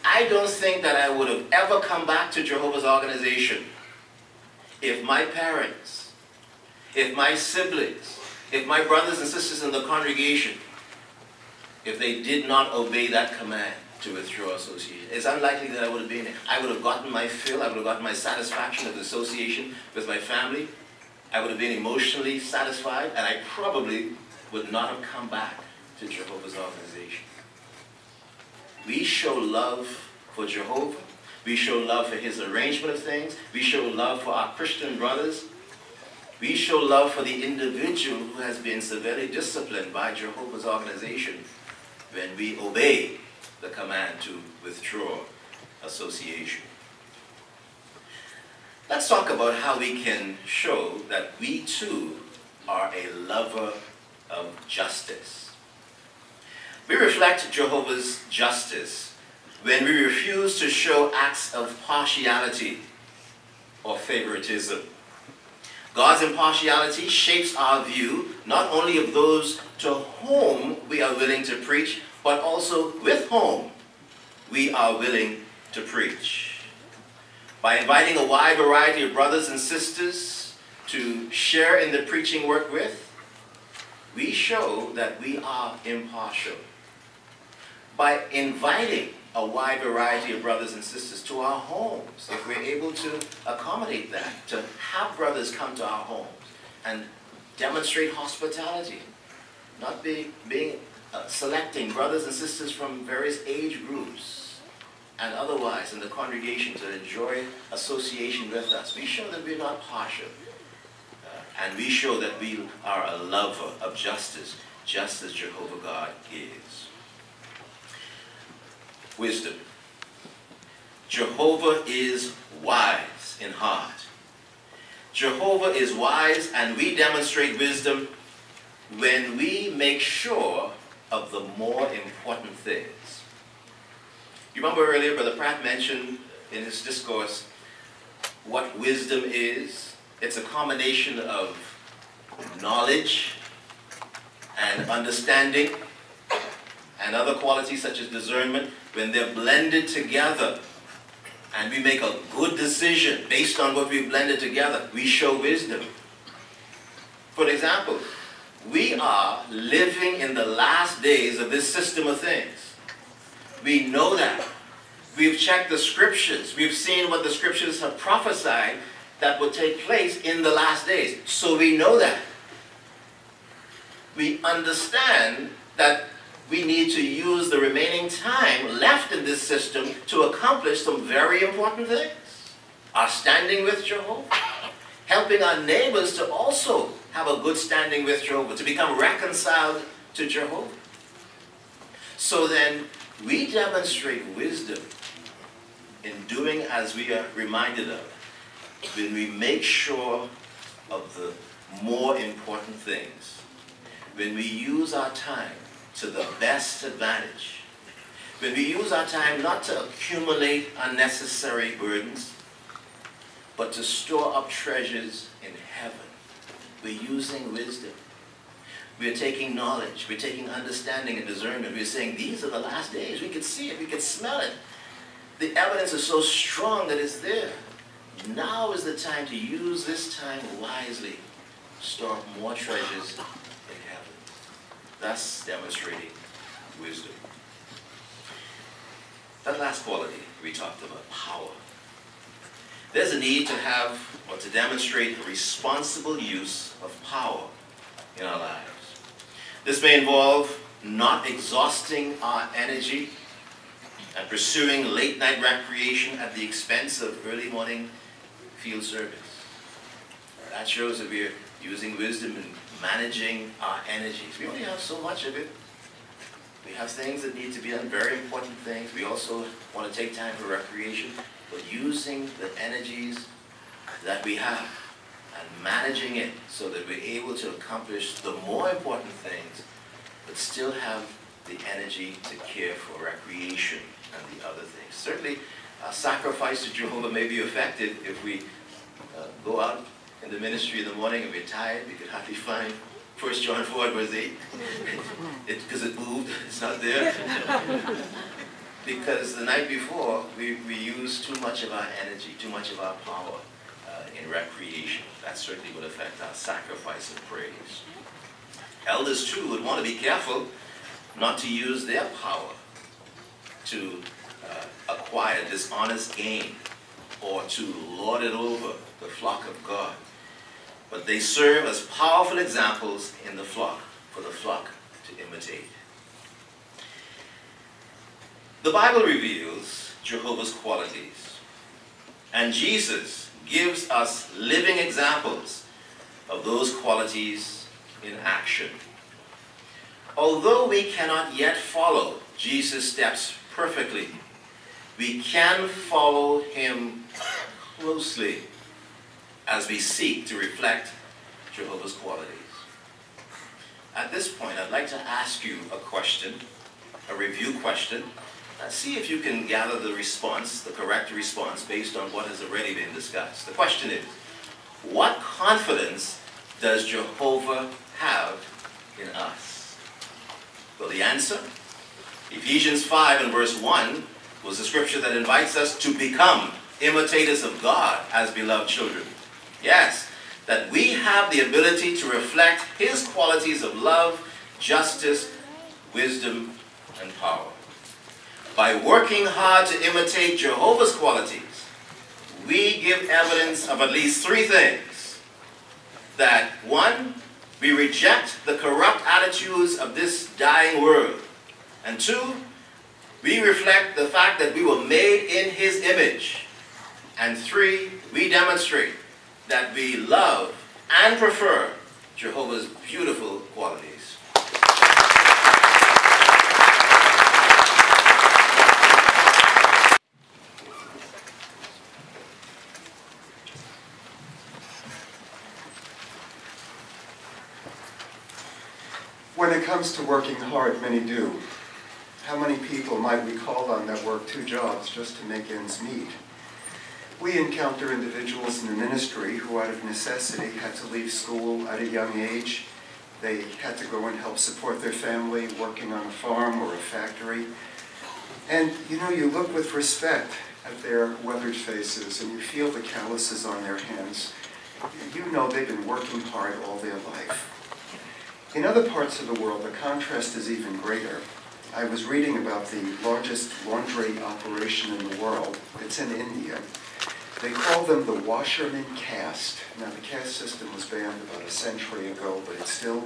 I don't think that I would have ever come back to Jehovah's organization if my parents, if my siblings, if my brothers and sisters in the congregation, if they did not obey that command to withdraw association. It's unlikely that I would have been there. I would have gotten my fill, I would have gotten my satisfaction of the association with my family. I would have been emotionally satisfied, and I probably would not have come back to Jehovah's organization. We show love for Jehovah. We show love for his arrangement of things. We show love for our Christian brothers We show love for the individual who has been severely disciplined by Jehovah's organization when we obey the command to withdraw association. Let's talk about how we can show that we too are a lover of justice. We reflect Jehovah's justice when we refuse to show acts of partiality or favoritism. God's impartiality shapes our view not only of those to whom we are willing to preach, but also with whom we are willing to preach. By inviting a wide variety of brothers and sisters to share in the preaching work with, we show that we are impartial. By inviting a wide variety of brothers and sisters to our homes, if we're able to accommodate that, to have brothers come to our homes and demonstrate hospitality, not selecting brothers and sisters from various age groups and otherwise in the congregation to enjoy association with us. We show that we're not partial, and we show that we are a lover of justice, just as Jehovah God is. Wisdom. Jehovah is wise in heart. Jehovah is wise, and we demonstrate wisdom when we make sure of the more important things. You remember earlier Brother Pratt mentioned in his discourse what wisdom is. It's a combination of knowledge and understanding and other qualities such as discernment. When they're blended together and we make a good decision based on what we've blended together, we show wisdom. For example, we are living in the last days of this system of things. We know that. We've checked the scriptures. We've seen what the scriptures have prophesied that would take place in the last days. So we know that. We understand that we need to use the remaining time left in this system to accomplish some very important things. Our standing with Jehovah, helping our neighbors to also have a good standing with Jehovah, to become reconciled to Jehovah. So then, we demonstrate wisdom in doing as we are reminded of, when we make sure of the more important things, when we use our time to the best advantage, when we use our time not to accumulate unnecessary burdens, but to store up treasures in heaven. We're using wisdom. We're taking knowledge. We're taking understanding and discernment. We're saying these are the last days. We can see it. We can smell it. The evidence is so strong that it's there. Now is the time to use this time wisely, store up more treasures in heaven, thus demonstrating wisdom. That last quality we talked about, power. There's a need to have or to demonstrate a responsible use of power in our lives. This may involve not exhausting our energy and pursuing late night recreation at the expense of early morning field service. That shows that we're using wisdom in managing our energies. We only have so much of it. We have things that need to be done, very important things. We also want to take time for recreation, but using the energies that we have and managing it so that we're able to accomplish the more important things, but still have the energy to care for recreation and the other things. Certainly, a sacrifice to Jehovah may be effective if we go out in the ministry in the morning and we're tired. We could hardly find 1 John 4 verse 8 because it moved. It's not there. Because the night before, we used too much of our energy, too much of our power in recreation. That certainly would affect our sacrifice of praise. Elders, too, would want to be careful not to use their power to acquire dishonest gain or to lord it over the flock of God. But they serve as powerful examples in the flock, for the flock to imitate. The Bible reveals Jehovah's qualities, and Jesus gives us living examples of those qualities in action. Although we cannot yet follow Jesus' steps perfectly, we can follow him closely as we seek to reflect Jehovah's qualities. At this point, I'd like to ask you a question, a review question. See if you can gather the response, the correct response, based on what has already been discussed. The question is, what confidence does Jehovah have in us? Well, the answer, Ephesians 5 and verse 1, was the scripture that invites us to become imitators of God as beloved children. Yes, that we have the ability to reflect his qualities of love, justice, wisdom, and power. By working hard to imitate Jehovah's qualities, we give evidence of at least three things. That, one, we reject the corrupt attitudes of this dying world. And two, we reflect the fact that we were made in his image. And three, we demonstrate that we love and prefer Jehovah's beautiful qualities. When it comes to working hard, many do. How many people might we call on that work 2 jobs just to make ends meet? We encounter individuals in the ministry who out of necessity had to leave school at a young age. They had to go and help support their family working on a farm or a factory. And you know, you look with respect at their weathered faces and you feel the calluses on their hands. You know they've been working hard all their life. In other parts of the world, the contrast is even greater. I was reading about the largest laundry operation in the world. It's in India. They call them the washerman caste. Now, the caste system was banned about a century ago, but it still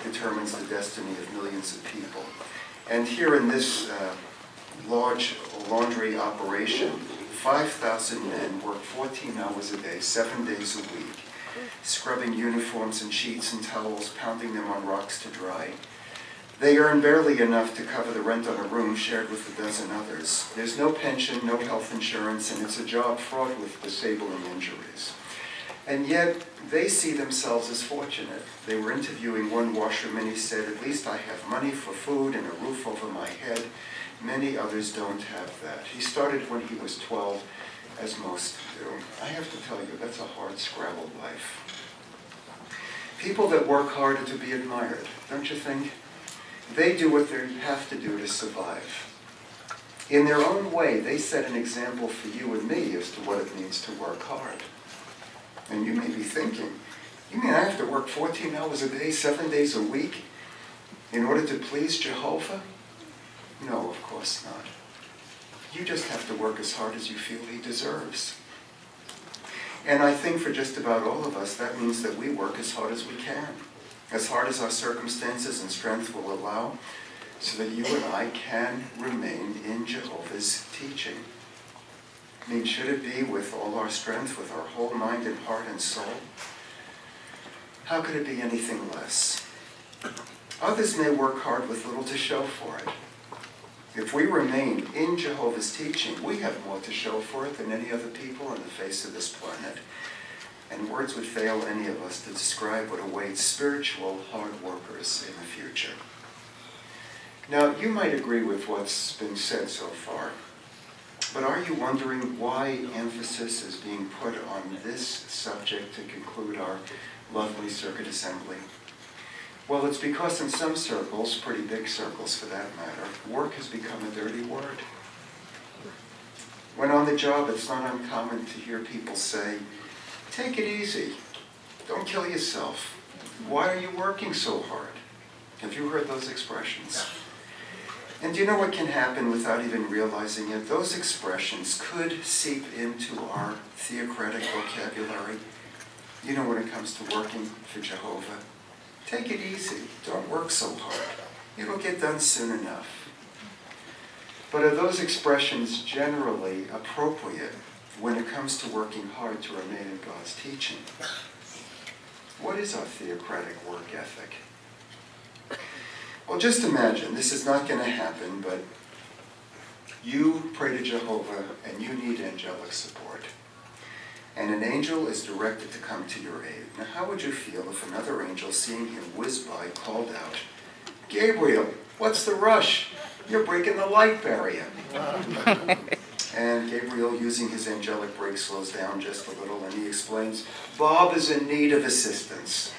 determines the destiny of millions of people. And here in this large laundry operation, 5,000 men work 14 hours a day, 7 days a week, scrubbing uniforms and sheets and towels, pounding them on rocks to dry. They earn barely enough to cover the rent on a room shared with a dozen others. There's no pension, no health insurance, and it's a job fraught with disabling injuries. And yet, they see themselves as fortunate. They were interviewing one washerman. He said, "At least I have money for food and a roof over my head. Many others don't have that." He started when he was 12, as most do. I have to tell you, that's a hard scrabble life. People that work hard are to be admired, don't you think? They do what they have to do to survive. In their own way, they set an example for you and me as to what it means to work hard. And you may be thinking, you mean I have to work 14 hours a day, 7 days a week, in order to please Jehovah? No, of course not. You just have to work as hard as you feel he deserves. And I think for just about all of us, that means that we work as hard as we can, as hard as our circumstances and strength will allow, so that you and I can remain in Jehovah's teaching. I mean, should it be with all our strength, with our whole mind and heart and soul? How could it be anything less? Others may work hard with little to show for it. If we remain in Jehovah's teaching, we have more to show for it than any other people on the face of this planet. And words would fail any of us to describe what awaits spiritual hard workers in the future. Now, you might agree with what's been said so far, but are you wondering why emphasis is being put on this subject to conclude our lovely circuit assembly? Well, it's because in some circles, pretty big circles for that matter, work has become a dirty word. When on the job, it's not uncommon to hear people say, "Take it easy. Don't kill yourself. Why are you working so hard?" Have you heard those expressions? And do you know what can happen without even realizing it? Those expressions could seep into our theocratic vocabulary. You know, when it comes to working for Jehovah. Take it easy. Don't work so hard. It'll get done soon enough. But are those expressions generally appropriate when it comes to working hard to remain in God's teaching? What is our theocratic work ethic? Well, just imagine, this is not going to happen, but you pray to Jehovah and you need angelic support. And an angel is directed to come to your aid. Now, how would you feel if another angel, seeing him whiz by, called out, "Gabriel, what's the rush? You're breaking the light barrier." And Gabriel, using his angelic brake, slows down just a little, and he explains, "Bob is in need of assistance."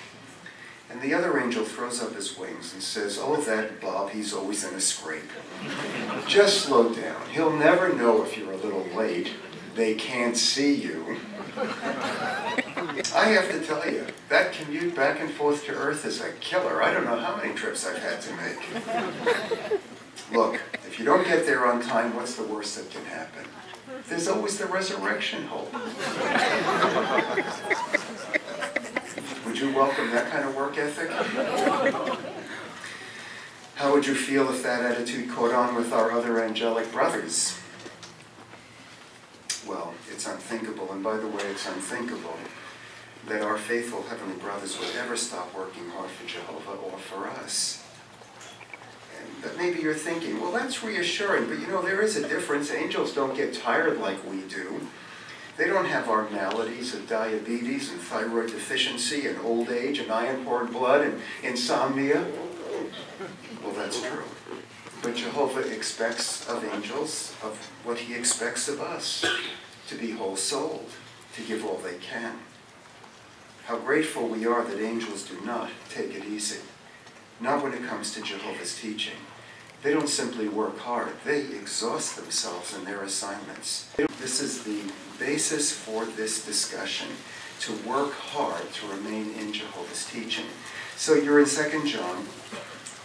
And the other angel throws up his wings and says, "Oh, that Bob, he's always in a scrape. Just slow down. He'll never know if you're a little late. They can't see you." I have to tell you, that commute back and forth to Earth is a killer. I don't know how many trips I've had to make. Look, if you don't get there on time, what's the worst that can happen? There's always the resurrection hope. Would you welcome that kind of work ethic? How would you feel if that attitude caught on with our other angelic brothers? Well, it's unthinkable, and by the way, it's unthinkable that our faithful heavenly brothers would ever stop working hard for Jehovah or for us. But maybe you're thinking, well, that's reassuring, but you know, there is a difference. Angels don't get tired like we do. They don't have our maladies of diabetes and thyroid deficiency and old age and iron-poor blood and insomnia. Well, that's true. But Jehovah expects of angels of what he expects of us, to be whole-souled, to give all they can. How grateful we are that angels do not take it easy. Not when it comes to Jehovah's teaching. They don't simply work hard. They exhaust themselves in their assignments. This is the basis for this discussion, to work hard to remain in Jehovah's teaching. So you're in 2 John,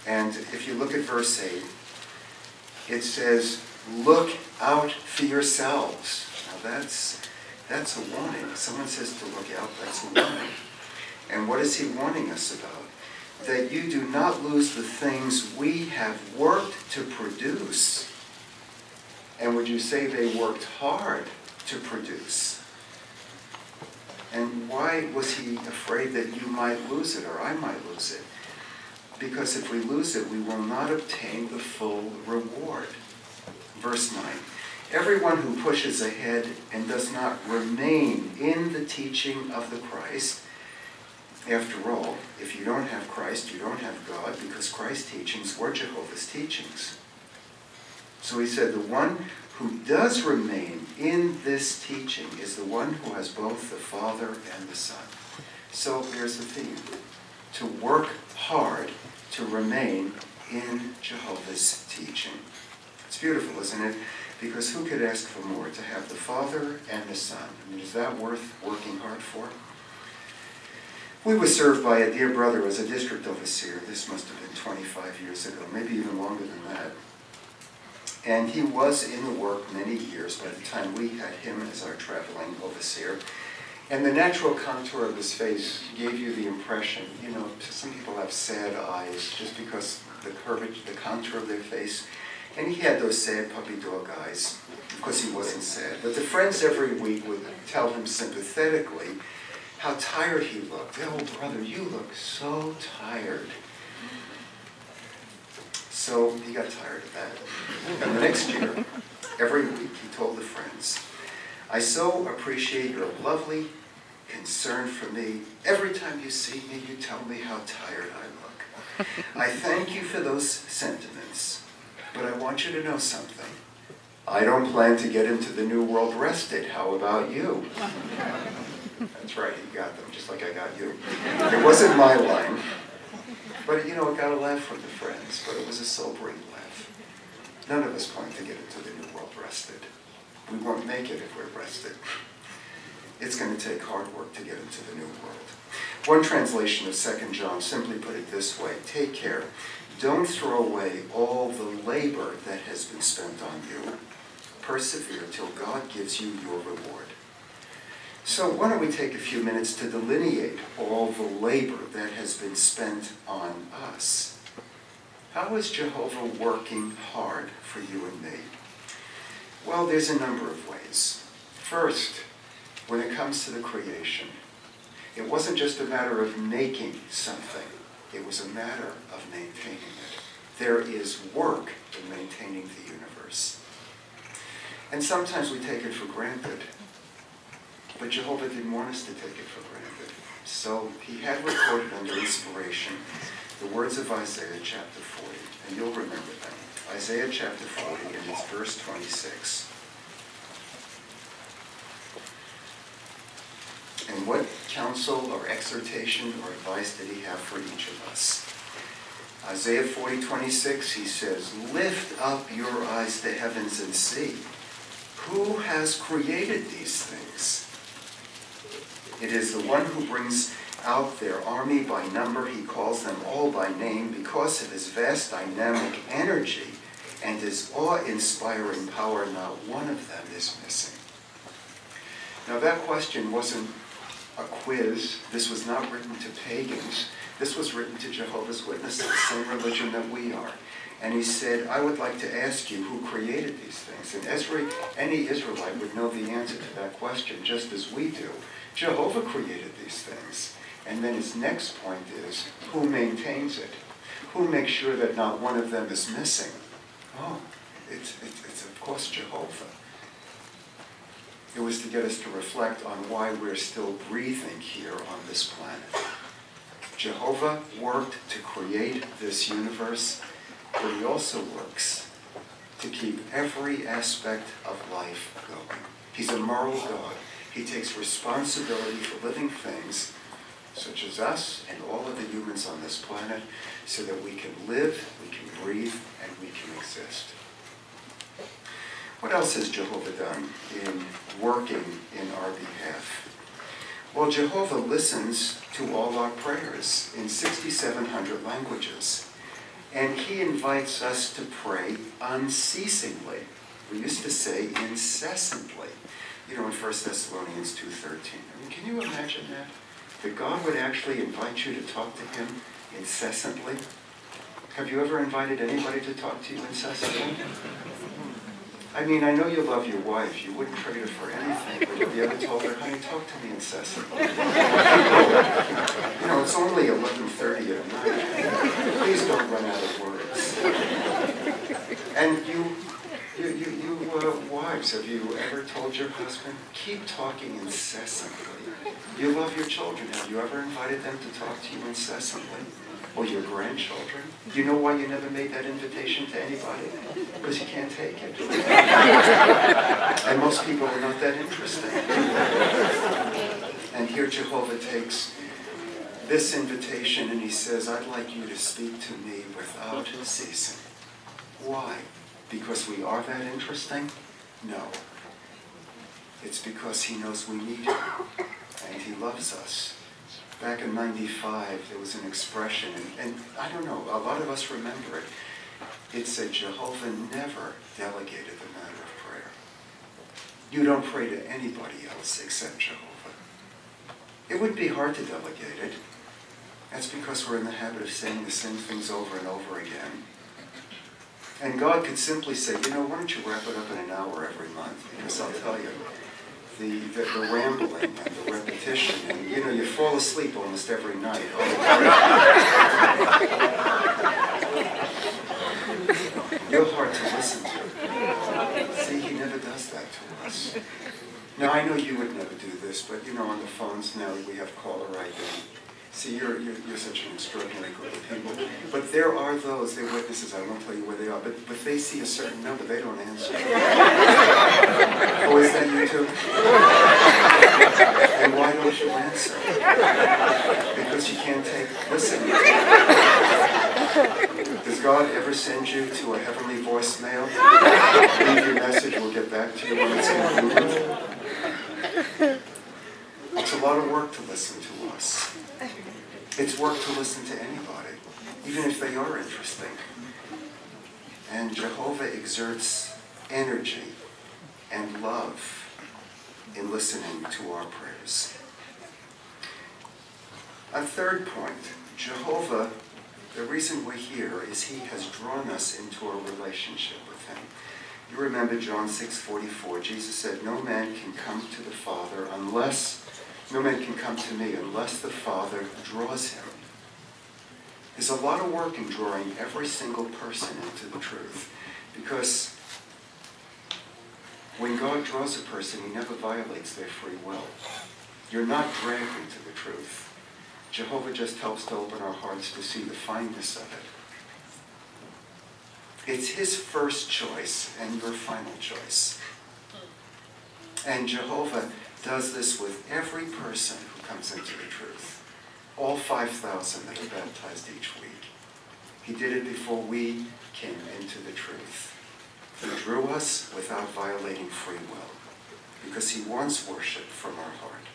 and if you look at verse 8, it says, "Look out for yourselves." Now that's a warning. Someone says to look out, that's a warning. And what is he warning us about? That you do not lose the things we have worked to produce. And would you say they worked hard to produce? And why was he afraid that you might lose it, or I might lose it? Because if we lose it, we will not obtain the full reward. Verse 9, "Everyone who pushes ahead and does not remain in the teaching of the Christ," after all, if you don't have Christ, you don't have God, because Christ's teachings were Jehovah's teachings. So he said, the one who does remain in this teaching is the one who has both the Father and the Son. So here's the theme: to work hard to remain in Jehovah's teaching. It's beautiful, isn't it? Because who could ask for more? To have the Father and the Son. I mean, is that worth working hard for? We were served by a dear brother as a district overseer. This must have been 25 years ago, maybe even longer than that. And he was in the work many years by the time we had him as our traveling overseer. And the natural contour of his face gave you the impression, you know, some people have sad eyes just because the curvature, the contour of their face. And he had those sad puppy dog eyes. Of course, he wasn't sad. But the friends every week would tell him sympathetically how tired he looked. "Oh, brother, you look so tired." So he got tired of that. And the next year, every week, he told the friends, "I so appreciate your lovely concern for me. Every time you see me, you tell me how tired I look. I thank you for those sentiments, but I want you to know something. I don't plan to get into the New World rested. How about you?" That's right, he got them, just like I got you. It wasn't my line. But, you know, it got a laugh from the friends, but it was a sobering laugh. None of us plan to get into the New World rested. We won't make it if we're rested. It's going to take hard work to get into the New World. One translation of 2 John simply put it this way: take care. Don't throw away all the labor that has been spent on you. Persevere till God gives you your reward. So why don't we take a few minutes to delineate all the labor that has been spent on us? How is Jehovah working hard for you and me? Well, there's a number of ways. First, when it comes to the creation, It wasn't just a matter of making something. It was a matter of maintaining it. There is work in maintaining the universe. And sometimes we take it for granted. But Jehovah didn't want us to take it for granted. So he had recorded under inspiration the words of Isaiah chapter 40. And you'll remember them. Isaiah chapter 40, and it's verse 26. And what counsel or exhortation or advice did he have for each of us? Isaiah 40:26, he says, "Lift up your eyes to heavens and see. Who has created these things? It is the one who brings out their army by number. He calls them all by name because of his vast dynamic energy and his awe-inspiring power. Not one of them is missing." Now that question wasn't a quiz. This was not written to pagans. This was written to Jehovah's Witnesses, the same religion that we are. And he said, I would like to ask you who created these things. And any Israelite would know the answer to that question, just as we do. Jehovah created these things. And then his next point is, who maintains it? Who makes sure that not one of them is missing? Oh, it's of course Jehovah. It was to get us to reflect on why we're still breathing here on this planet. Jehovah worked to create this universe, but he also works to keep every aspect of life going. He's a moral God. He takes responsibility for living things, such as us and all of the humans on this planet, so that we can live, we can breathe, and we can exist. What else has Jehovah done in working in our behalf? Well, Jehovah listens to all our prayers in 6,700 languages. And he invites us to pray unceasingly. We used to say incessantly. You know, in 1 Thessalonians 2:13. I mean, can you imagine that? That God would actually invite you to talk to him incessantly? Have you ever invited anybody to talk to you incessantly? I mean, I know you love your wife. You wouldn't trade her for anything. But have you ever told her, honey, talk to me incessantly? You know, it's only 11:30 at night. Please don't run out of words. And you wives, have you ever told your husband, keep talking incessantly? You love your children. Have you ever invited them to talk to you incessantly? Or your grandchildren? Do you know why you never made that invitation to anybody? Because you can't take it. And most people are not that interesting. And here Jehovah takes this invitation and he says, I'd like you to speak to me without ceasing. Why? Because we are that interesting? No. It's because he knows we need him. And he loves us. Back in '95, there was an expression, and I don't know, a lot of us remember it. It said, Jehovah never delegated the matter of prayer. You don't pray to anybody else except Jehovah. It would be hard to delegate it. That's because we're in the habit of saying the same things over and over again. And God could simply say, you know, why don't you wrap it up in an hour every month? Because I'll tell you, the rambling and the repetition, and you know, you fall asleep almost every night. You're hard to listen to. See, he never does that to us. Now, I know you would never do this, but you know, on the phones now we have caller ID. See, you're such an extraordinary group of people. But there are those, they're witnesses, I won't tell you where they are, but they see a certain number, they don't answer. Oh, is that you too? And why don't you answer? Because you can't listen. Does God ever send you to a heavenly voicemail? Leave your message, we'll get back to you when it's convenient. It's a lot of work to listen to us. It's work to listen to anybody, even if they are interesting. And Jehovah exerts energy and love in listening to our prayers. A third point, Jehovah, the reason we're here is he has drawn us into a relationship with him. You remember John 6:44, Jesus said, no man can come to the Father unless No man can come to me unless the Father draws him. There's a lot of work in drawing every single person into the truth, because when God draws a person, he never violates their free will. You're not dragged into the truth. Jehovah just helps to open our hearts to see the fineness of it. It's his first choice and your final choice. And Jehovah does this with every person who comes into the truth. All 5,000 that are baptized each week. He did it before we came into the truth. He drew us without violating free will, because he wants worship from our heart.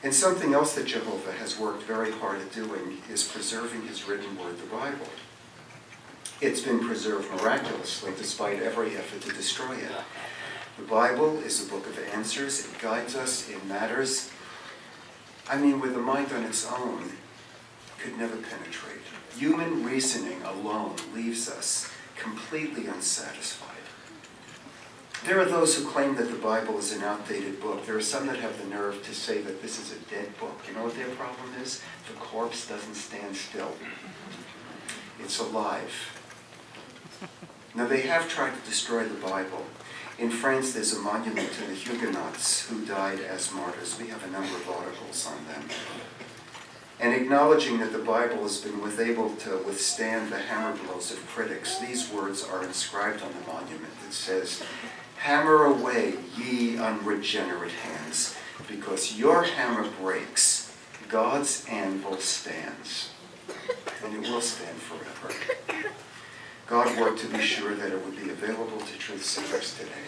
And something else that Jehovah has worked very hard at doing is preserving his written word, the Bible. It's been preserved miraculously despite every effort to destroy it. The Bible is a book of answers. It guides us in matters, with a mind on its own, could never penetrate. Human reasoning alone leaves us completely unsatisfied. There are those who claim that the Bible is an outdated book. There are some that have the nerve to say that this is a dead book. You know what their problem is? The corpse doesn't stand still. It's alive. Now, they have tried to destroy the Bible. In France, there's a monument to the Huguenots who died as martyrs. We have a number of articles on them. And acknowledging that the Bible has been able to withstand the hammer blows of critics, these words are inscribed on the monument. It says, "Hammer away, ye unregenerate hands, because your hammer breaks, God's anvil stands." And it will stand forever. God worked to be sure that it would be available to truth seekers today.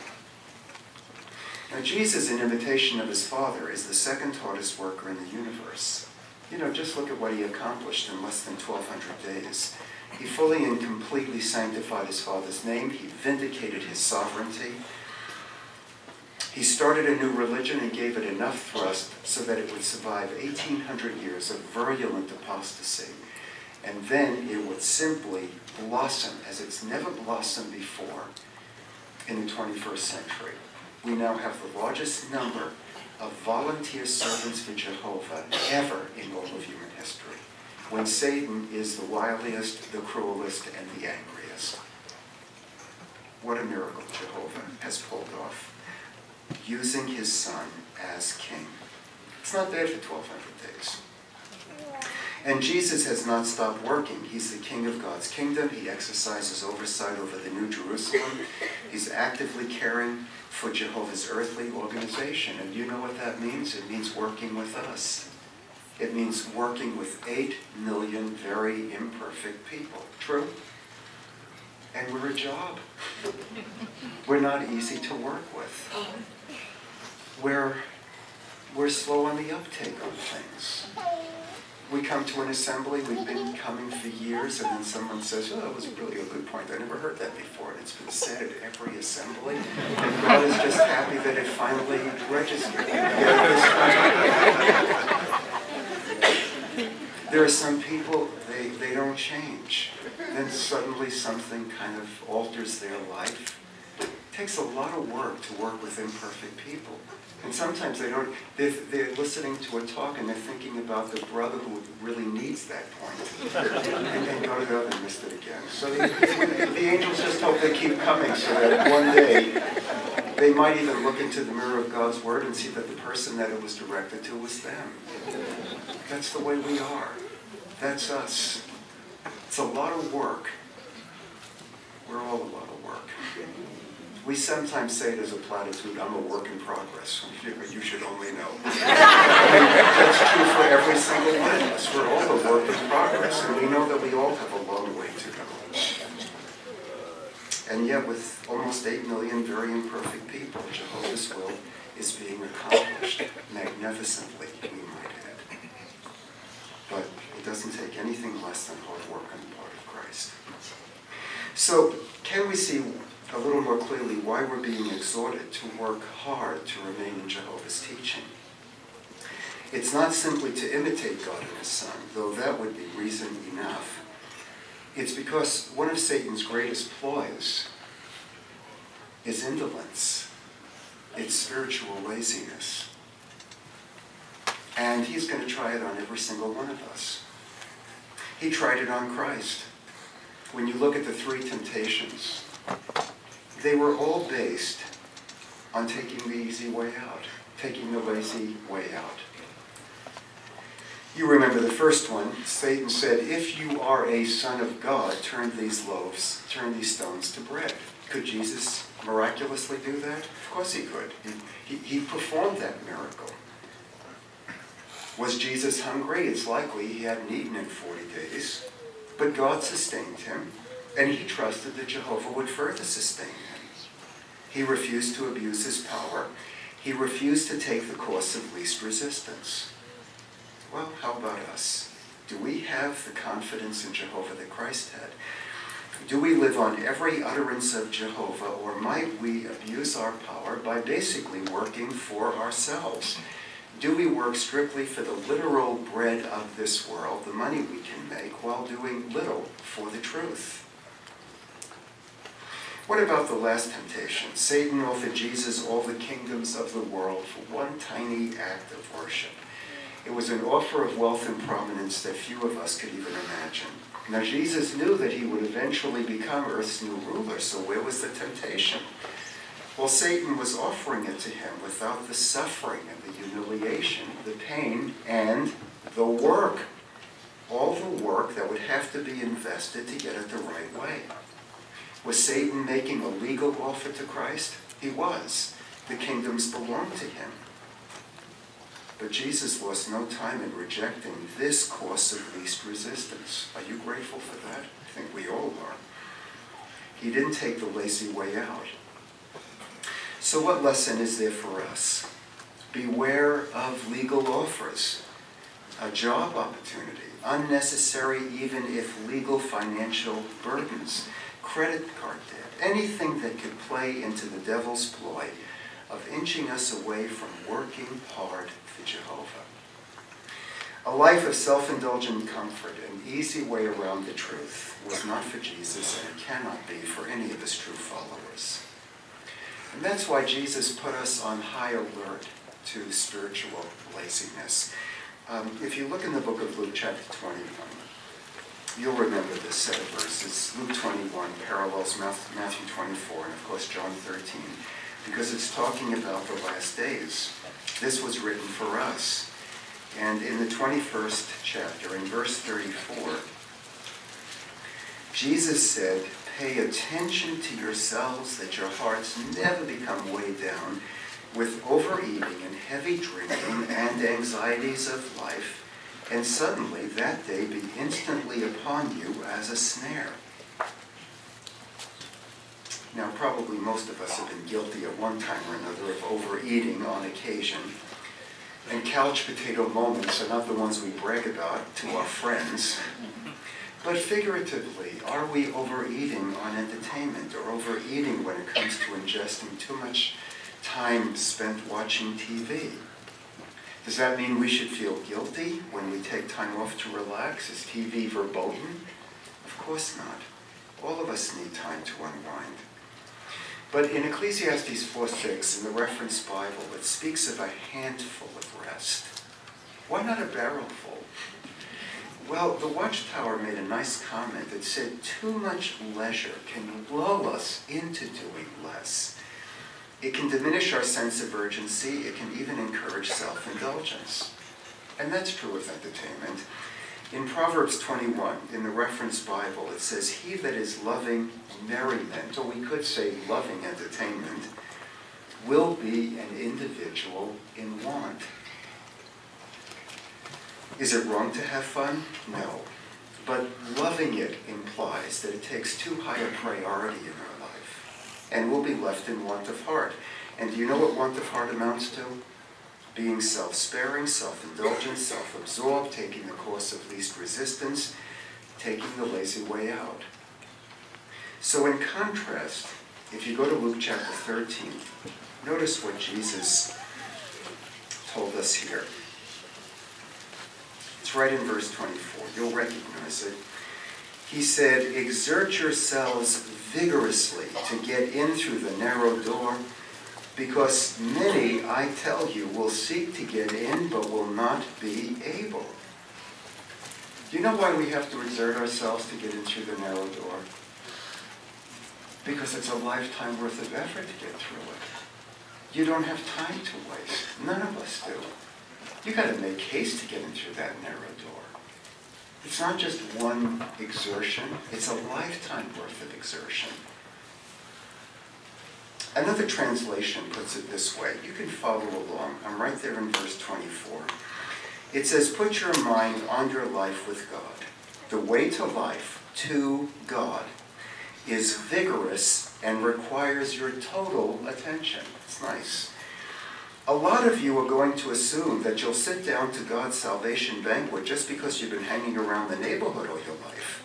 Now, Jesus, in imitation of his Father, is the second hardest worker in the universe. Just look at what he accomplished in less than 1,200 days. He fully and completely sanctified his Father's name. He vindicated his sovereignty. He started a new religion and gave it enough thrust so that it would survive 1,800 years of virulent apostasy. And then it would simply blossom as it's never blossomed before in the 21st century. We now have the largest number of volunteer servants for Jehovah ever in all of human history, when Satan is the wiliest, the cruelest, and the angriest. What a miracle Jehovah has pulled off, using his Son as king. It's not bad for 1,200 days. And Jesus has not stopped working. He's the king of God's kingdom. He exercises oversight over the New Jerusalem. He's actively caring for Jehovah's earthly organization. And you know what that means? It means working with us. It means working with 8 million very imperfect people. True? And we're a job. We're not easy to work with. We're slow on the uptake on things. We come to an assembly, we've been coming for years, and then someone says, "Oh, that was really a good point. I never heard that before." And it's been said at every assembly. And God is just happy that it finally registered. There are some people, they don't change. Then suddenly something kind of alters their life. It takes a lot of work to work with imperfect people. And sometimes they're listening to a talk and they're thinking about the brother who really needs that point. And then go to the other and missed it again. So the angels just hope they keep coming so that one day they might even look into the mirror of God's word and see that the person that it was directed to was them. That's the way we are. That's us. It's a lot of work. We're all a lot of work. We sometimes say it as a platitude, "I'm a work in progress." You should only know. That's true for every single one of us. We're all a work in progress, and we know that we all have a long way to go. And yet, with almost 8 million very imperfect people, Jehovah's will is being accomplished magnificently, we might add. But it doesn't take anything less than hard work on the part of Christ. So, can we see a little more clearly why we're being exhorted to work hard to remain in Jehovah's teaching? It's not simply to imitate God and his Son, though that would be reason enough. It's because one of Satan's greatest ploys is indolence. It's spiritual laziness. And he's going to try it on every single one of us. He tried it on Christ. When you look at the 3 temptations, they were all based on taking the easy way out, taking the lazy way out. You remember the first one. Satan said, if you are a son of God, turn these stones to bread. Could Jesus miraculously do that? Of course he could. He performed that miracle. Was Jesus hungry? It's likely he hadn't eaten in 40 days. But God sustained him, and he trusted that Jehovah would further sustain him. He refused to abuse his power. He refused to take the course of least resistance. Well, how about us? Do we have the confidence in Jehovah that Christ had? Do we live on every utterance of Jehovah, or might we abuse our power by basically working for ourselves? Do we work strictly for the literal bread of this world, the money we can make, while doing little for the truth? What about the last temptation? Satan offered Jesus all the kingdoms of the world for one tiny act of worship. It was an offer of wealth and prominence that few of us could even imagine. Now, Jesus knew that he would eventually become Earth's new ruler, so where was the temptation? Well, Satan was offering it to him without the suffering and the humiliation, the pain, and the work. All the work that would have to be invested to get it the right way. Was Satan making a legal offer to Christ? He was. The kingdoms belonged to him. But Jesus lost no time in rejecting this course of least resistance. Are you grateful for that? I think we all are. He didn't take the lazy way out. So what lesson is there for us? Beware of legal offers, a job opportunity, unnecessary even if legal financial burdens, credit card debt, anything that could play into the devil's ploy of inching us away from working hard for Jehovah. A life of self-indulgent comfort, an easy way around the truth, was not for Jesus, and it cannot be for any of his true followers. And that's why Jesus put us on high alert to spiritual laziness. If you look in the book of Luke chapter 21, you'll remember this set of verses. Luke 21 parallels Matthew 24 and, of course, John 13, because it's talking about the last days. This was written for us. And in the 21st chapter, in verse 34, Jesus said, "Pay attention to yourselves that your hearts never become weighed down with overeating and heavy drinking and anxieties of life, and suddenly that day be instantly upon you as a snare." Now, probably most of us have been guilty at one time or another of overeating on occasion. And couch potato moments are not the ones we brag about to our friends. But figuratively, are we overeating on entertainment or overeating when it comes to ingesting too much time spent watching TV? Does that mean we should feel guilty when we take time off to relax? Is TV verboten? Of course not. All of us need time to unwind. But in Ecclesiastes 4:6, in the reference Bible, it speaks of a handful of rest. Why not a barrelful? Well, the Watchtower made a nice comment that said too much leisure can lull us into doing less. It can diminish our sense of urgency. It can even encourage self-indulgence. And that's true with entertainment. In Proverbs 21, in the reference Bible, it says, "He that is loving merriment," or we could say loving entertainment, "will be an individual in want." Is it wrong to have fun? No. But loving it implies that it takes too high a priority in our life, and we'll be left in want of heart. And do you know what want of heart amounts to? Being self-sparing, self-indulgent, self-absorbed, taking the course of least resistance, taking the lazy way out. So in contrast, if you go to Luke chapter 13, notice what Jesus told us here. It's right in verse 24. You'll recognize it. He said, "Exert yourselves vigorously to get in through the narrow door, Because many, I tell you, will seek to get in, but will not be able. Do you know why we have to exert ourselves to get in through the narrow door? Because it's a lifetime worth of effort to get through it. You don't have time to waste. None of us do. You got to make haste to get in through that narrow door. It's not just one exertion, it's a lifetime worth of exertion. Another translation puts it this way. You can follow along. I'm right there in verse 24. It says, put your mind on your life with God. The way to life, to God, is vigorous and requires your total attention. It's nice. A lot of you are going to assume that you'll sit down to God's salvation banquet just because you've been hanging around the neighborhood all your life.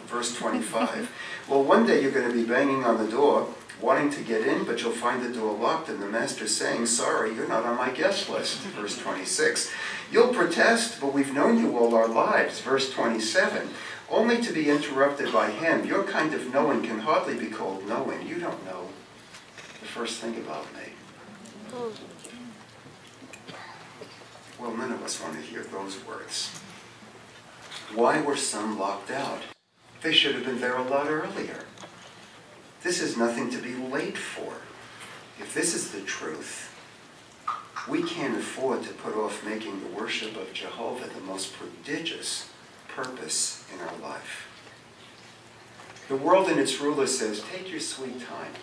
Verse 25. Well, one day you're going to be banging on the door, wanting to get in, but you'll find the door locked and the master's saying, sorry, you're not on my guest list. Verse 26. You'll protest, but we've known you all our lives. Verse 27. Only to be interrupted by him. Your kind of knowing can hardly be called knowing. You don't know the first thing about me. Well, none of us want to hear those words. Why were some locked out? They should have been there a lot earlier. This is nothing to be late for. If this is the truth, we can't afford to put off making the worship of Jehovah the most prodigious purpose in our life. The world and its ruler says, take your sweet time.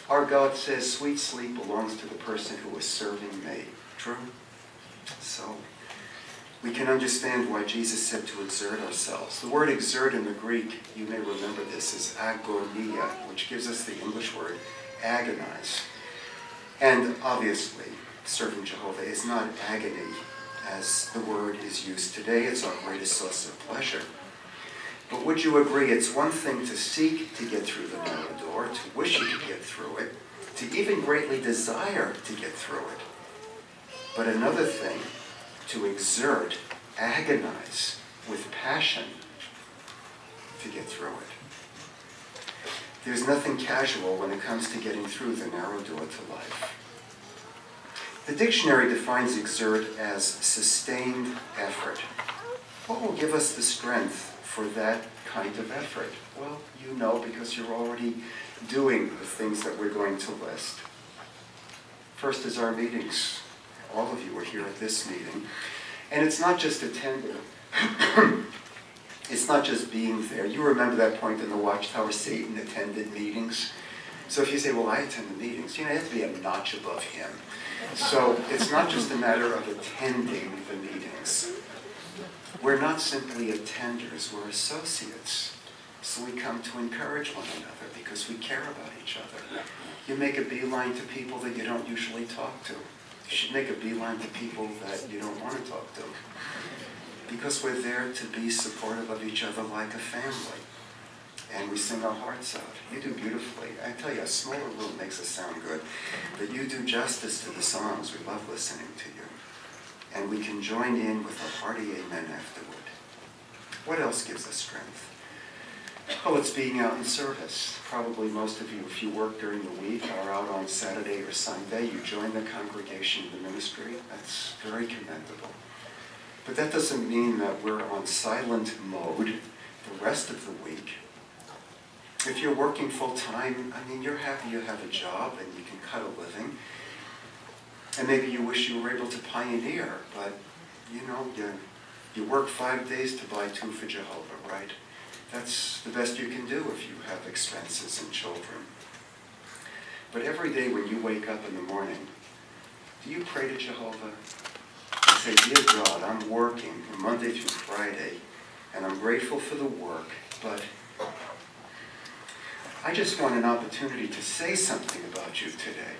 Our God says, sweet sleep belongs to the person who is serving me. True? So, we can understand why Jesus said to exert ourselves. The word exert in the Greek, you may remember this, is agonia, which gives us the English word agonize. And obviously, serving Jehovah is not agony as the word is used today. It's our greatest source of pleasure. But would you agree, it's one thing to seek to get through the narrow door, to wish you could get through it, to even greatly desire to get through it. But another thing, to exert, agonize with passion to get through it. There's nothing casual when it comes to getting through the narrow door to life. The dictionary defines exert as sustained effort. What will give us the strength for that kind of effort? Well, you know, because you're already doing the things that we're going to list. First is our meetings. All of you are here at this meeting. And it's not just attending. It's not just being there. You remember that point in the Watchtower, Satan attended meetings. So if you say, well, I attend the meetings, you know, you have to be a notch above him. So it's not just a matter of attending the meetings. We're not simply attenders, we're associates. So we come to encourage one another because we care about each other. You make a beeline to people that you don't usually talk to. You should make a beeline to people that you don't want to talk to. Because we're there to be supportive of each other like a family. And we sing our hearts out. You do beautifully. I tell you, a smaller room makes us sound good. But you do justice to the songs. We love listening to you. And we can join in with a hearty amen afterward. What else gives us strength? Oh, it's being out in service. Probably most of you, if you work during the week, are out on Saturday or Sunday. You join the congregation in the ministry. That's very commendable. But that doesn't mean that we're on silent mode the rest of the week. If you're working full-time, I mean, you're happy you have a job and you can cut a living. And maybe you wish you were able to pioneer, but, you know, you work 5 days to buy 2 for Jehovah, right? That's the best you can do if you have expenses and children. But every day when you wake up in the morning, do you pray to Jehovah? You say, dear God, I'm working Monday through Friday, and I'm grateful for the work, but I just want an opportunity to say something about you today.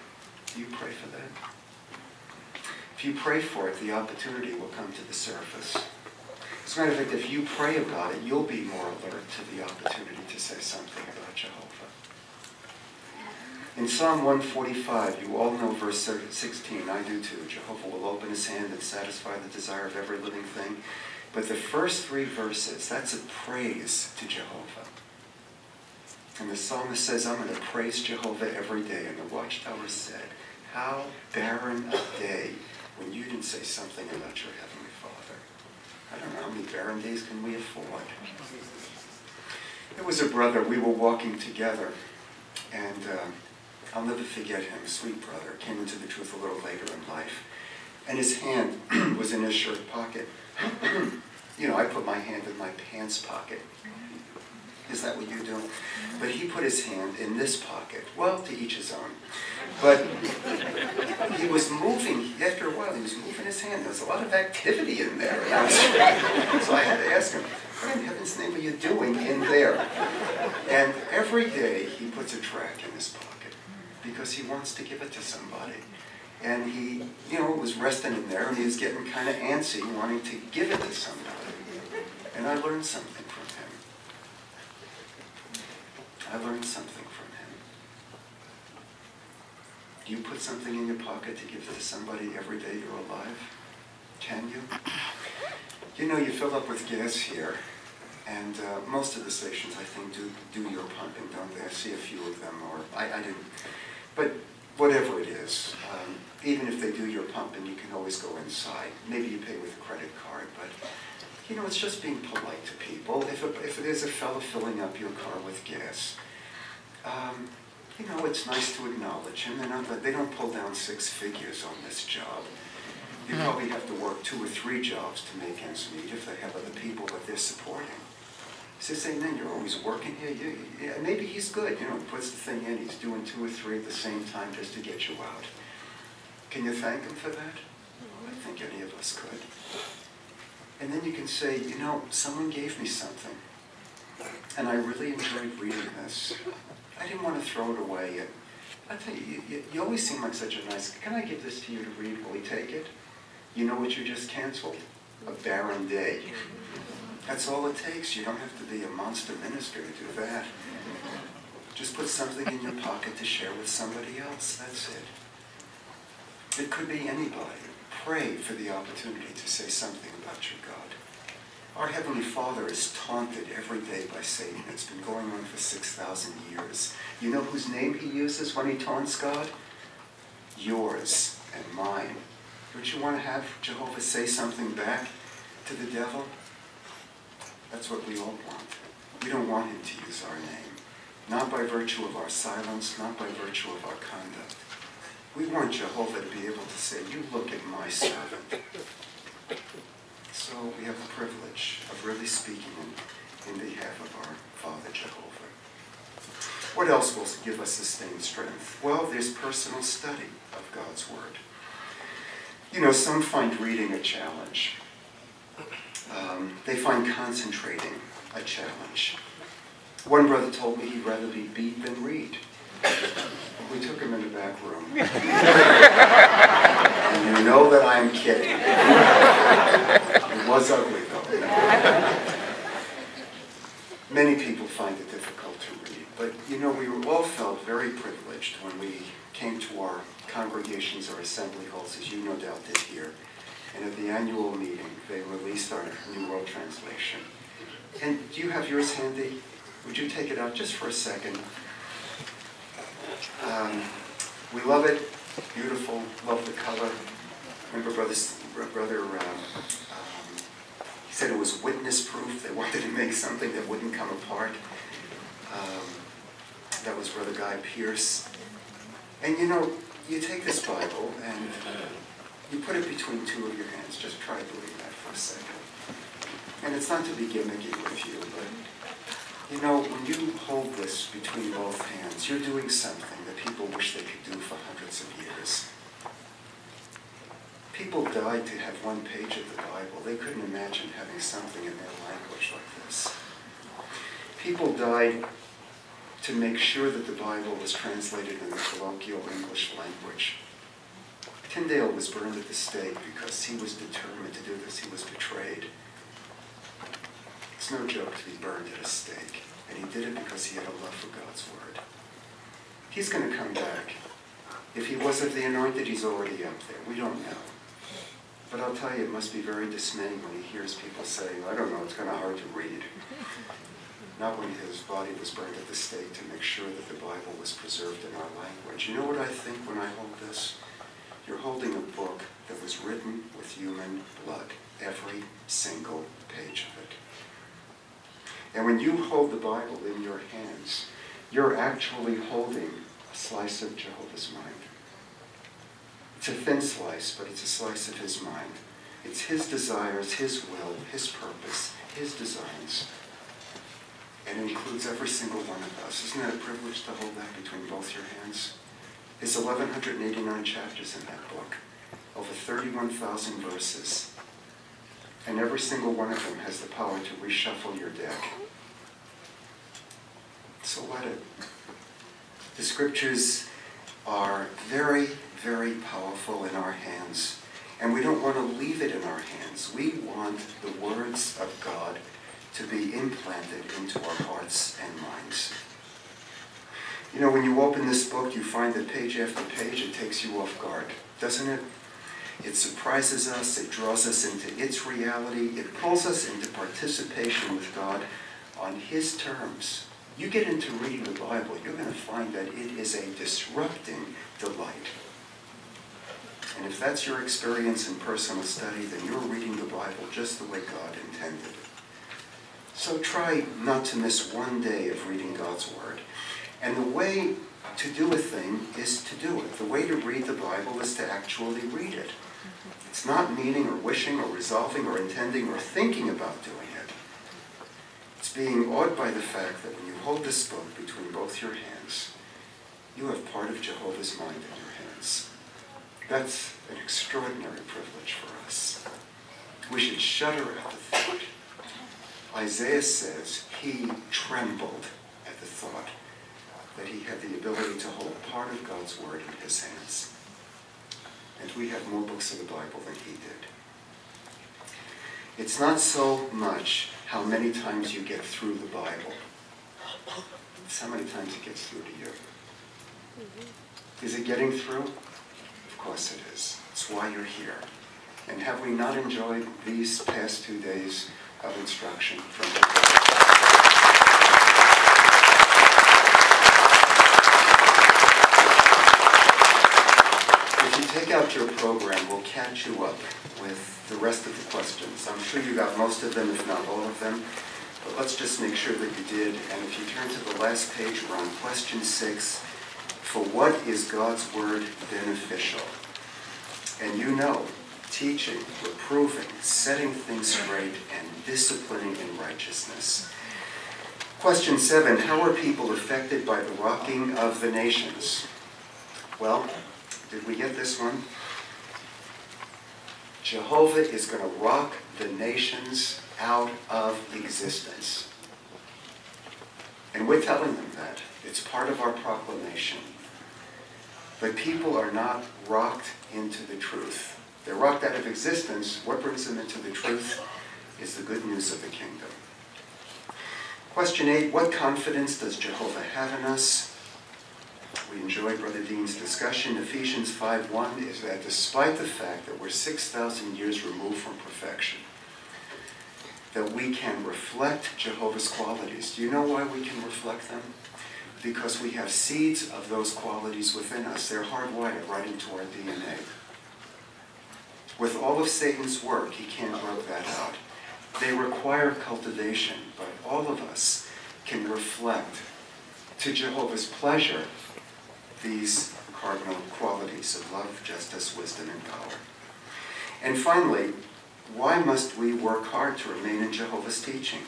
Do you pray for that? If you pray for it, the opportunity will come to the surface. As a matter of fact, if you pray about it, you'll be more alert to the opportunity to say something about Jehovah. In Psalm 145, you all know verse 16, I do too. Jehovah will open his hand and satisfy the desire of every living thing. But the first 3 verses, that's a praise to Jehovah. And the psalmist says, I'm going to praise Jehovah every day. And the Watchtower said, how barren a day when you didn't say something about your Heavenly Father. I don't know, how many barren days can we afford? There was a brother, we were walking together, and I'll never forget him, a sweet brother, came into the truth a little later in life. And his hand was in his shirt pocket. You know, I put my hand in my pants pocket. Is that what you do? But he put his hand in this pocket. Well, to each his own. But he was moving, after a while, he was moving his hand. There was a lot of activity in there. So I had to ask him, what in heaven's name are you doing in there? And every day he puts a tract in his pocket because he wants to give it to somebody. And he, you know, was resting in there, and he was getting kind of antsy, wanting to give it to somebody. And I learned something from him. I learned something from him. Do you put something in your pocket to give to somebody every day you're alive? Can you? You know, you fill up with gas here, and most of the stations, I think, do your pumping, don't they? I see a few of them, or I didn't. But whatever it is, even if they do your pumping, you can always go inside. Maybe you pay with a credit card, but you know, it's just being polite to people. If there's a fellow filling up your car with gas, you know, it's nice to acknowledge him. They don't pull down 6 figures on this job. You probably have to work 2 or 3 jobs to make ends meet if they have other people that they're supporting. So they say, man, you're always working here. Yeah, maybe he's good, you know, puts the thing in. He's doing 2 or 3 at the same time just to get you out. Can you thank him for that? I think any of us could. And then you can say, you know, someone gave me something, and I really enjoyed reading this. I didn't want to throw it away. And I tell you, you always seem like such a nice, can I give this to you to read? Will he take it? You know what you just canceled? A barren day. That's all it takes. You don't have to be a monster minister to do that. Just put something in your pocket to share with somebody else. That's it. It could be anybody. Pray for the opportunity to say something about your God. Our Heavenly Father is taunted every day by Satan. It's been going on for 6,000 years. You know whose name he uses when he taunts God? Yours and mine. Don't you want to have Jehovah say something back to the devil? That's what we all want. We don't want him to use our name. Not by virtue of our silence, not by virtue of our conduct. We want Jehovah to be able to say, you look at my servant. So we have the privilege of really speaking in behalf of our Father Jehovah. What else will give us sustained strength? Well, there's personal study of God's Word. You know, some find reading a challenge. They find concentrating a challenge. One brother told me he'd rather be beat than read. We took him in the back room. And you know that I'm kidding. It was ugly, though. Many people find it difficult to read. But, you know, we all felt very privileged when we came to our congregations or assembly halls, as you no doubt did here. And at the annual meeting, they released our New World Translation. And do you have yours handy? Would you take it out just for a second? We love it. Beautiful. Love the color. Remember, brother he said it was witness proof. They wanted to make something that wouldn't come apart. That was Brother Guy Pierce. And you know, you take this Bible and you put it between 2 of your hands. Just try doing that for a second. And it's not to be gimmicky with you, but you know, when you hold this between both hands, you're doing something that people wish they could do for hundreds of years. People died to have 1 page of the Bible. They couldn't imagine having something in their language like this. People died to make sure that the Bible was translated in the colloquial English language. Tyndale was burned at the stake because he was determined to do this. He was betrayed. It's no joke to be burned at a stake. And he did it because he had a love for God's Word. He's going to come back. If he wasn't the anointed, he's already up there. We don't know. But I'll tell you, it must be very dismaying when he hears people saying, I don't know, it's kind of hard to read. not when his body was burned at the stake, to make sure that the Bible was preserved in our language. You know what I think when I hold this? You're holding a book that was written with human blood, every single page of it. And when you hold the Bible in your hands, you're actually holding a slice of Jehovah's mind. It's a thin slice, but it's a slice of his mind. It's his desires, his will, his purpose, his designs. And it includes every single one of us. Isn't that a privilege to hold that between both your hands? There's 1,189 chapters in that book, over 31,000 verses. And every single one of them has the power to reshuffle your deck. So let it. The scriptures are very, very powerful in our hands. And we don't want to leave it in our hands. We want the words of God to be implanted into our hearts and minds. You know, when you open this book, you find that page after page, it takes you off guard, doesn't it? It surprises us, it draws us into its reality, it pulls us into participation with God on his terms. You get into reading the Bible, you're going to find that it is a disrupting delight. And if that's your experience in personal study, then you're reading the Bible just the way God intended. So try not to miss one day of reading God's Word. And the way to do a thing is to do it. The way to read the Bible is to actually read it. It's not meaning or wishing or resolving or intending or thinking about doing it. It's being awed by the fact that when you hold this book between both your hands, you have part of Jehovah's mind in your hands. That's an extraordinary privilege for us. We should shudder at the thought. Isaiah says he trembled at the thought that he had the ability to hold part of God's Word in his hands. And we have more books of the Bible than he did. It's not so much how many times you get through the Bible. It's how many times it gets through to you. Is it getting through? Of course it is. It's why you're here. And have we not enjoyed these past 2 days of instruction from the Take out your program, we'll catch you up with the rest of the questions. I'm sure you got most of them, if not all of them, but let's just make sure that you did. And if you turn to the last page, we're on question 6. For what is God's Word beneficial? And you know, teaching, reproving, setting things straight, and disciplining in righteousness. Question 7, how are people affected by the rocking of the nations? Well, did we get this one? Jehovah is going to rock the nations out of existence. And we're telling them that. It's part of our proclamation. But people are not rocked into the truth. They're rocked out of existence. What brings them into the truth is the good news of the kingdom. Question 8, what confidence does Jehovah have in us? We enjoyed Brother Dean's discussion. Ephesians 5:1 is that despite the fact that we're 6,000 years removed from perfection, that we can reflect Jehovah's qualities. Do you know why we can reflect them? Because we have seeds of those qualities within us. They're hardwired right into our DNA. With all of Satan's work, he can't work that out. They require cultivation, but all of us can reflect to Jehovah's pleasure these cardinal qualities of love, justice, wisdom, and power. And finally, why must we work hard to remain in Jehovah's teaching?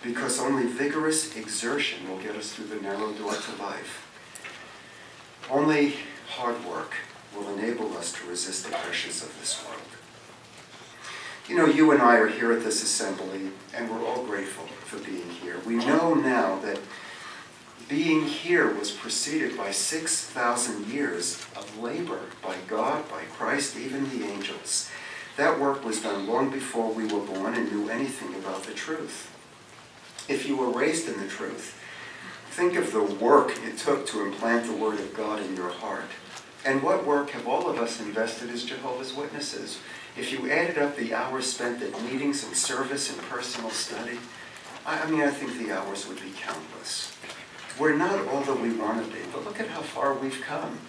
Because only vigorous exertion will get us through the narrow door to life. Only hard work will enable us to resist the pressures of this world. You know, you and I are here at this assembly, and we're all grateful for being here. We know now that being here was preceded by 6,000 years of labor by God, by Christ, even the angels. That work was done long before we were born and knew anything about the truth. If you were raised in the truth, think of the work it took to implant the Word of God in your heart. And what work have all of us invested as Jehovah's Witnesses? If you added up the hours spent at meetings and service and personal study, I mean, I think the hours would be countless. We're not all that we want to be, but look at how far we've come.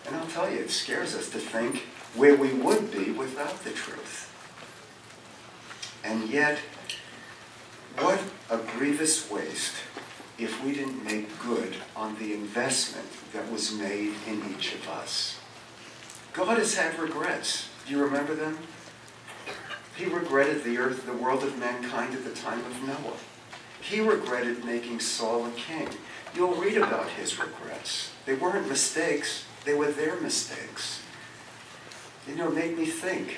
And I'll tell you, it scares us to think where we would be without the truth. And yet, what a grievous waste if we didn't make good on the investment that was made in each of us. God has had regrets. Do you remember them? He regretted the earth, the world of mankind at the time of Noah. He regretted making Saul a king. You'll read about his regrets. They weren't mistakes, they were their mistakes. You know, it made me think,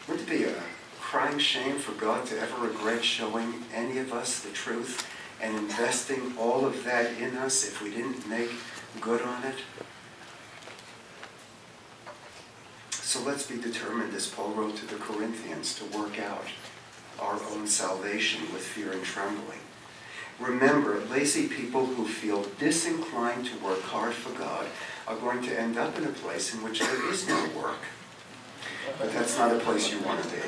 wouldn't it be a crying shame for God to ever regret showing any of us the truth and investing all of that in us if we didn't make good on it? So let's be determined, as Paul wrote to the Corinthians, to work out our own salvation with fear and trembling. Remember, lazy people who feel disinclined to work hard for God are going to end up in a place in which there is no work. But that's not a place you want to be.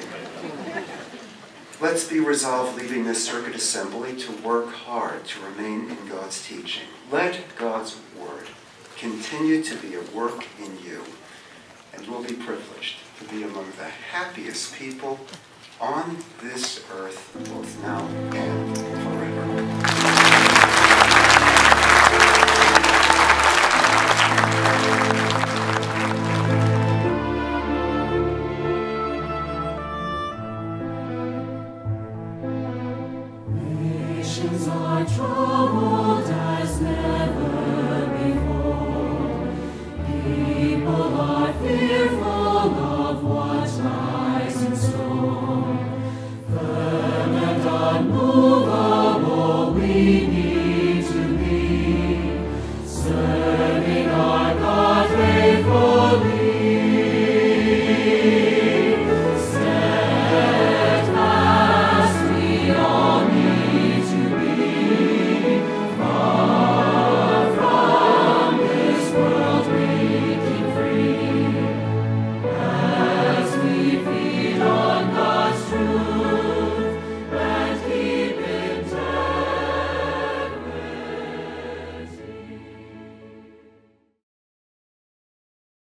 Let's be resolved, leaving this circuit assembly, to work hard to remain in God's teaching. Let God's word continue to be at work in you, and we'll be privileged to be among the happiest people on this earth, both now and forever. Nations are troubled as never before. People are fearful